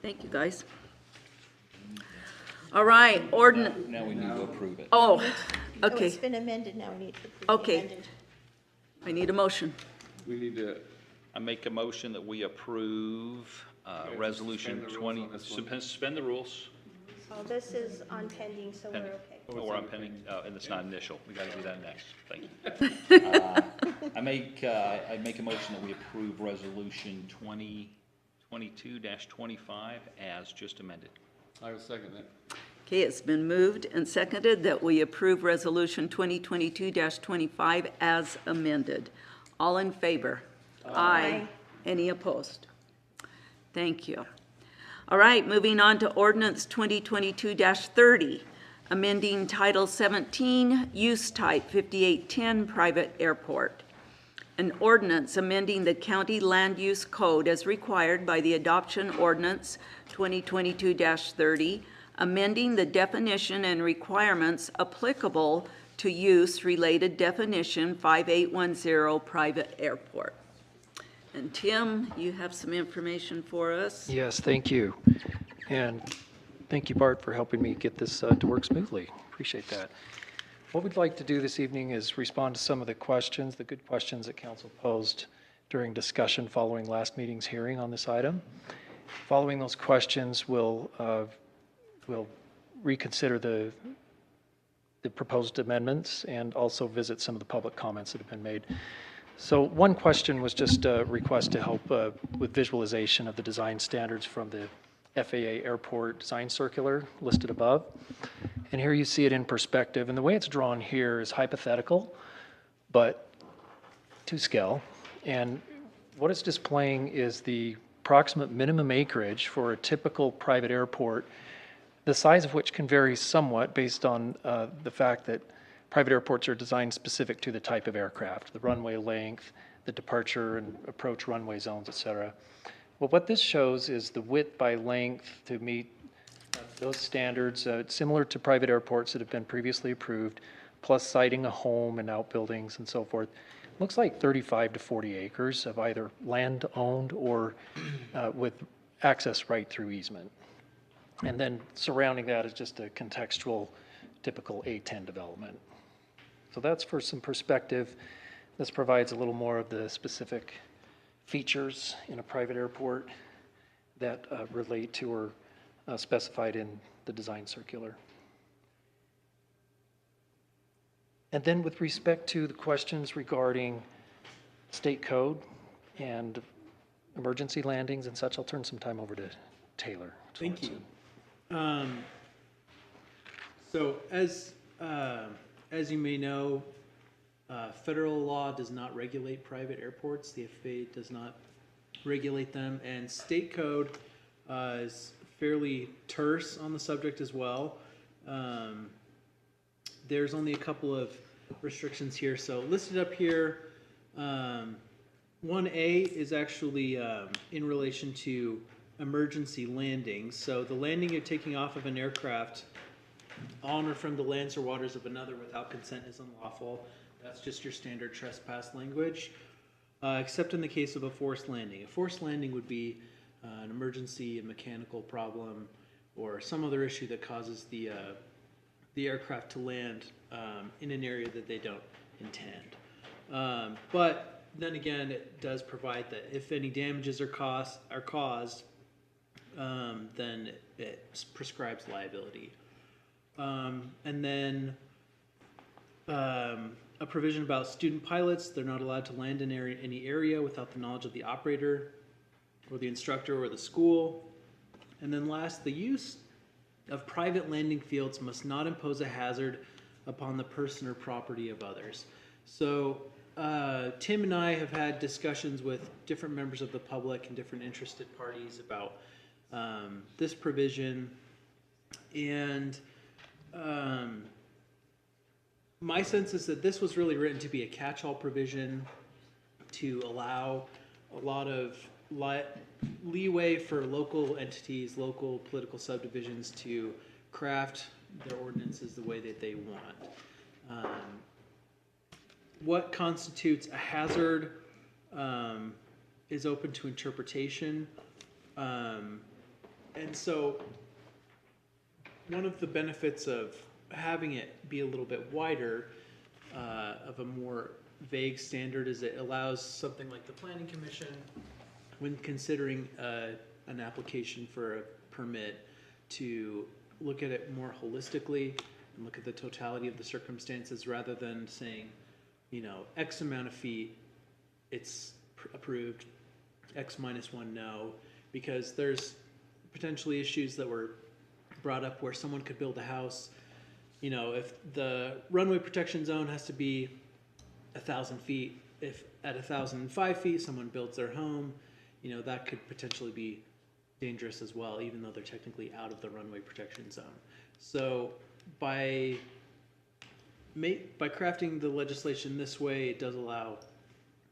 Thank you, guys. All right, ordinance. Now we need to approve it. Oh, Oh, okay. it's been amended, now we need to approve the Okay. amended. I need a motion. We need to. I make a motion that we approve resolution 20, suspend the rules. Oh, this is on pending, so we're Pending. okay. Oh, we're on pending, and it's not initial. We gotta do that next. Thank you. I make a motion that we approve resolution 2022-25 as just amended. I will second that. Okay, it's been moved and seconded that we approve Resolution 2022-25 as amended. All in favor? Aye. Any opposed? Thank you. All right, moving on to Ordinance 2022-30, amending Title 17, Use Type 5810, Private Airport. an ordinance amending the county land use code as required by the adoption ordinance 2022-30, amending the definition and requirements applicable to use-related definition 5810 private airport. And Tim, you have some information for us? Yes, thank you. And thank you, Bart, for helping me get this to work smoothly. Appreciate that. What we'd like to do this evening is respond to some of the questions, the good questions that council posed during discussion following last meeting's hearing on this item. Following those questions, we'll reconsider the proposed amendments and also visit some of the public comments that have been made. So one question was just a request to help with visualization of the design standards from the FAA Airport Design Circular listed above. And here you see it in perspective. And the way it's drawn here is hypothetical, but to scale. And what it's displaying is the approximate minimum acreage for a typical private airport, the size of which can vary somewhat based on the fact that private airports are designed specific to the type of aircraft, the runway length, the departure and approach runway zones, et cetera. Well, what this shows is the width by length to meet those standards, similar to private airports that have been previously approved, plus siting a home and outbuildings and so forth. Looks like 35 to 40 acres of either land owned or with access right through easement. And then surrounding that is just a contextual, typical A10 development. So that's for some perspective. This provides a little more of the specific features in a private airport that relate to or specified in the design circular. And then with respect to the questions regarding state code and emergency landings and such, I'll turn some time over to Taylor. Thank you. So as you may know, federal law does not regulate private airports. The FAA does not regulate them, and state code is fairly terse on the subject as well. There's only a couple of restrictions here. So listed up here, 1A is actually in relation to emergency landings. So the landing you're taking off of an aircraft on or from the lands or waters of another without consent is unlawful. That's just your standard trespass language, except in the case of a forced landing. A forced landing would be an emergency, a mechanical problem, or some other issue that causes the aircraft to land in an area that they don't intend. But then again, it does provide that if any damages are caused, then it prescribes liability. And then a provision about student pilots. They're not allowed to land in any area without the knowledge of the operator or the instructor or the school. And then last, the use of private landing fields must not impose a hazard upon the person or property of others. So Tim and I have had discussions with different members of the public and different interested parties about this provision. And my sense is that this was really written to be a catch-all provision to allow a lot of leeway for local entities, local political subdivisions to craft their ordinances the way that they want. What constitutes a hazard is open to interpretation. And so one of the benefits of having it be a little bit wider, of a more vague standard, is it allows something like the Planning Commission, when considering an application for a permit, to look at it more holistically and look at the totality of the circumstances rather than saying, you know, X amount of feet, it's approved, X minus one no, because there's potentially issues that were brought up where someone could build a house. You know, if the runway protection zone has to be 1,000 feet, if at 1,005 feet someone builds their home, you know, that could potentially be dangerous as well, even though they're technically out of the runway protection zone. So by crafting the legislation this way, it does allow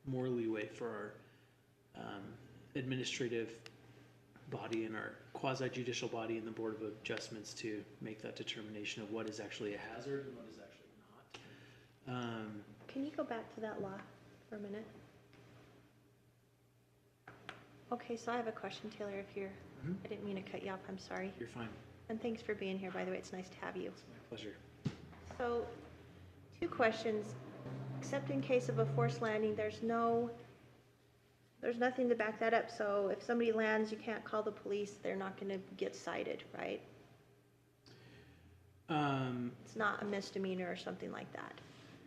more leeway for our administrative body and our quasi-judicial body and the Board of Adjustments to make that determination of what is actually a hazard and what is actually not. Can you go back to that law for a minute? Okay, so I have a question, Taylor, if you're, I didn't mean to cut you off, I'm sorry. You're fine. And thanks for being here, by the way, it's nice to have you. It's my pleasure. So, 2 questions. Except in case of a forced landing, there's nothing to back that up. So if somebody lands, you can't call the police, they're not gonna get cited, right? It's not a misdemeanor or something like that.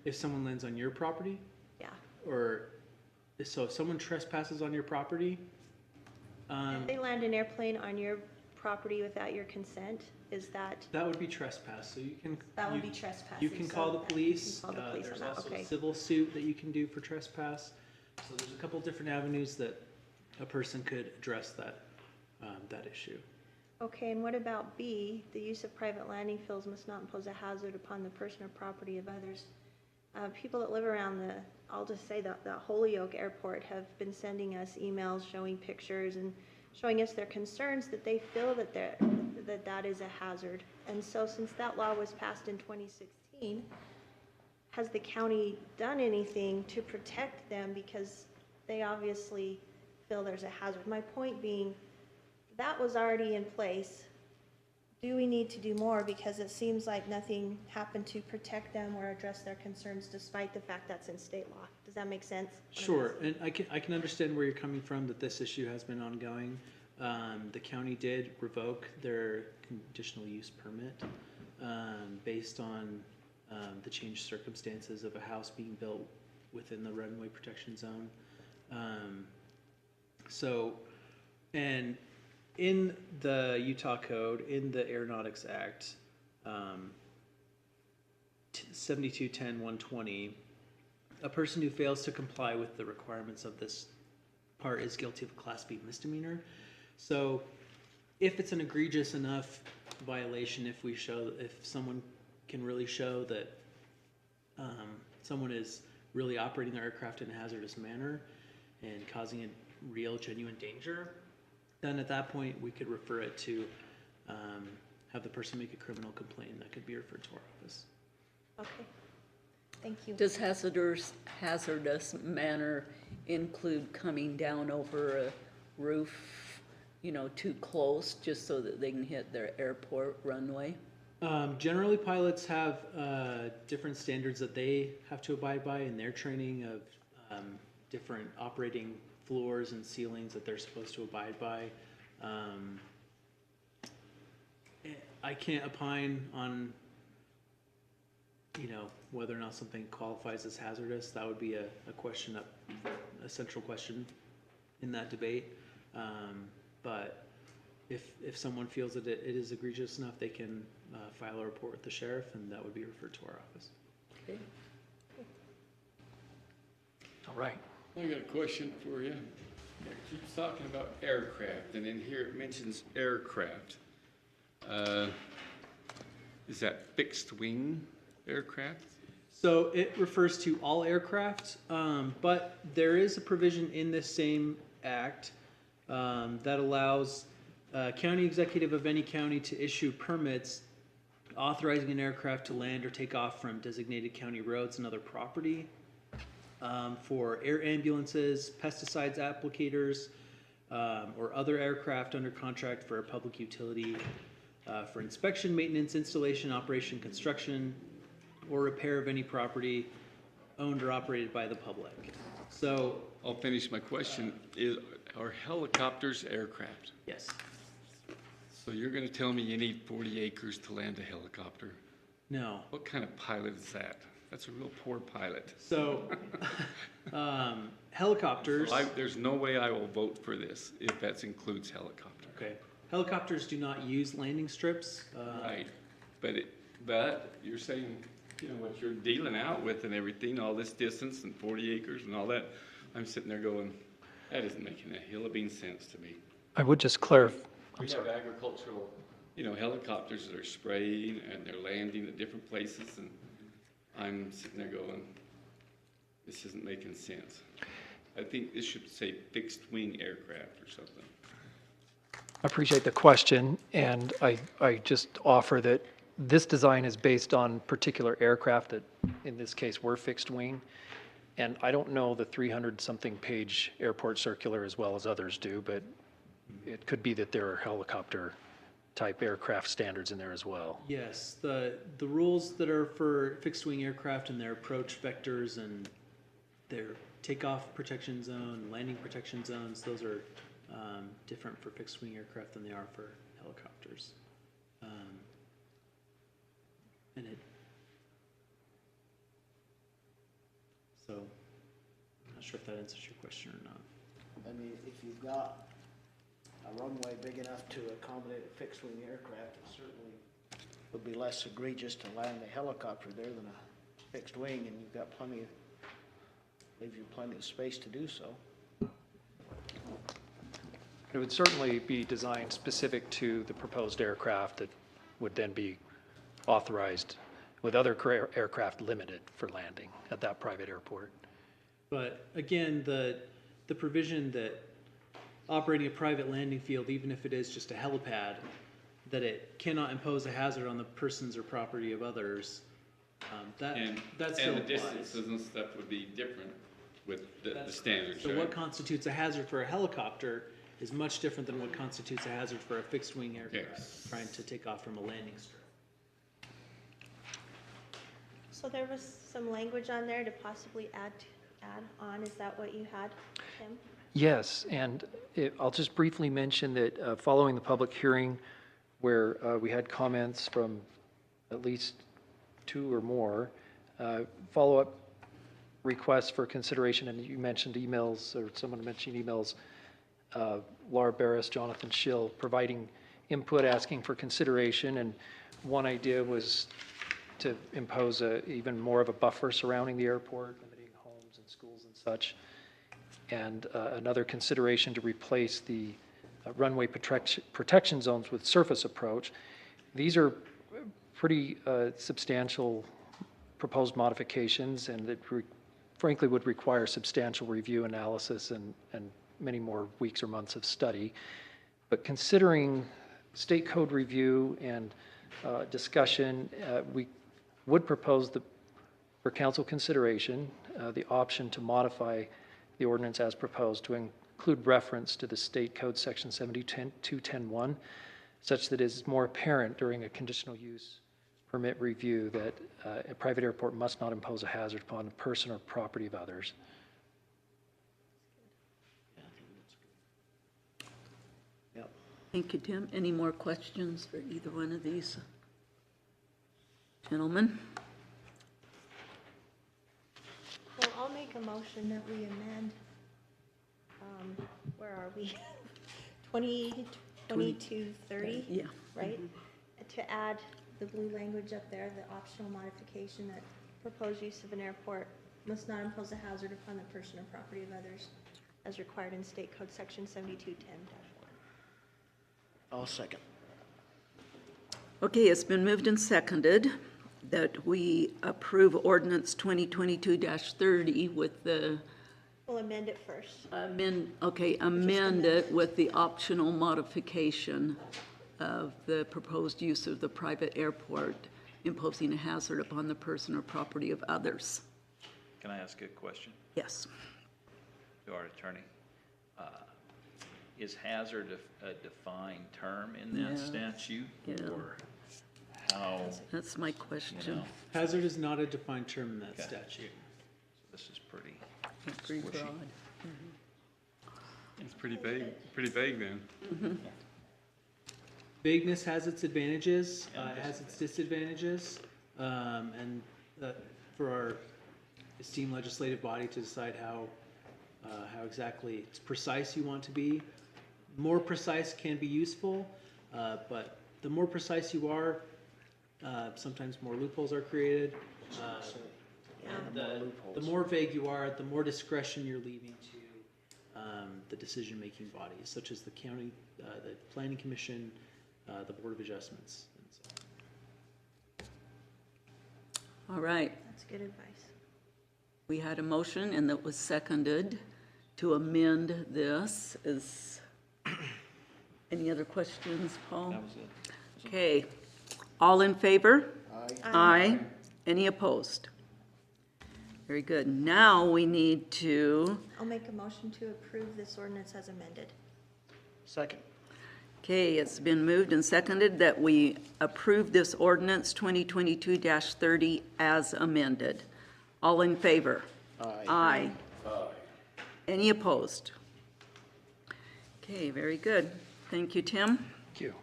If someone lands on your property? Yeah. Or, so if someone trespasses on your property? If they land an airplane on your property without your consent, is that? That would be trespass, so you can. That would be trespassing. You can call the police. You can call the police There's on that, also okay. a civil suit that you can do for trespass. So there's a couple different avenues that a person could address that, that issue. Okay, and what about B, the use of private landing fields must not impose a hazard upon the person or property of others? People that live around the, I'll just say that the Holyoke Airport have been sending us emails showing pictures and showing us their concerns that they feel that that is a hazard. And so since that law was passed in 2016, has the county done anything to protect them because they obviously feel there's a hazard? My point being, that was already in place. Do we need to do more? Because it seems like nothing happened to protect them or address their concerns despite the fact that's in state law. Does that make sense? Sure, and I can understand where you're coming from, that this issue has been ongoing. The county did revoke their conditional use permit based on the changed circumstances of a house being built within the runway protection zone. And in the Utah Code, in the Aeronautics Act, 7210-120, a person who fails to comply with the requirements of this part is guilty of a Class B misdemeanor. So if it's an egregious enough violation, if someone can really show that someone is really operating their aircraft in a hazardous manner and causing a real, genuine danger, then at that point we could refer it to have the person make a criminal complaint that could be referred to our office. Okay, thank you. Does hazardous manner include coming down over a roof, too close, just so that they can hit their airport runway? Generally, pilots have different standards that they have to abide by in their training of different operating floors and ceilings that they're supposed to abide by. I can't opine on, whether or not something qualifies as hazardous. That would be a question, a central question in that debate. But if someone feels that it is egregious enough, they can file a report with the sheriff, and that would be referred to our office. Okay. All right. I got a question for you. It keeps talking about aircraft, and in here it mentions aircraft. Is that fixed wing aircraft? So it refers to all aircraft, but there is a provision in this same act that allows county executive of any county to issue permits authorizing an aircraft to land or take off from designated county roads and other property for air ambulances, pesticides applicators, or other aircraft under contract for a public utility for inspection, maintenance, installation, operation, construction, or repair of any property owned or operated by the public. So I'll finish my question. Are helicopters aircraft? Yes. So you're going to tell me you need 40 acres to land a helicopter? No. What kind of pilot is that? That's a real poor pilot. So helicopters. So there's no way I will vote for this if that includes helicopter. Okay. Helicopters do not use landing strips. Right. But you're saying, what you're dealing out with and everything, all this distance and 40 acres and all that. I'm sitting there going, that isn't making a hill of beans sense to me. I would just clarify. We have agricultural, helicopters that are spraying and they're landing at different places, and I'm sitting there going, this isn't making sense. I think this should say fixed wing aircraft or something. I appreciate the question, and I just offer that this design is based on particular aircraft that, in this case, were fixed wing. And I don't know the 300-something page airport circular as well as others do, but it could be that there are helicopter-type aircraft standards in there as well. Yes, the rules that are for fixed wing aircraft and their approach vectors and their takeoff protection zone, landing protection zones, those are different for fixed wing aircraft than they are for helicopters. And it, so, I'm not sure if that answers your question or not. I mean, if you've got a runway big enough to accommodate a fixed wing aircraft, it certainly would be less egregious to land a helicopter there than a fixed wing, and you've got leaves you plenty of space to do so. It would certainly be designed specific to the proposed aircraft that would then be authorized with other aircraft limited for landing at that private airport. But again, the provision that operating a private landing field, even if it is just a helipad, that it cannot impose a hazard on the persons or property of others, that still And the applies. distances and stuff would be different with the standards, So right? what constitutes a hazard for a helicopter is much different than what constitutes a hazard for a fixed wing aircraft trying to take off from a landing strip. So there was some language on there to possibly add on. Is that what you had, Tim? Yes, and I'll just briefly mention that following the public hearing where we had comments from at least 2 or more, follow-up requests for consideration, and you mentioned emails, or someone mentioned emails, Laura Barris, Jonathan Schill, providing input, asking for consideration, and one idea was to impose even more of a buffer surrounding the airport, limiting homes and schools and such, and another consideration to replace the runway protection zones with surface approach. These are pretty substantial proposed modifications, and that frankly would require substantial review, analysis, and many more weeks or months of study. But considering state code review and discussion, we would propose for council consideration the option to modify the ordinance as proposed to include reference to the state code section 7210.1, such that it is more apparent during a conditional use permit review that a private airport must not impose a hazard upon the person or property of others. Thank you, Tim. Any more questions for either one of these gentlemen? Well, I'll make a motion that we amend, where are we? 2230? Yeah. Right? To add the blue language up there, the optional modification that proposed use of an airport must not impose a hazard upon the person or property of others as required in State Code Section 7210-1. I'll second. Okay, it's been moved and seconded that we approve ordinance 2022-30 with the We'll amend it first. amend it with the optional modification of the proposed use of the private airport imposing a hazard upon the person or property of others. Can I ask a question Yes. to our attorney? Is hazard a defined term in that Yeah. statute? Yeah. Or how? That's my question. You know, Hazard is not a defined term in that Okay. statute. this is pretty Pretty squishy. broad. It's pretty vague then. Vagueness has its advantages, it has its disadvantages, and for our esteemed legislative body to decide how exactly precise you want to be. More precise can be useful, but the more precise you are, sometimes more loopholes are created. The more vague you are, the more discretion you're leaving to the decision-making bodies, such as the county, the planning commission, the Board of Adjustments. And so. All right. That's good advice. We had a motion and that was seconded to amend this. Any other questions, Paul? That was it. Okay. All in favor? Aye. Aye. Any opposed? Very good. Now we need to, I'll make a motion to approve this ordinance as amended. Second. okay, it's been moved and seconded that we approve this ordinance 2022-30 as amended. All in favor? Aye. Aye. Any opposed? Okay, very good. Thank you, Tim. Thank you.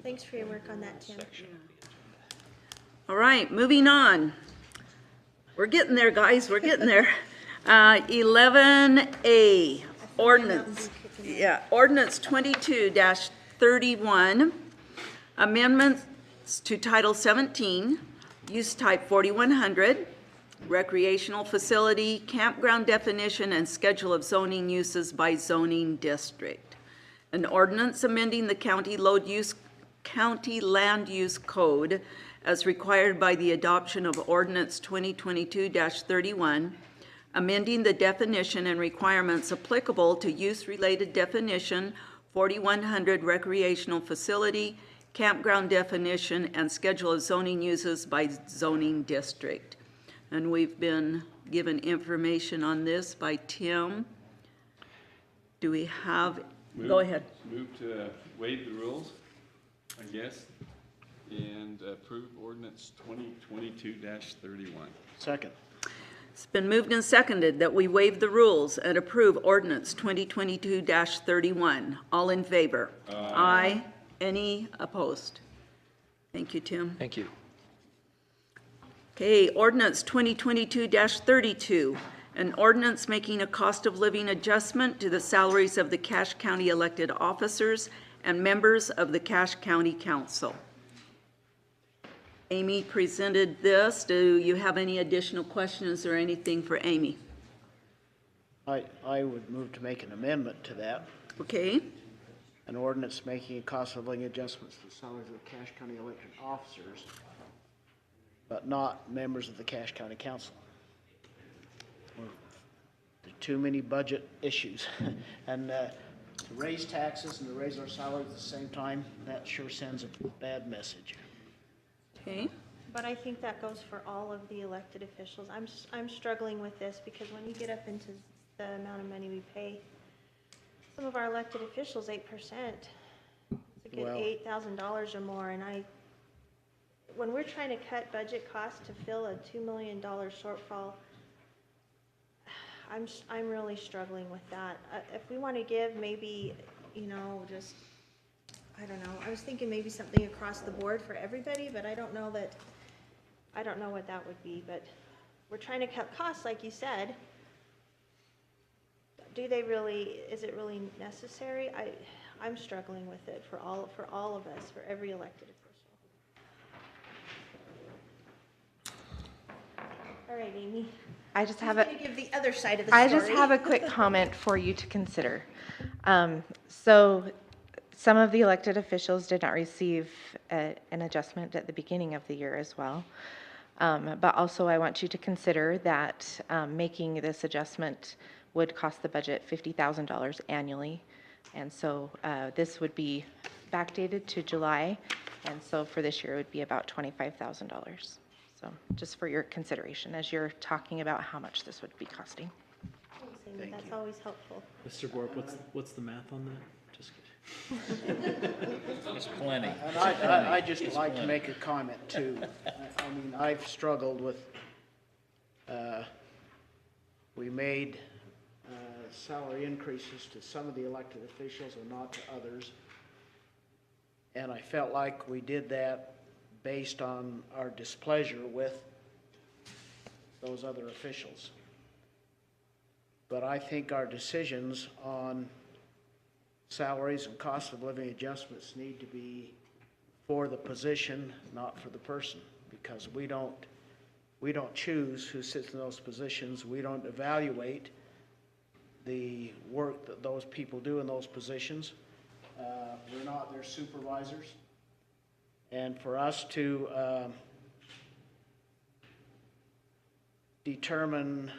Thanks for your work on that, Tim. All right, moving on. We're getting there, guys, we're getting there. 11A, ordinance. Yeah, ordinance 22-31, amendments to Title 17, use type 4100, recreational facility, campground definition, and schedule of zoning uses by zoning district. An ordinance amending the county land use code as required by the adoption of ordinance 2022-31, amending the definition and requirements applicable to use-related definition, 4100 recreational facility, campground definition, and schedule of zoning uses by zoning district. And we've been given information on this by Tim. Do we have, go ahead. Move to waive the rules, I guess, and approve ordinance 2022-31. Second. It's been moved and seconded that we waive the rules and approve ordinance 2022-31. All in favor? Aye. Any opposed? Thank you, Tim. Thank you. Okay, ordinance 2022-32, an ordinance making a cost of living adjustment to the salaries of the Cache County elected officers and members of the Cache County Council. Amy presented this. Do you have any additional questions or anything for Amy? I would move to make an amendment to that. Okay. An ordinance making a cost of living adjustments to the salaries of the Cache County elected officers, but not members of the Cache County Council. There are too many budget issues. And to raise taxes and to raise our salaries at the same time, that sure sends a bad message. Okay. But I think that goes for all of the elected officials. I'm struggling with this because when you get up into the amount of money we pay, some of our elected officials, 8%. It's a good Well, $8,000 or more, and when we're trying to cut budget costs to fill a $2 million shortfall, I'm really struggling with that. If we want to give maybe, just, I don't know, I was thinking maybe something across the board for everybody, but I don't know what that would be, but we're trying to cut costs, like you said. Is it really necessary? I'm struggling with it for all of us, for every elected official. All right, Amy. I just have Who's gonna give the other side of the story? I just have a quick comment for you to consider. So some of the elected officials did not receive an adjustment at the beginning of the year as well. But also I want you to consider that making this adjustment would cost the budget $50,000 annually. And so this would be backdated to July. And so for this year, it would be about $25,000. So just for your consideration as you're talking about how much this would be costing. Thanks, Amy. That's always helpful. Mr. Gorp, what's the math on that? Just It's plenty. And I'd just like to make a comment too. I mean, I've struggled with, we made salary increases to some of the elected officials and not to others. And I felt like we did that based on our displeasure with those other officials. But I think our decisions on salaries and cost of living adjustments need to be for the position, not for the person, because we don't choose who sits in those positions. We don't evaluate the work that those people do in those positions. We're not their supervisors. And for us to determine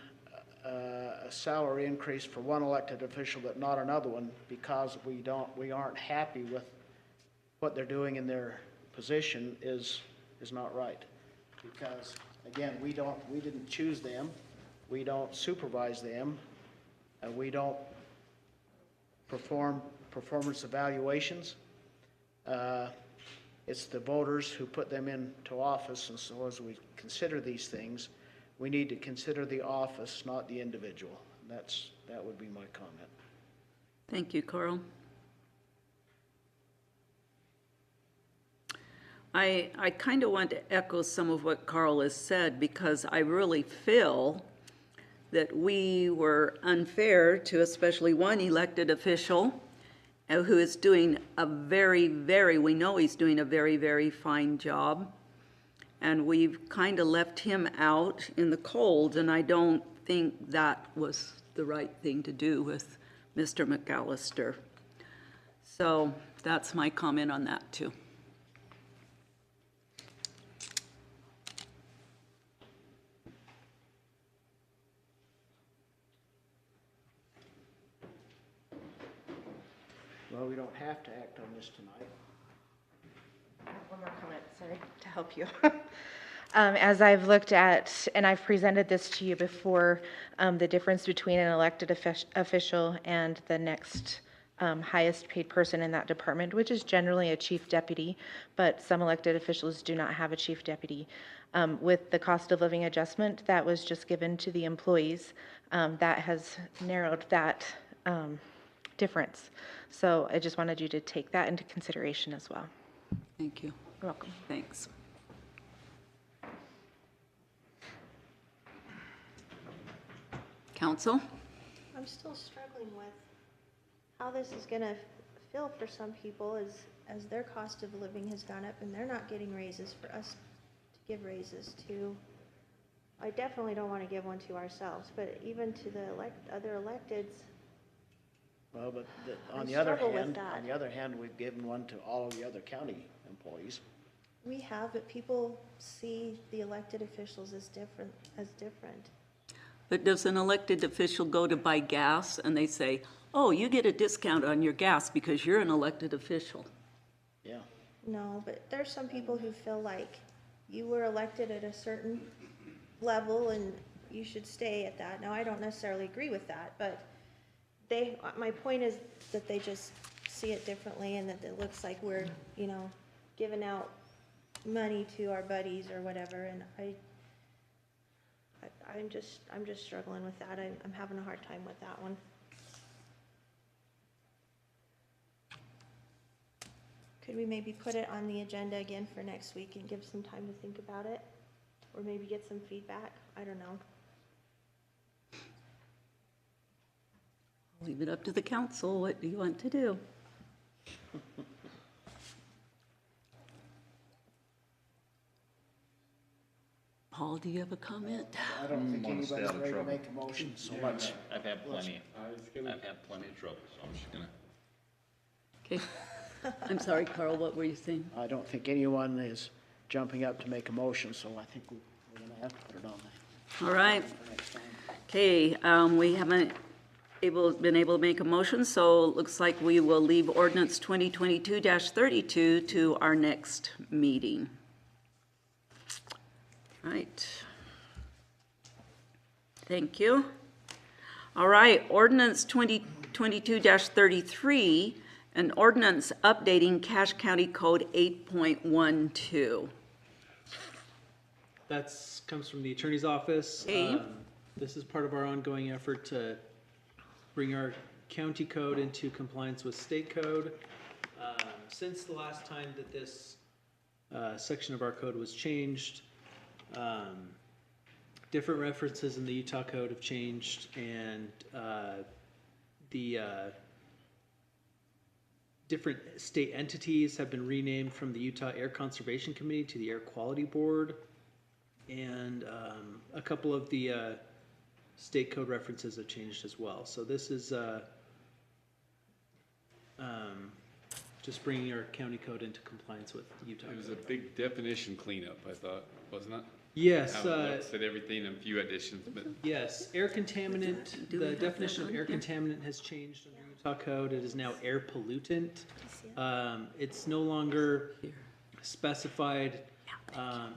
a salary increase for one elected official but not another one because we aren't happy with what they're doing in their position is not right. Because again, we didn't choose them, we don't supervise them, we don't perform performance evaluations. It's the voters who put them into office, and so as we consider these things, we need to consider the office, not the individual. That would be my comment. Thank you, Carl. I kind of want to echo some of what Carl has said because I really feel that we were unfair to especially one elected official who is doing a we know he's doing a very, very fine job. And we've kind of left him out in the cold, and I don't think that was the right thing to do with Mr. McAllister. So that's my comment on that too. Well, we don't have to act on this tonight. One more comment, sorry, to help you. As I've looked at, and I've presented this to you before, the difference between an elected official and the next highest paid person in that department, which is generally a chief deputy, but some elected officials do not have a chief deputy. With the cost of living adjustment that was just given to the employees, that has narrowed that difference. So I just wanted you to take that into consideration as well. Thank you. You're welcome. Thanks. Council? I'm still struggling with how this is going to feel for some people as their cost of living has gone up and they're not getting raises for us to give raises to. I definitely don't want to give one to ourselves, but even to the other electeds. Well, but I on the other struggle hand, we've given one to all of the other county employees. We have, but people see the elected officials as different. But does an elected official go to buy gas and they say, oh, you get a discount on your gas because you're an elected official? Yeah. No, but there's some people who feel like you were elected at a certain level and you should stay at that. Now, I don't necessarily agree with that, but my point is that they just see it differently and that it looks like we're, giving out money to our buddies or whatever, and I'm just struggling with that. I'm having a hard time with that one. Could we maybe put it on the agenda again for next week and give some time to think about it? Or maybe get some feedback? I don't know. Leave it up to the council. What do you want to do? Paul, do you have a comment? I don't think anybody's ready to make a motion so much. I've had plenty of trouble, so I'm just gonna. Okay. I'm sorry, Carl, what were you saying? I don't think anyone is jumping up to make a motion, so I think we're going to have to put it on there. All right. Okay, we haven't been able to make a motion, so it looks like we will leave Ordinance 2022-32 to our next meeting. Right. Thank you. All right, Ordinance 2022-33, an ordinance updating Cache County Code 8.12. That comes from the Attorney's Office. Okay. This is part of our ongoing effort to bring our county code into compliance with state code. Since the last time that this section of our code was changed, different references in the Utah code have changed, and the different state entities have been renamed from the Utah Air Conservation Committee to the Air Quality Board, and a couple of the state code references have changed as well. So this is just bringing our county code into compliance with Utah. It was a big definition cleanup, I thought, wasn't it? Yes. How it looks at everything and a few additions, but Yes, air contaminant, the definition of air contaminant has changed under Utah code. It is now air pollutant. It's no longer specified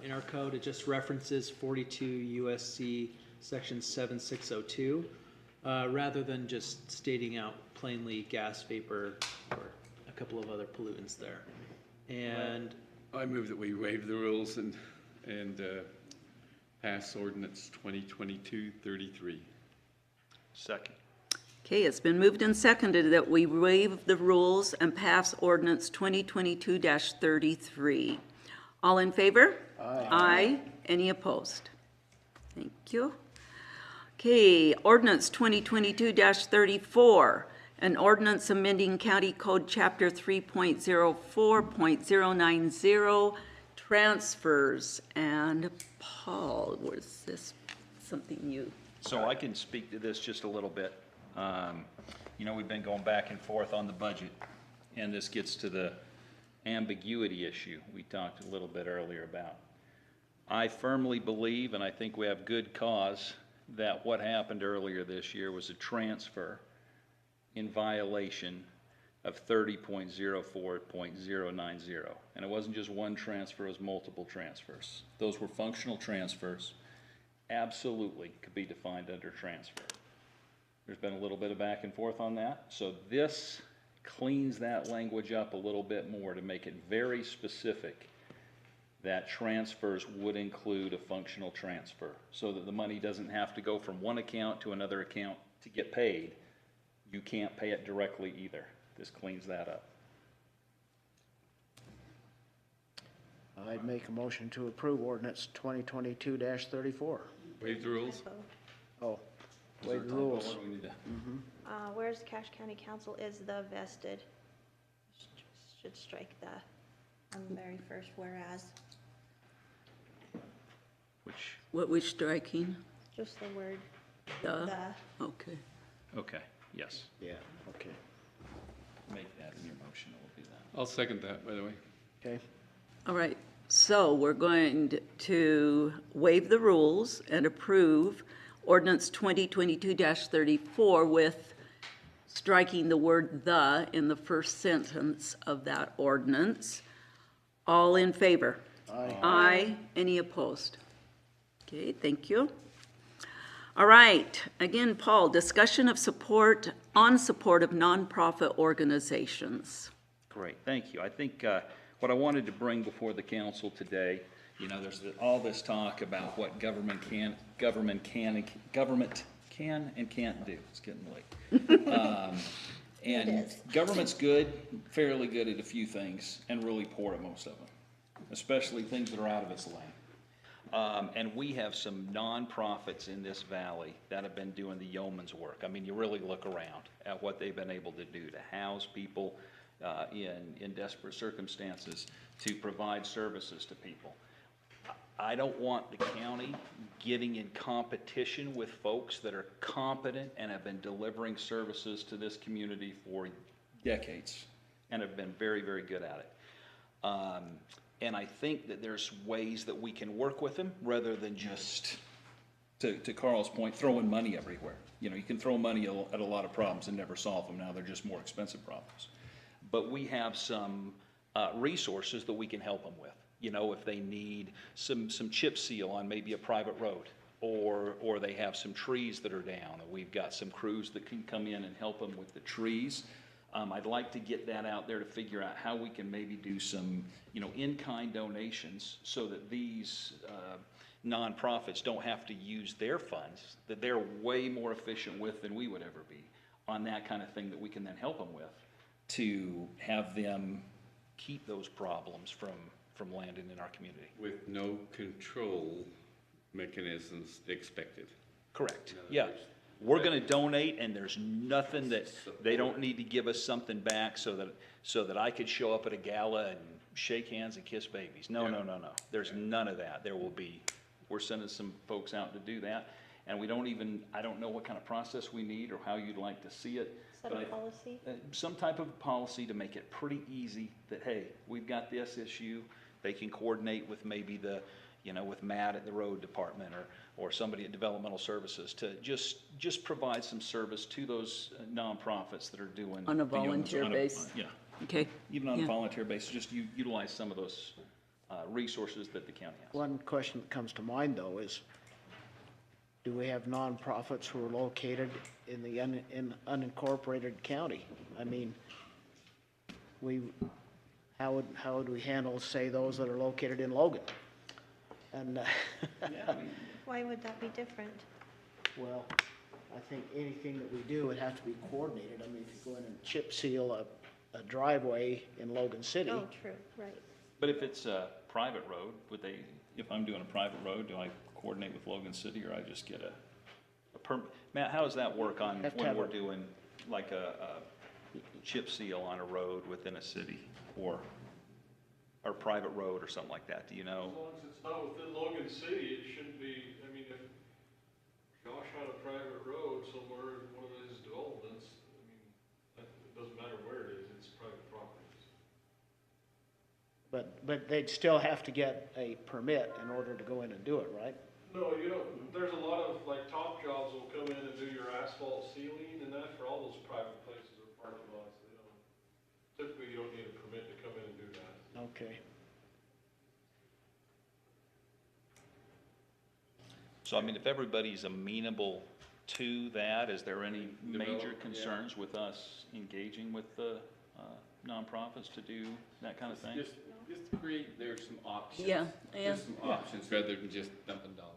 in our code. It just references 42 USC section 7602, rather than just stating out plainly gas vapor or a couple of other pollutants there. And I move that we waive the rules and pass ordinance 2022-33. Second. Okay, it's been moved and seconded that we waive the rules and pass ordinance 2022-33. All in favor? Aye. Aye. Any opposed? Thank you. Okay, ordinance 2022-34, an ordinance amending County Code Chapter 3.04.090, transfers. And Paul, was this something you? So I can speak to this just a little bit. You know, we've been going back and forth on the budget, and this gets to the ambiguity issue we talked a little bit earlier about. I firmly believe, and I think we have good cause, that what happened earlier this year was a transfer in violation of 30.04.090. And it wasn't just one transfer, it was multiple transfers. Those were functional transfers, absolutely could be defined under transfer. There's been a little bit of back and forth on that. So this cleans that language up a little bit more to make it very specific that transfers would include a functional transfer, so that the money doesn't have to go from one account to another account to get paid. You can't pay it directly either. This cleans that up. I'd make a motion to approve ordinance 2022-34. Waive the rules. Oh, waive the rules. Where's Cache County Council is the vested? Should strike the, on the very first whereas. What we're striking? Just the word The? Okay. Okay, yes. Yeah, okay. Make that in your motion, it will be that. I'll second that, by the way. Okay. All right, so we're going to waive the rules and approve ordinance 2022-34 with striking the word "the" in the first sentence of that ordinance. All in favor? Aye. Aye. Any opposed? Okay, thank you. All right, again, Paul, discussion of support of nonprofit organizations. Great, thank you. I think what I wanted to bring before the council today, you know, there's all this talk about what government can and can't do. It's getting late. And government's good, fairly good at a few things, and really poor at most of them, especially things that are out of its lane. And we have some nonprofits in this valley that have been doing the yeoman's work. I mean, you really look around at what they've been able to do to house people in desperate circumstances, to provide services to people. I don't want the county getting in competition with folks that are competent and have been delivering services to this community for decades and have been very, very good at it. And I think that there's ways that we can work with them rather than just, to Carl's point, throwing money everywhere. You know, you can throw money at a lot of problems and never solve them. Now they're just more expensive problems. But we have some resources that we can help them with. You know, if they need some chip seal on maybe a private road, or they have some trees that are down, and we've got some crews that can come in and help them with the trees. I'd like to get that out there to figure out how we can maybe do some, you know, in-kind donations so that these nonprofits don't have to use their funds, that they're way more efficient with than we would ever be on that kind of thing that we can then help them with to have them keep those problems from landing in our community. With no control mechanisms expected. Correct, yeah. We're gonna donate, and there's nothing that, they don't need to give us something back so that I could show up at a gala and shake hands and kiss babies. No, no, no, no. There's none of that. We're sending some folks out to do that, and I don't know what kind of process we need or how you'd like to see it. Set a policy? Some type of policy to make it pretty easy that, hey, we've got this issue. They can coordinate with maybe the with Matt at the road department or somebody at developmental services to just provide some service to those nonprofits that are doing. On a volunteer base. Yeah. Okay. Even on a Yeah. volunteer basis, just utilize some of those resources that the county has. One question that comes to mind, though, is do we have nonprofits who are located in the in unincorporated county? I mean, how would we handle, say, those that are located in Logan? And, Why would that be different? well, I think anything that we do would have to be coordinated. I mean, if you go in and chip seal a driveway in Logan City. Oh, true, right. But if it's a private road, if I'm doing a private road, do I coordinate with Logan City or I just get a permit? Matt, how does that work on when we're doing like a chip seal on a road within a city or private road or something like that? Do you know? As long as it's not within Logan City, it shouldn't be, I mean, if Josh had a private road somewhere in one of his developments, I mean, it doesn't matter where it is, it's private properties. But they'd still have to get a permit in order to go in and do it, right? No, you don't, there's a lot of, like, top jobs will come in and do your asphalt sealing and that for all those private places or parking lots. Typically, you don't need a permit to come in and do that. Okay. So, I mean, if everybody's amenable to that, is there any major concerns with us engaging with the nonprofits to do that kind of thing? Just create, there's some options. Yeah. There's some options rather than just dumping dollars.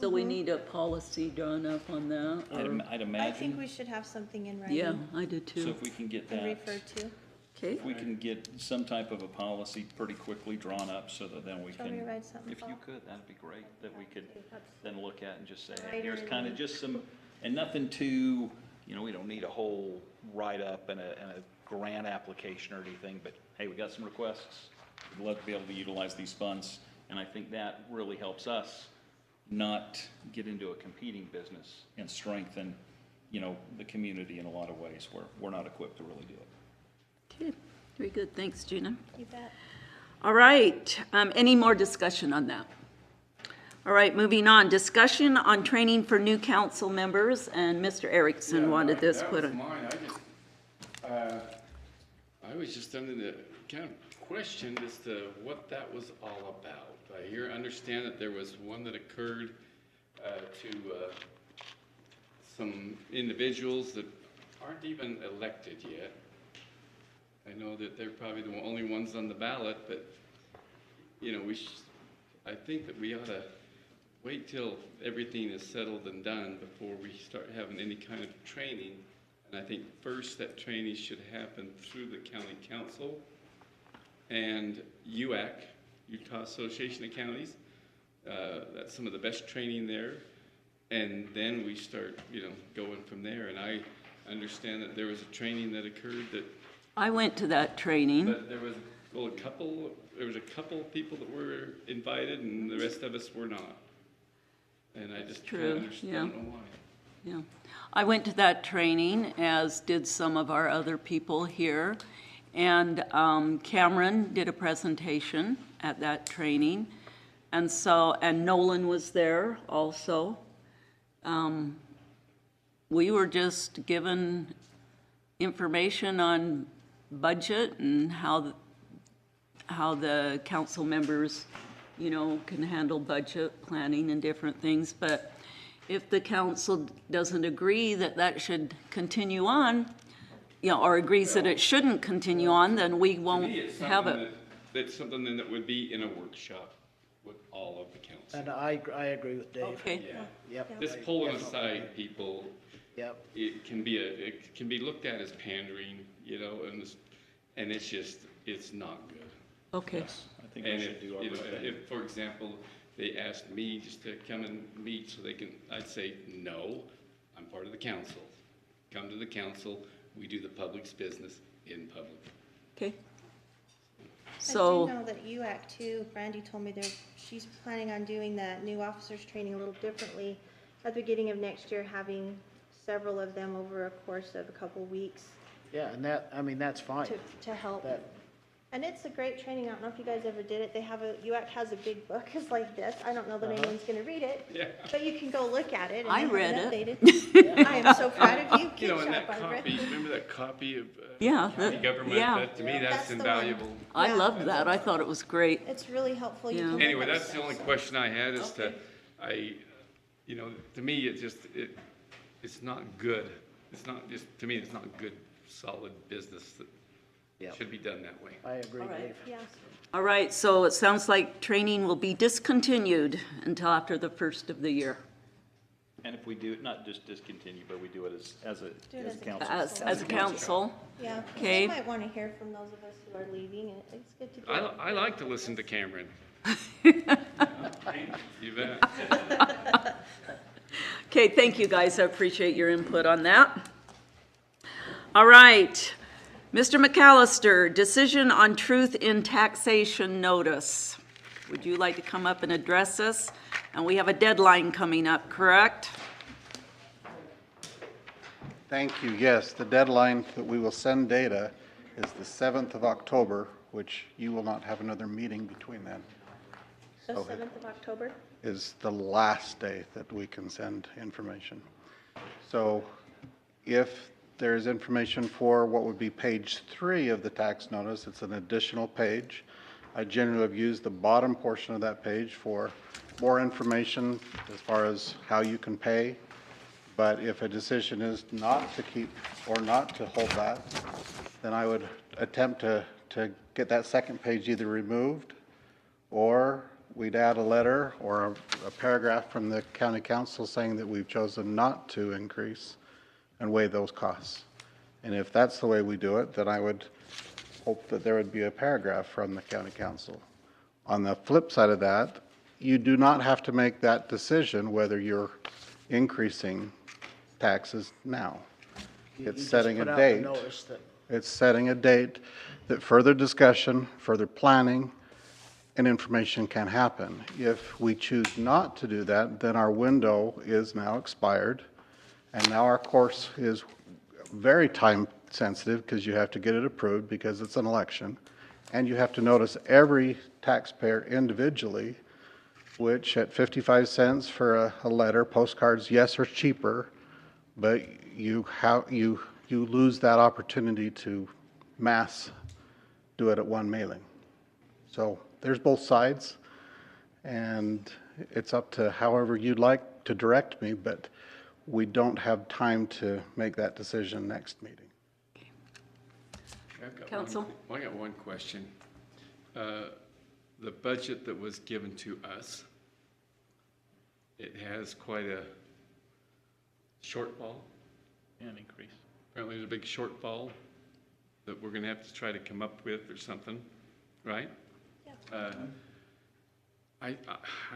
So we need a policy drawn up on that? or- I'd imagine. I think we should have something in writing. Yeah, I do too. So if we can get And that. refer to. Okay. If we can get some type of a policy pretty quickly drawn up so that then we Do you want me can, to write something, if you Paul? could, that'd be great, that we could then look at and just say, Write hey, it here's in. kind of just some, and nothing too, we don't need a whole write-up and a grant application or anything, but hey, we got some requests. We'd love to be able to utilize these funds, and I think that really helps us not get into a competing business and strengthen, the community in a lot of ways where we're not equipped to really do it. Okay, very good. Thanks, Gina. You bet. All right, any more discussion on that? All right, moving on. Discussion on training for new council members, and Mr. Erickson wanted this put on. Mine, I was just under the kind of questioned as to what that was all about. I understand that there was one that occurred to some individuals that aren't even elected yet. I know that they're probably the only ones on the ballot, but, I think that we ought to wait till everything is settled and done before we start having any kind of training. And I think first that training should happen through the county council and UAC, Utah Association of Counties. That's some of the best training there. And then we start, going from there. And I understand that there was a training that occurred that. I went to that training. But there was, there was a couple of people that were invited and the rest of us were not. And I just kind of understand, I don't know why. Yeah, I went to that training, as did some of our other people here. And Cameron did a presentation at that training. And Nolan was there also. We were just given information on budget and how the council members, can handle budget planning and different things. But if the council doesn't agree that should continue on, or agrees that it shouldn't continue on, then we won't have it. That's something then that would be in a workshop with all of the council. And I agree with Dave. Okay. Yeah. Yep. Just pulling aside people. Yep. It can be looked at as pandering, and it's just, it's not good. Okay. I think we should do our best. If, for example, they asked me just to come and meet so they can, I'd say, no, I'm part of the council. Come to the council, we do the public's business in public. Okay. I do know that UAC too, Brandy told me she's planning on doing that new officers training a little differently at the beginning of next year, having several of them over a course of a couple weeks Yeah, and that's fine. to help. And it's a great training. I don't know if you guys ever did it. They have UAC has a big book. It's like this. I don't know that anyone's going to read it, but you can go look at it. And I they have read it. updated. I am so proud of you. You know, Good and job, that Barbara. copy, remember that copy of Yeah, county government? yeah. That, to me, that's That's the one. invaluable. I Yeah. loved that. I thought it was great. It's really helpful. You Yeah. can look Anyway, up that's the stuff, only so. question I had is you know, to me, it's not good. It's not just, to me, it's not good, solid business that should be done that way. I agree, All right. Dave. Yes. All right, so it sounds like training will be discontinued until after the first of the year. And if we do it, not just discontinue, but we do it as a Do it as a council. As a council. Yeah. Okay. You might want to hear from those of us who are leaving, and it's good to do. I like to listen to Cameron. You bet. Okay, thank you, guys. I appreciate your input on that. All right. Mr. McAllister, decision on truth in taxation notice. Would you like to come up and address us? And we have a deadline coming up, correct? Thank you. Yes, the deadline that we will send data is the 7th of October, which you will not have another meeting between then. The So 7th of October? is the last day that we can send information. So if there's information for what would be page 3 of the tax notice, it's an additional page. I generally have used the bottom portion of that page for more information as far as how you can pay. But if a decision is not to keep or not to hold that, then I would attempt to get that second page either removed, or we'd add a letter or a paragraph from the county council saying that we've chosen not to increase and waive those costs. And if that's the way we do it, then I would hope that there would be a paragraph from the county council. On the flip side of that, you do not have to make that decision whether you're increasing taxes now. It's setting a date. It's setting a date that further discussion, further planning, and information can happen. If we choose not to do that, then our window is now expired, and now our course is very time sensitive because you have to get it approved because it's an election, and you have to notice every taxpayer individually, which at 55 cents for a letter, postcards, yes, are cheaper, but you lose that opportunity to mass do it at one mailing. So there's both sides, and it's up to however you'd like to direct me, but we don't have time to make that decision next meeting. Council? I got one question. The budget that was given to us, it has quite a shortfall. And increase. Apparently there's a big shortfall that we're gonna have to try to come up with or something, right? I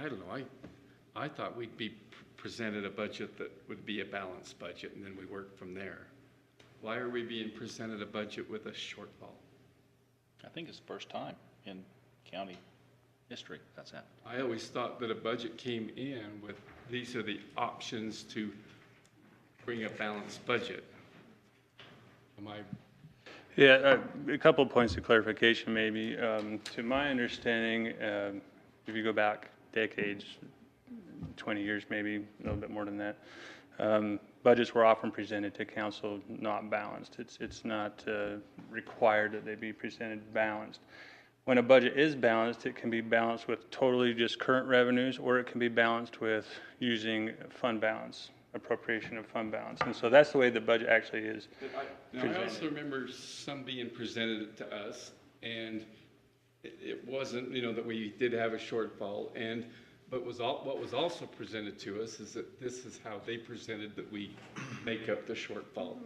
don't know, I thought we'd be presented a budget that would be a balanced budget and then we work from there. Why are we being presented a budget with a shortfall? I think it's the first time in county history that's happened. I always thought that a budget came in with, these are the options to bring a balanced budget. Am I? Yeah, a couple of points of clarification maybe. To my understanding, if you go back decades, 20 years maybe, a little bit more than that, budgets were often presented to council not balanced. It's not required that they be presented balanced. When a budget is balanced, it can be balanced with totally just current revenues, or it can be balanced with using fund balance, appropriation of fund balance. And so that's the way the budget actually is Now, I also remember some being presented to us, and it wasn't, that we did have a shortfall, but what was also presented to us is that this is how they presented that we make up the shortfall.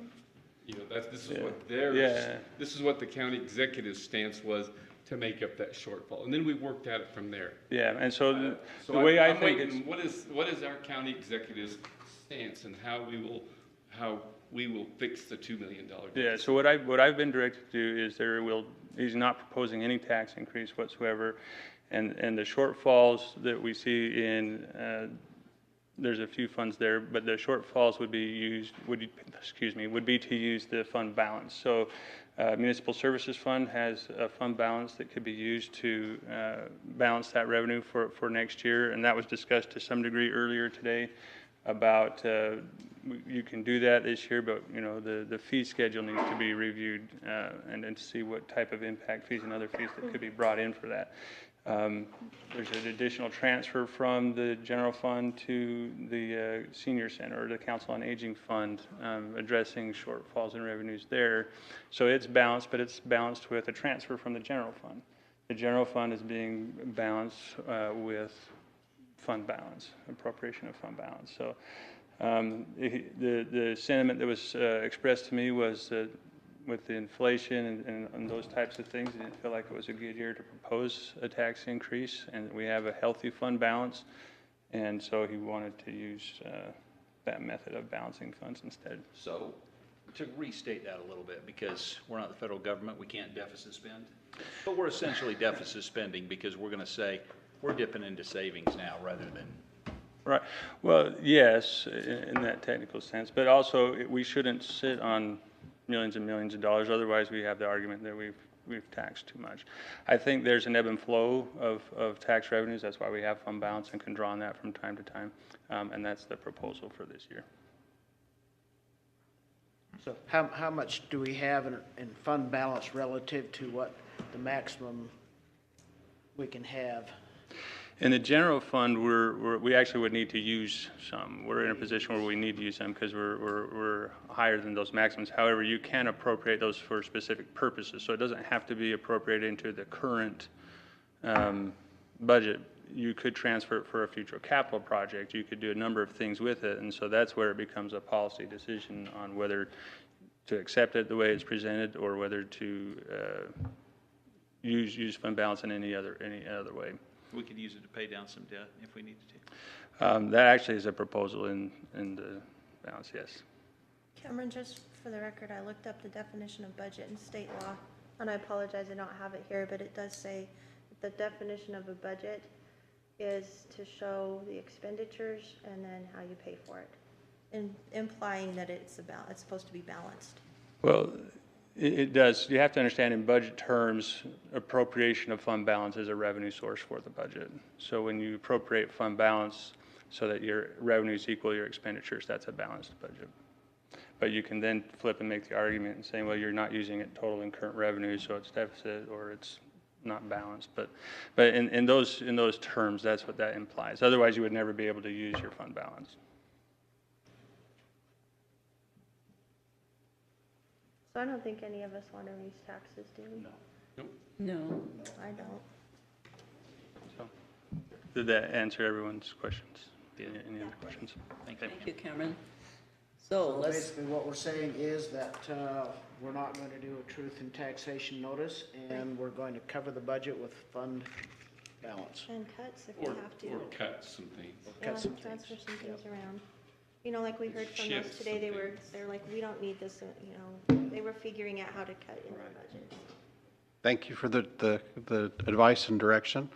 This is what the county executive's stance was to make up that shortfall, and then we worked at it from there. Yeah, and so the way I think it's... What is our county executive's stance and how we will fix the $2 million deficit? Yeah, so what I've been directed to do is he's not proposing any tax increase whatsoever, and the shortfalls that we see in there's a few funds there, but the shortfalls would be to use the fund balance. So Municipal Services Fund has a fund balance that could be used to balance that revenue for next year, and that was discussed to some degree earlier today about you can do that this year, but the fee schedule needs to be reviewed and to see what type of impact fees and other fees that could be brought in for that. There's an additional transfer from the general fund to the senior center or the Council on Aging Fund, addressing shortfalls in revenues there. So it's balanced, but it's balanced with a transfer from the general fund. The general fund is being balanced with fund balance, appropriation of fund balance. So the sentiment that was expressed to me was that with the inflation and those types of things, I didn't feel like it was a good year to propose a tax increase, and we have a healthy fund balance, and so he wanted to use that method of balancing funds instead. So to restate that a little bit, because we're not the federal government, we can't deficit spend, but we're essentially deficit spending because we're going to say we're dipping into savings now rather than. Right. Well, yes, in that technical sense, but also we shouldn't sit on millions and millions of dollars. Otherwise, we have the argument that we've taxed too much. I think there's an ebb and flow of tax revenues. That's why we have fund balance and can draw on that from time to time, and that's the proposal for this year. So how much do we have in fund balance relative to what the maximum we can have? In the general fund, we actually would need to use some. We're in a position where we need to use them because we're higher than those maximums. However, you can appropriate those for specific purposes, so it doesn't have to be appropriated into the current budget. You could transfer it for a future capital project. You could do a number of things with it, and so that's where it becomes a policy decision on whether to accept it the way it's presented or whether to use fund balance in any other way. We could use it to pay down some debt if we needed to. That actually is a proposal in the balance, yes. Cameron, just for the record, I looked up the definition of budget in state law, and I apologize I don't have it here, but it does say that the definition of a budget is to show the expenditures and then how you pay for it, implying that it's supposed to be balanced. Well, it does. You have to understand in budget terms, appropriation of fund balance is a revenue source for the budget. So when you appropriate fund balance so that your revenues equal your expenditures, that's a balanced budget. But you can then flip and make the argument and say, well, you're not using it total in current revenue, so it's deficit or it's not balanced. But in those terms, that's what that implies. Otherwise, you would never be able to use your fund balance. So I don't think any of us want to raise taxes, do we? No. No. I don't. So, did that answer everyone's questions? Any other questions? Thank you, Cameron. So let's. Basically, what we're saying is that we're not going to do a truth in taxation notice, and we're going to cover the budget with fund balance. And cuts if we have to. Or cut some things. Transfer some things around. Like we heard from us today, they're like, we don't need this, they were figuring out how to cut in their budget. Thank you for the advice and direction.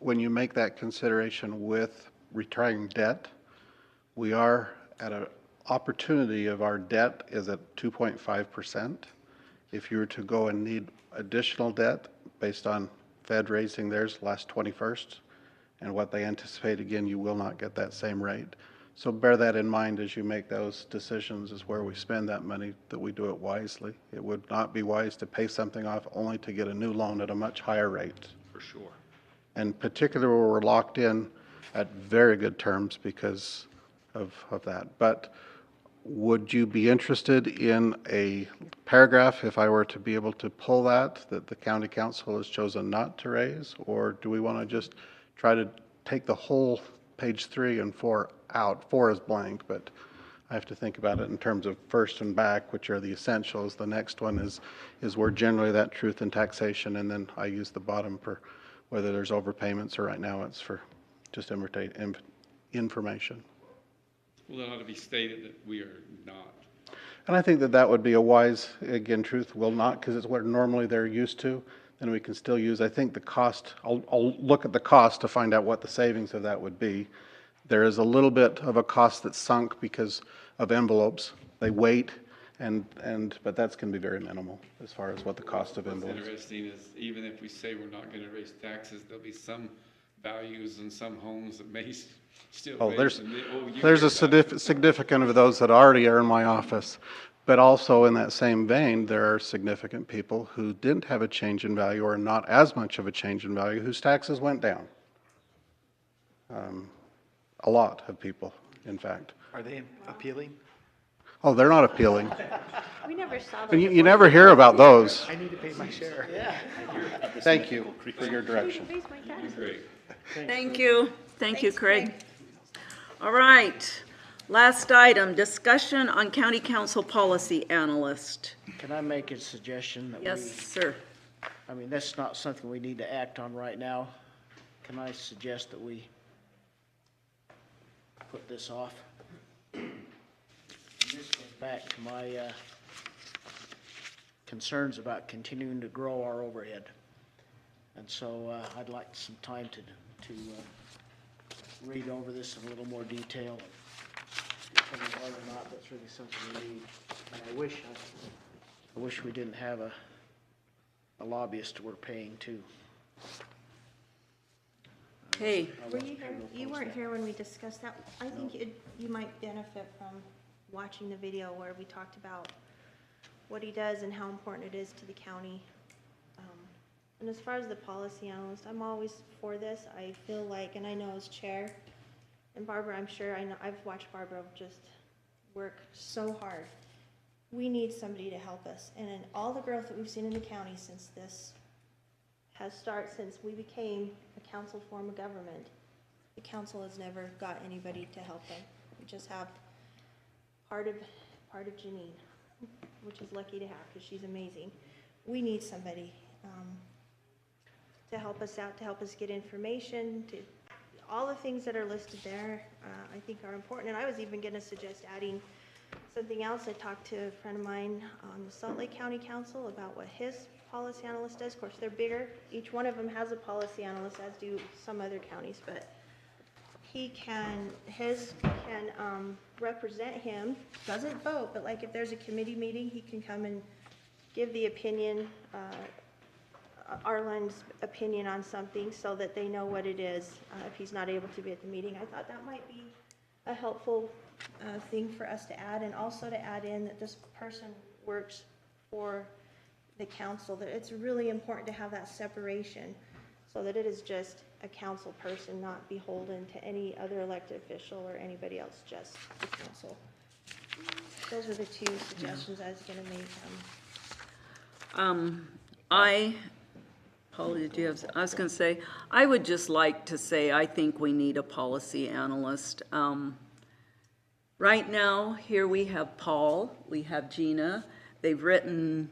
When you make that consideration with retiring debt, we are at an opportunity of our debt is at 2.5%. If you were to go and need additional debt based on Fed raising theirs last 21st and what they anticipate, again, you will not get that same rate. So bear that in mind as you make those decisions, is where we spend that money, that we do it wisely. It would not be wise to pay something off only to get a new loan at a much higher rate. For sure. And particularly where we're locked in at very good terms because of that. But would you be interested in a paragraph, if I were to be able to pull that the county council has chosen not to raise? Or do we want to just try to take the whole page 3 and 4 out? 4 is blank, but I have to think about it in terms of first and back, which are the essentials. The next one is where generally that truth in taxation, and then I use the bottom for whether there's overpayments or right now it's for just information. Well, it ought to be stated that we are not. And I think that would be a wise, again, truth will not, because it's what normally they're used to. Then we can still use, I think the cost, I'll look at the cost to find out what the savings of that would be. There is a little bit of a cost that's sunk because of envelopes. They wait, but that's going to be very minimal as far as what the cost of What's envelopes. interesting is even if we say we're not gonna raise taxes, there'll be some values in some homes that may still Oh, raise. there's a significant of those that already are in my office. But also in that same vein, there are significant people who didn't have a change in value or not as much of a change in value whose taxes went down. A lot of people, in fact. Are they appealing? Oh, they're not appealing. We never saw And those. you never hear about those. I need to pay my share. Yeah. Thank you for your direction. Thank you. Thank you, Craig. All right. Last item, discussion on county council policy analyst. Can I make a suggestion that Yes, sir. I mean, that's not something we need to act on right now. Can I suggest that we put this off? This goes back to my concerns about continuing to grow our overhead. And so I'd like some time to read over this in a little more detail. Determine whether or not that's really something we need. And I wish we didn't have a lobbyist we're paying too. Hey. Were you here? You weren't here when we discussed that. I think you might benefit from watching the video where we talked about what he does and how important it is to the county. And as far as the policy analyst, I'm always for this. I feel like, and I know as chair, and Barbara, I'm sure, I know, I've watched Barbara just work so hard. We need somebody to help us. And in all the growth that we've seen in the county since this has started, since we became a council form of government, the council has never got anybody to help them. We just have part of Janine, which is lucky to have because she's amazing. We need somebody to help us out, to help us get information, to all the things that are listed there, I think are important. And I was even going to suggest adding something else. I talked to a friend of mine on the Salt Lake County Council about what his policy analyst does. Of course, they're bigger. Each one of them has a policy analyst, as do some other counties, but his can represent him, doesn't vote, but like if there's a committee meeting, he can come and give the opinion, Arlen's opinion on something so that they know what it is if he's not able to be at the meeting. I thought that might be a helpful thing for us to add, and also to add in that this person works for the council, that it's really important to have that separation so that it is just a council person, not beholden to any other elected official or anybody else, just the council. Those are the two suggestions I was going to make. Paul, did you have, I was going to say, I would just like to say I think we need a policy analyst. Right now, here we have Paul, we have Gina. They've written,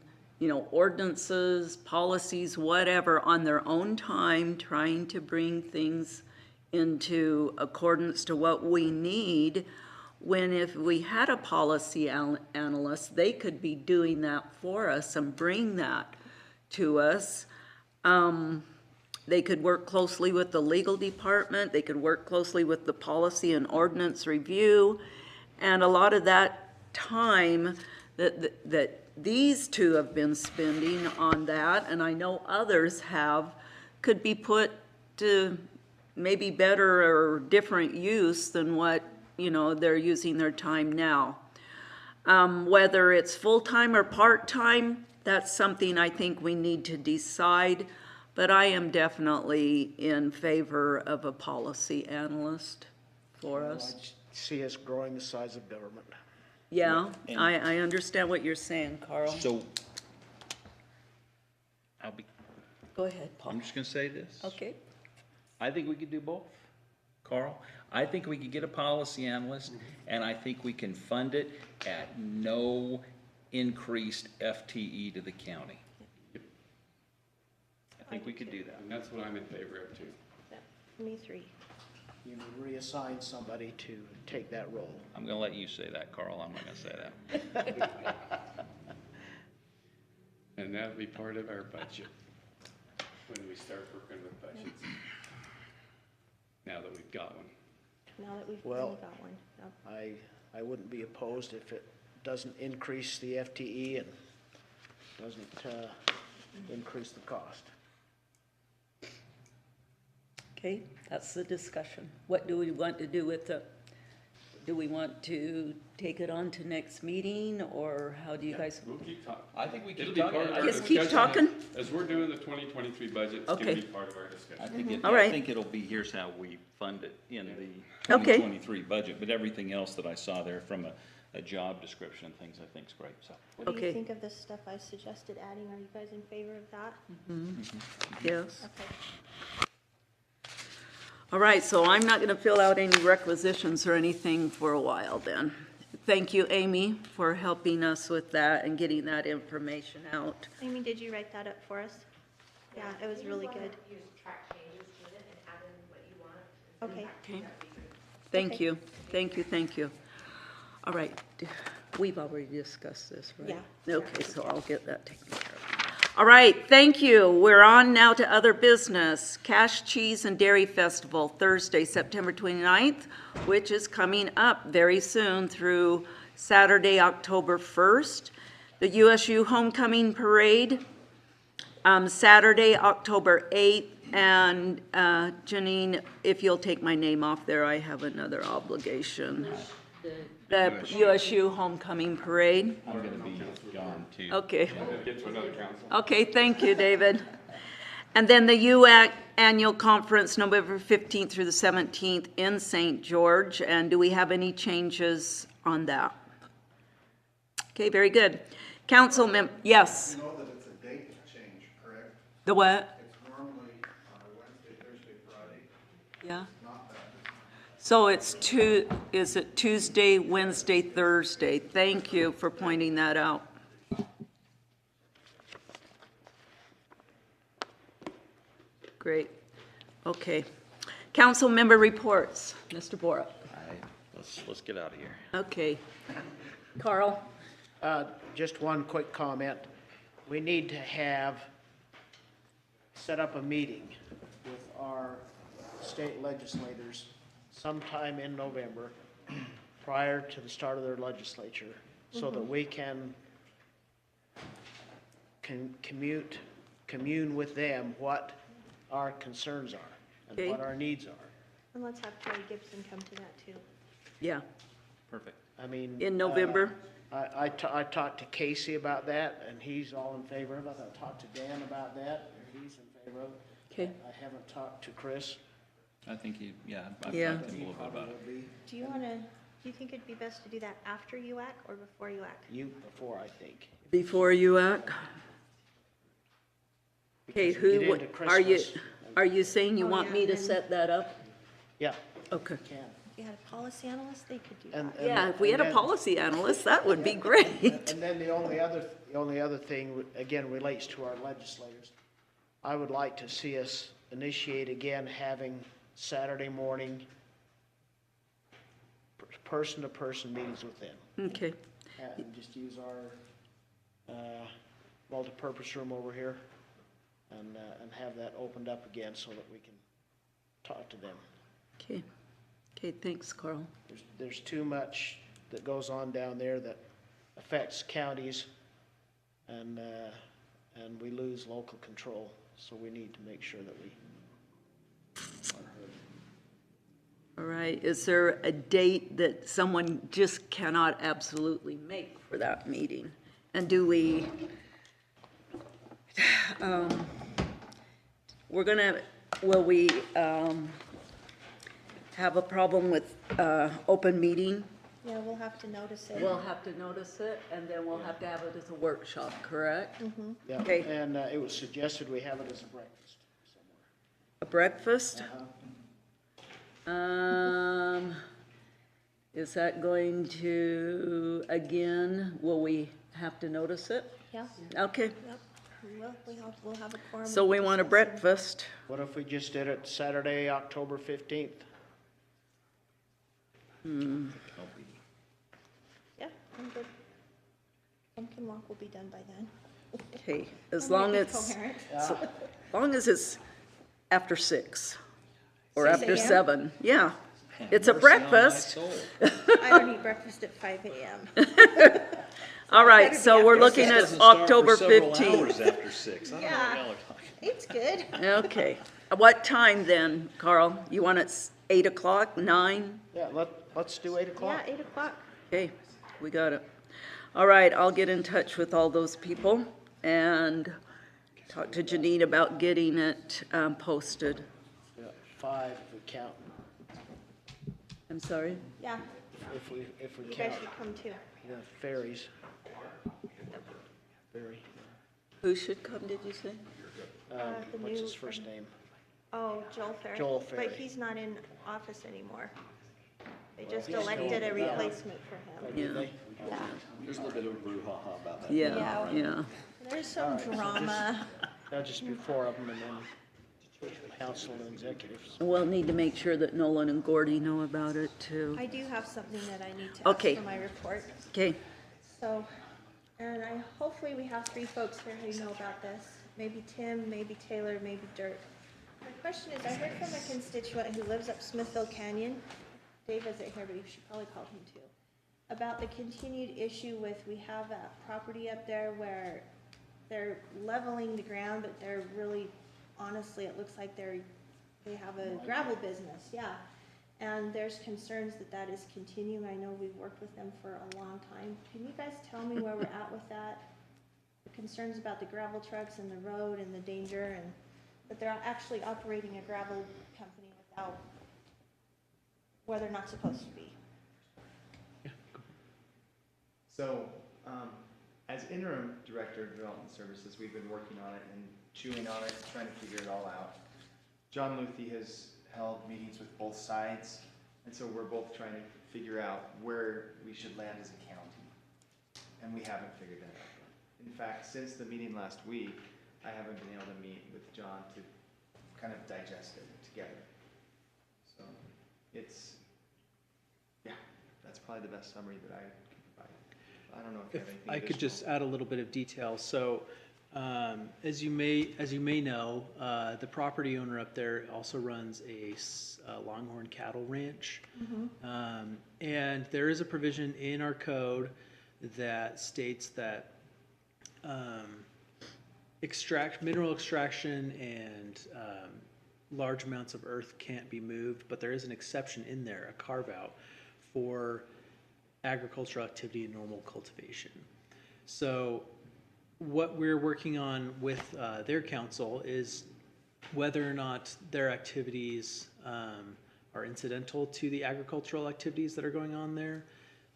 ordinances, policies, whatever, on their own time, trying to bring things into accordance to what we need, when if we had a policy analyst, they could be doing that for us and bring that to us. They could work closely with the legal department, they could work closely with the policy and ordinance review, and a lot of that time that these two have been spending on that, and I know others have, could be put to maybe better or different use than what, they're using their time now. Whether it's full-time or part-time, that's something I think we need to decide, but I am definitely in favor of a policy analyst for us. I see us growing the size of government. Yeah, I understand what you're saying, Carl. So, Go ahead, Paul. I'm just gonna say this. Okay. I think we could do both, Carl. I think we could get a policy analyst, and I think we can fund it at no increased FTE to the county. I think we could do that. And that's what I'm in favor of too. Me three. You would reassign somebody to take that role. I'm gonna let you say that, Carl. I'm not gonna say that. And that'll be part of our budget when we start working with budgets. Now that we've got one. now that we've Well, finally got one. Yep. I wouldn't be opposed if it doesn't increase the FTE and doesn't increase the cost. Okay, that's the discussion. What do we want to do with it? Do we want to take it on to next meeting, or how do you guys? We'll keep talking. I think we It'll keep be talking. part of our Just keep discussion talking? As we're doing the 2023 budget, it's Okay. gonna be part of our discussion. I think All right. I think it'll be, here's how we fund it in the Okay. 2023 budget, but everything else that I saw there from a job description and things, I think is great, so. What do Okay. you think of the stuff I suggested adding? Are you guys in favor of that? Yes. Okay. All right, so I'm not going to fill out any requisitions or anything for a while then. Thank you, Amy, for helping us with that and getting that information out. Amy, did you write that up for us? Yeah, it was really good. Okay. Okay. Thank Okay. you, thank you, thank you. All right, we've already discussed this, right? Yeah. Okay, so I'll get that taken care of. All right, thank you. We're on now to other business. Cash, Cheese, and Dairy Festival, Thursday, September 29th, which is coming up very soon through Saturday, October 1st. The USU Homecoming Parade, Saturday, October 8th. And Janine, if you'll take my name off there, I have another obligation. The USU Homecoming Parade. I'm gonna be gone too. Okay. Get to another council. Okay, thank you, David. And then the UAC Annual Conference, November 15th through the 17th in St. George. And do we have any changes on that? Okay, very good. Council yes. You know that it's a date change, correct? The what? It's normally Wednesday, Thursday, Friday. Yeah. Not that. So it's is it Tuesday, Wednesday, Thursday? Thank you for pointing that out. Great. Okay. Council member reports. Mr. Bora. Let's get out of here. Okay. Carl? Just one quick comment. We need to set up a meeting with our state legislators sometime in November, prior to the start of their legislature, so that we can commune with them what our concerns are and Okay. what our needs are. And let's have Terry Gibson come to that too. Yeah. Perfect. I mean. In November? I talked to Casey about that, and he's all in favor of it. I talked to Dan about that, and he's in favor of it. Okay. I haven't talked to Chris. I think Yeah. I've talked to him a little bit about it. Do you think it'd be best to do that after UAC or before UAC? Before, I think. Before UAC? Okay, Because we get who, into are you saying you Oh, want yeah, me to and- set that up? Yeah. Okay. Can. If you had a policy analyst, they could do that. Yeah, if we had a policy analyst, that would be great. And then the only other thing, again, relates to our legislators. I would like to see us initiate again having Saturday morning person-to-person meetings with them. Okay. And just use our multipurpose room over here and have that opened up again so that we can talk to them. Okay. Okay, thanks, Carl. There's too much that goes on down there that affects counties, and we lose local control. So we need to make sure that we are heard. All right, is there a date that someone just cannot absolutely make for that meeting? And do we, will we have a problem with open meeting? Yeah, we'll have to notice it. We'll have to notice it, and then we'll have to have it as a workshop, correct? Yeah, Okay. and it was suggested we have it as a breakfast somewhere. A breakfast? Is that going to, again, will we have to notice it? Yeah. Okay, Yep. We'll have a quorum. so we want a breakfast. What if we just did it Saturday, October 15th? Yeah, I'm good. Pumpkin walk will be done by then. Okay, as I might long be as, coherent. long as it's after 6 or 6 after a.m.? 7, yeah. It's a breakfast. I don't eat breakfast at 5 a.m. All right, so we're looking at October 15th. Hours after 6. I don't know what Yeah. y'all are talking. It's good. Okay. What time then, Carl? You want it 8 o'clock, 9? Yeah, let's do 8 o'clock. Yeah, 8 o'clock. Okay, we got it. All right, I'll get in touch with all those people and talk to Janine about getting it posted. Yeah, 5 if we count. I'm sorry? Yeah, If we you count guys should come too. the ferries. Ferry. Who should come, did you say? The What's new- his first name? Oh, Joel Ferry. Joel Ferry. But he's not in office anymore. They just he's elected a still- replacement for him. Yeah. Yeah. There's a little bit of a brouhaha about that. Yeah, yeah. There's some drama. That'll just be 4 of them and then council and executives. We'll need to make sure that Nolan and Gordy know about it too. I do have something that I need to Okay. ask for my report. Okay, So, and hopefully we have 3 folks here who know about this. Maybe Tim, maybe Taylor, maybe Dirk. My question is, I heard from a constituent who lives up Smithville Canyon. Dave isn't here, but you should probably call him too. About the continued issue with, we have a property up there where they're leveling the ground, but they're really, honestly, it looks like they have a gravel business, yeah. And there's concerns that that is continuing. I know we've worked with them for a long time. Can you guys tell me where we're at with that? The concerns about the gravel trucks and the road and the danger, and that they're actually operating a gravel company without, where they're not supposed to be. So, as interim director of development services, we've been working on it and chewing on it, trying to figure it all out. John Luthi has held meetings with both sides, and so we're both trying to figure out where we should land as a county. And we haven't figured that out. In fact, since the meeting last week, I haven't been able to meet with John to kind of digest it together. So, that's probably the best summary that I can provide. I don't know if you have anything I could additional. just add a little bit of detail. So, as you may know, the property owner up there also runs a Longhorn cattle ranch. And there is a provision in our code that states that mineral extraction and large amounts of earth can't be moved, but there is an exception in there, a carve-out for agricultural activity and normal cultivation. So what we're working on with their council is whether or not their activities are incidental to the agricultural activities that are going on there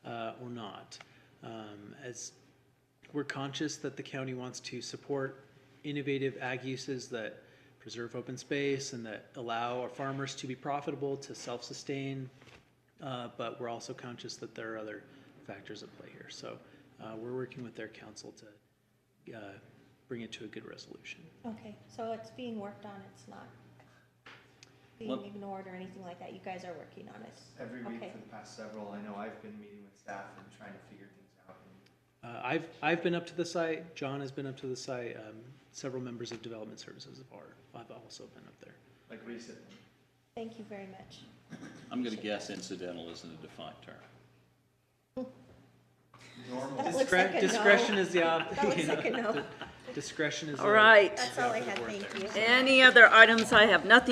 or not. As we're conscious that the county wants to support innovative ag uses that preserve open space and that allow our farmers to be profitable, to self-sustain, but we're also conscious that there are other factors at play here. So we're working with their council to bring it to a good resolution. Okay, so it's being worked on, it's not being ignored or anything like that. You guys are working on it. Every week Okay. for the past several, I know I've been meeting with staff and trying to figure things out. I've been up to the site. John has been up to the site. Several members of development services have also been up there. Like recently. Thank you very much. I'm going to guess incidental isn't a defined term. Normal. That looks like a no. Discretion is the That looks like a no. discretion is all right. That's all I had, thank you. Any other items? I have nothing